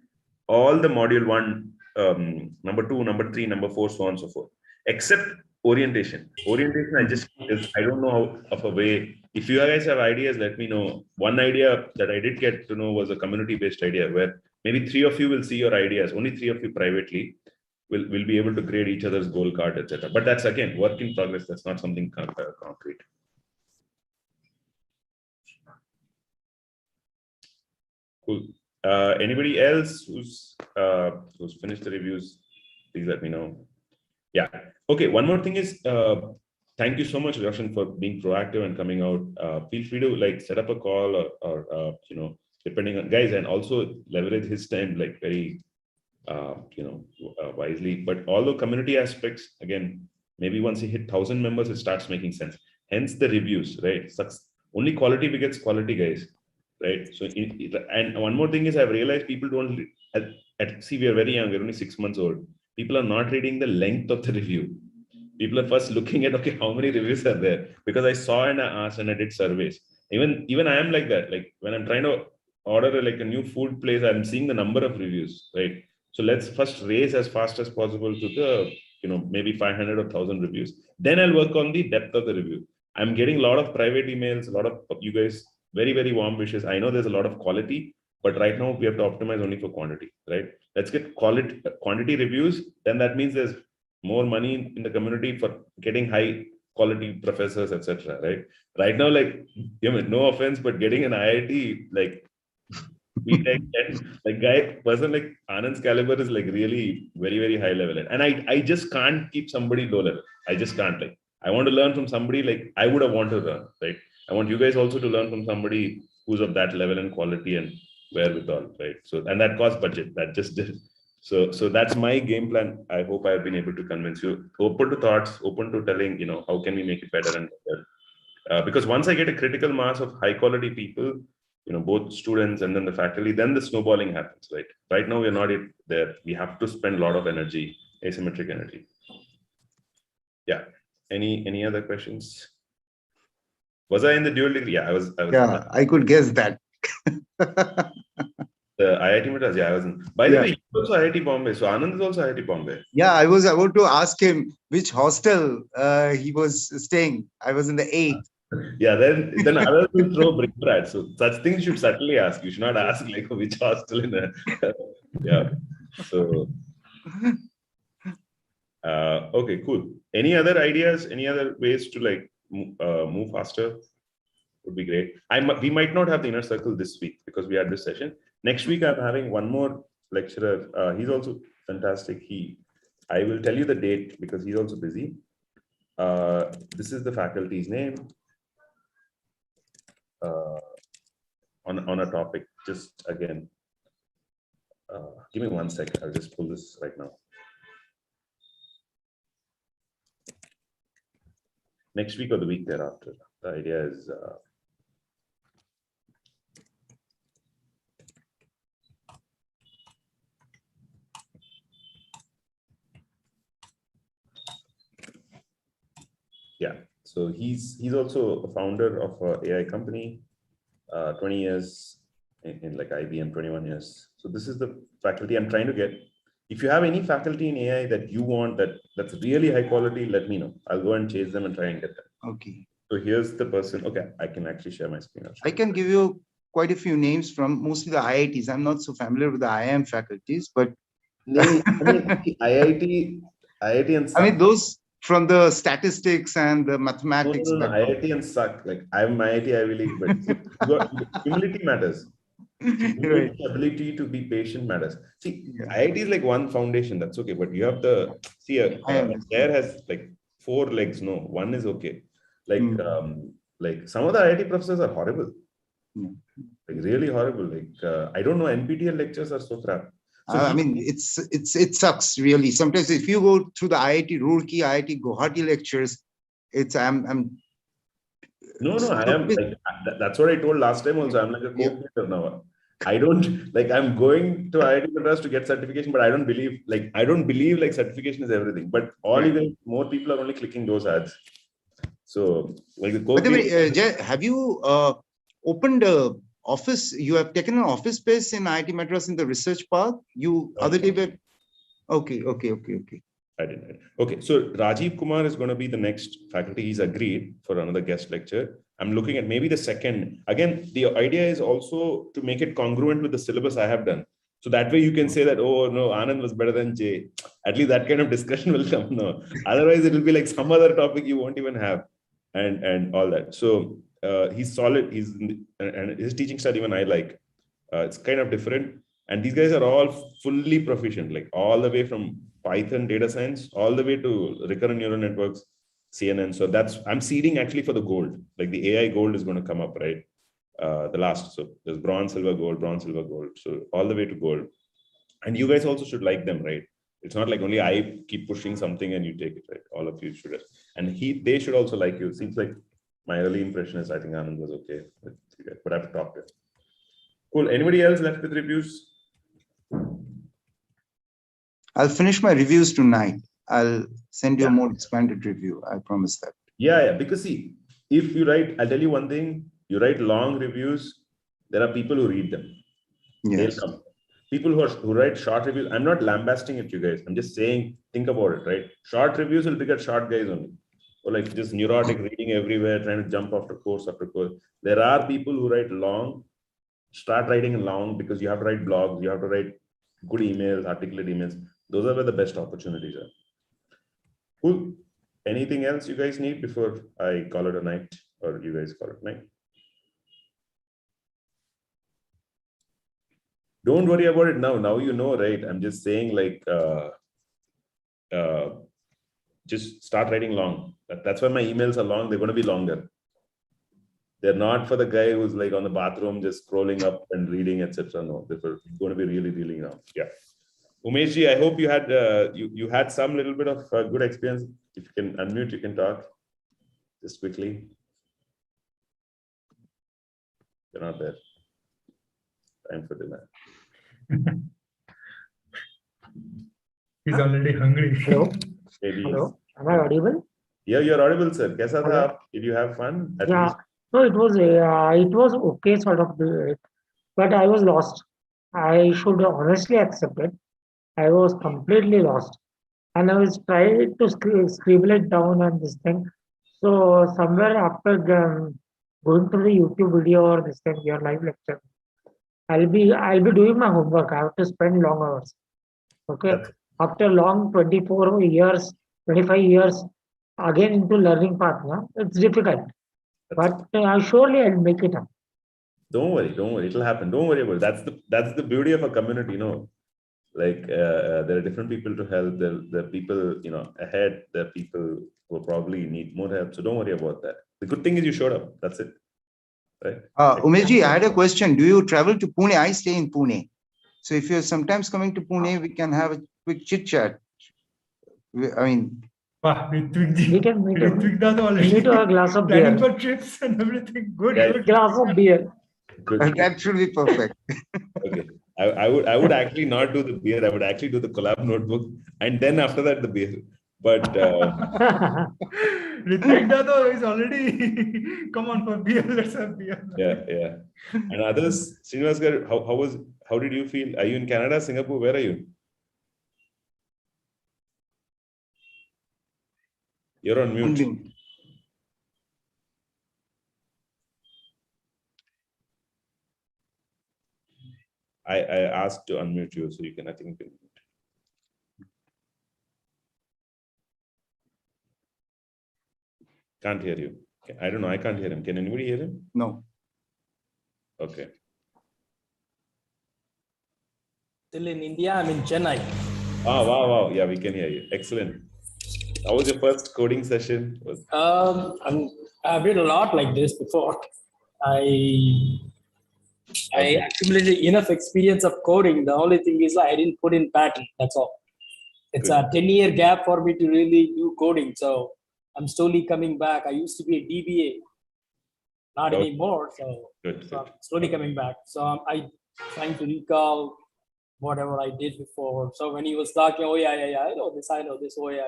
all the module 1, number 2, number 3, number 4, so on and so forth, except orientation. Orientation, I don't know how of a way. If you guys have ideas, let me know. One idea that I did get to know was a community-based idea where maybe 3 of you will see your ideas, only 3 of you privately will be able to grade each other's goal card, etc. But that's again work in progress. That's not something concrete. Cool. Anybody else who's finished the reviews, please let me know. Yeah. Okay. One more thing is, thank you so much, Roshan, for being proactive and coming out. Feel free to like set up a call or depending on guys, and also leverage his time like very wisely. But all the community aspects, again, maybe once you hit 1,000 members, it starts making sense. Hence the reviews, right? Only quality begets quality, guys. Right. So, and one more thing is, I've realized people don't see, we are very young, we're only 6 months old. People are not reading the length of the review. People are first looking at, okay, how many reviews are there? Because I saw and I asked and I did surveys. Even I am like that. Like when I'm trying to order like a new food place, I'm seeing the number of reviews, right? So let's first raise as fast as possible to the, maybe 500 or 1,000 reviews. Then I'll work on the depth of the review. I'm getting a lot of private emails, a lot of you guys, very, very warm wishes. I know there's a lot of quality, but right now we have to optimize only for quantity, right? Let's get quantity reviews. Then that means there's more money in the community for getting high quality professors, etc. Right? Right now, like, no offense, but getting an IIT, like, person like Anand's caliber is like really very, very high level. And I just can't keep somebody low level. I just can't. Like, I want to learn from somebody like I would have wanted to learn, right? I want you guys also to learn from somebody who's of that level and quality and wherewithal, right? So, and that costs budget. That just did. So that's my game plan. I hope I've been able to convince you. Open to thoughts, open to telling, how can we make it better and better. Because once I get a critical mass of high quality people, both students and then the faculty, then the snowballing happens, right? Right now, we're not there. We have to spend a lot of energy, asymmetric energy. Yeah. Any other questions? Was I in the dual degree? Yeah, I was. Yeah, I could guess that. The IIT Madras, yeah, I wasn't. By the way, you also IIT-Bombay. So Anand is also IIT-Bombay. Yeah, I was about to ask him which hostel he was staying. I was in the 8th. Yeah, then others will throw brick-bat. So such things you should subtly ask. You should not ask like which hostel in a yeah. So okay, cool. Any other ideas? Any other ways to like move faster? Would be great. We might not have the inner circle this week because we had this session. Next week, I'm having one more lecturer. He's also fantastic. I will tell you the date because he's also busy. This is the faculty's name on a topic. Just again, give me 1 second. I'll just pull this right now. Next week or the week thereafter. The idea is. Yeah, so he's also a founder of an AI company, 20 years in like IBM, 21 years. So this is the faculty I'm trying to get. If you have any faculty in AI that you want that's really high quality, let me know. I'll go and chase them and try and get them. Okay. So here's the person. Okay, I can actually share my screen. I can give you quite a few names from mostly the IITs. I'm not so familiar with the IIM faculties, but IIT and I mean those from the statistics and the mathematics. No, IIT and suck. Like I'm IIT Ivy League, but humility matters. Right. Ability to be patient matters. See, IIT is like one foundation. That's okay, but you have the chair has like 4 legs. No, one is okay. Like some of the IIT professors are horrible. Like really horrible. Like I don't know. NPTEL lectures are so crap. So I mean, it sucks really. Sometimes if you go through the IIT Roorkee, IIT Guwahati lectures, I'm. No, I am like that's what I told last time also. I'm like a co-creator now. I don't like. I'm going to IIT Madras to get certification, but I don't believe like certification is everything. But all you guys, more people are only clicking those ads. So like the By the way, Jay, have you opened a office? You have taken an office space in IIT Madras in the research park. Other day were okay. I didn't. Okay, so Rajiv Kumar is going to be the next faculty. He's agreed for another guest lecture. I'm looking at maybe the second. Again, the idea is also to make it congruent with the syllabus I have done. So that way you can say that, oh no, Anand was better than Jay. At least that kind of discussion will come. No, otherwise it will be like some other topic you won't even have, and all that. So he's solid. And his teaching style even I like. It's kind of different. And these guys are all fully proficient, like all the way from Python data science, all the way to recurrent neural networks, CNN. So I'm seeding actually for the gold. Like the AI gold is going to come up, right? The last. So there's bronze, silver, gold, bronze, silver, gold. So all the way to gold. And you guys also should like them, right? It's not like only I keep pushing something and you take it, right? All of you should. And they should also like you. It seems like my early impression is I think Anand was okay with you guys, but I have to talk to him. Cool. Anybody else left with reviews? I'll finish my reviews tonight. I'll send you a more expanded review. I promise that. Yeah. Because see, if you write, I'll tell you one thing, you write long reviews, there are people who read them. Yes. They'll come. People who write short reviews, I'm not lambasting at you guys. I'm just saying, think about it, right? Short reviews will become short guys only. Or like just neurotic reading everywhere, trying to jump after course after course. There are people who write long, start writing long because you have to write blogs, you have to write good emails, articulate emails. Those are where the best opportunities are. Cool. Anything else you guys need before I call it a night, or you guys call it night? Don't worry about it now. Now you know, right? I'm just saying like, just start writing long. That's why my emails are long. They're going to be longer. They're not for the guy who's like on the bathroom, just scrolling up and reading, etc. No, they're going to be really, really long. Yeah. Umeshji, I hope you had you had some little bit of good experience. If you can unmute, you can talk just quickly. You're not there. Time for dinner. He's already hungry. Hello. Maybe. Hello. Am I audible? Yeah, you're audible, sir. Kaisa tha Hello? aap? Did you have fun? At Yeah. least? No, it was okay sort of, but I was lost. I should honestly accept it. I was completely lost, and I was trying to scribble it down on this thing. So somewhere after going through the YouTube video or this thing, your live lecture, I'll be doing my homework. I have to spend long hours. Okay. After long 24 years, 25 years, again into learning path, no? It's difficult. But surely I'll make it up. Don't worry, it'll happen. Don't worry about it. That's the beauty of a community, you know. Like there are different people to help. There are people, you know, ahead. There are people who probably need more help. So don't worry about that. The good thing is you showed up. That's it. Right. Umeshji, I had a question. Do you travel to Pune? I stay in Pune. So if you're sometimes coming to Pune, we can have a quick chit chat. I mean, We can meet Ritwik Dad already need to have a glass of planning beer. for trips and everything. Good. Yeah. Good. Glass of beer. Good. that should be perfect. Okay. I would actually not do the beer. I would actually do the collab notebook, and then after that the beer. But Ritwik Dad is already come on for beer. Let's have beer. yeah. And others, Srinivas Garu, how did you feel? Are you in Canada, Singapore? Where are you? You're on mute. I asked to unmute you, so you can, I think you can mute. Can't hear you. I don't know. I can't hear him. Can anybody hear him? No. Okay. Still in India, I'm in Chennai. Oh, wow. Yeah, we can hear you. Excellent. How was your first coding session? I've did a lot like this before. I accumulated enough experience of coding. The only thing is I didn't put in pattern. That's all. It's a 10-year gap for me to really do coding. So I'm slowly coming back. I used to be a DBA, not anymore. So, I'm slowly coming back. So I'm trying to recall whatever I did before. So when he was talking, oh yeah, I know this. Oh yeah.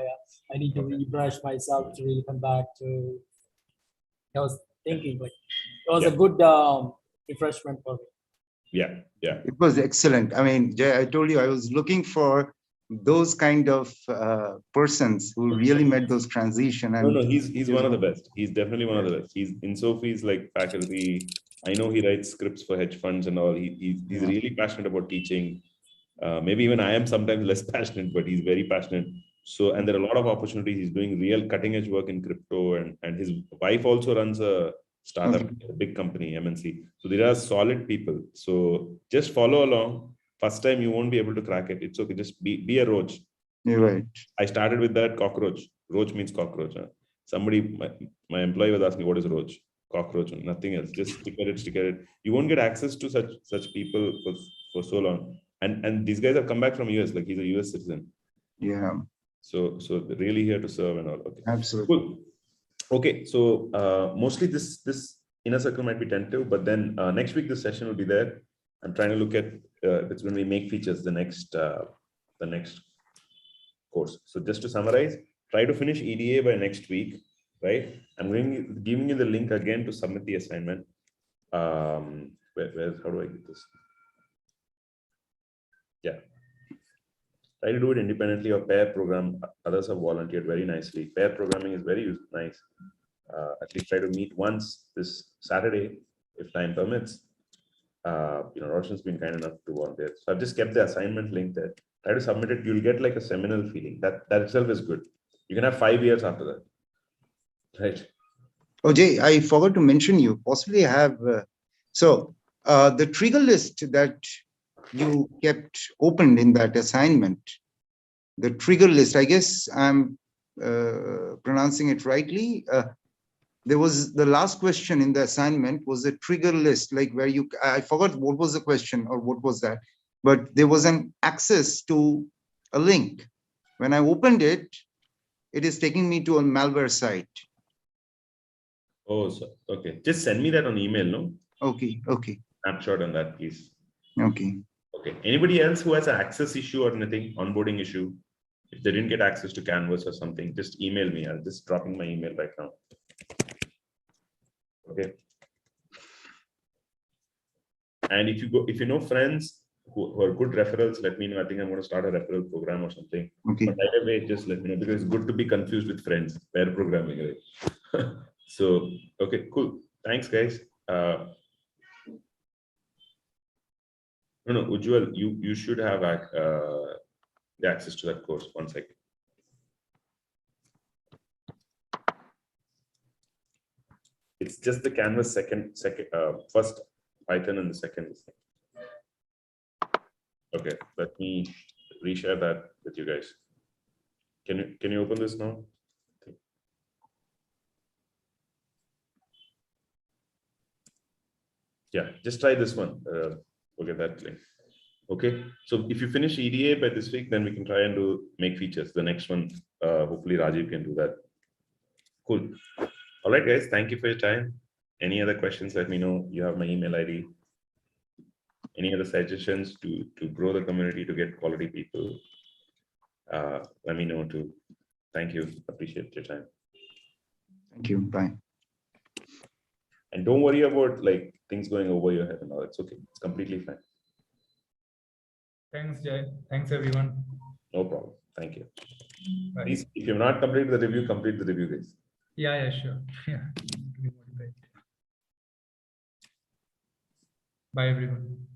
I need to refresh myself to really come back to. I was thinking, but it was a good refreshment for me. Yeah. It was excellent. I mean, Jay, I told you I was looking for those kind of persons who really made those transition. And no, he's one of the best. He's definitely one of the best. He's in Sophie's like faculty. I know he writes scripts for hedge funds and all. He's really passionate about teaching. Maybe even I am sometimes less passionate, but he's very passionate. So, and there are a lot of opportunities. He's doing real cutting edge work in crypto, and his wife also runs a startup, a big company, MNC. So there are solid people. So just follow along. First time you won't be able to crack it. It's okay. Just be a roach. You're right. I started with that cockroach. Roach means cockroach. Huh? Somebody, my employee was asking, what is roach? Cockroach, nothing else. Just stick at it. You won't get access to such people for so long. And these guys have come back from US, like he's a US citizen. Yeah. So they're really here to serve and all. Okay. Absolutely. Cool. Okay. So mostly this inner circle might be tentative, but then next week this session will be there. I'm trying to look at it's when we make features the next course. So just to summarize, try to finish EDA by next week, right? I'm giving you the link again to submit the assignment. How do I get this? Yeah. Try to do it independently or pair program. Others have volunteered very nicely. Pair programming is very nice. At least try to meet once this Saturday, if time permits. Roshan's been kind enough to volunteer. So I've just kept the assignment link there. Try to submit it. You'll get like a seminal feeling. That itself is good. You can have 5 years after that. Right. Oh, Jay, I forgot to mention you. Possibly have. The trigger list that you kept opened in that assignment, the trigger list, I guess I'm pronouncing it rightly. There was the last question in the assignment was a trigger list, like where I forgot what was the question or what was that. but there was an access to a link. When I opened it, it is taking me to a malware site. Oh, so, okay. Just send me that on email, no? Okay, okay. Snapshot on that, please. Okay. Okay. Anybody else who has an access issue or anything, onboarding issue? If they didn't get access to Canvas or something, just email me. I'll just drop in my email right now. Okay. And if you know friends who are good referrals, let me know. I think I'm going to start a referral program or something. Okay. But either way, just let me know, because it's good to be confused with friends. Pair programming, right? So, okay, cool. Thanks, guys. No, Ujjwal, you should have the access to that course. 1 second. It's just the Canvas first Python and the second. Okay, let me reshare that with you guys. Can you open this now? Yeah, just try this one. Okay, that link. Okay, so if you finish EDA by this week, then we can try and make features. The next one, hopefully Rajiv can do that. Cool. All right, guys, thank you for your time. Any other questions, let me know. You have my email ID. Any other suggestions to grow the community, to get quality people? Let me know too. Thank you. Appreciate your time. Thank you. Bye. And don't worry about like things going over your head and all. It's okay. It's completely fine. Thanks, Jay. Thanks, everyone. No problem. Thank you. Bye. Please, if you've not completed the review, complete the review, guys. Yeah, sure. Yeah. Bye, everyone.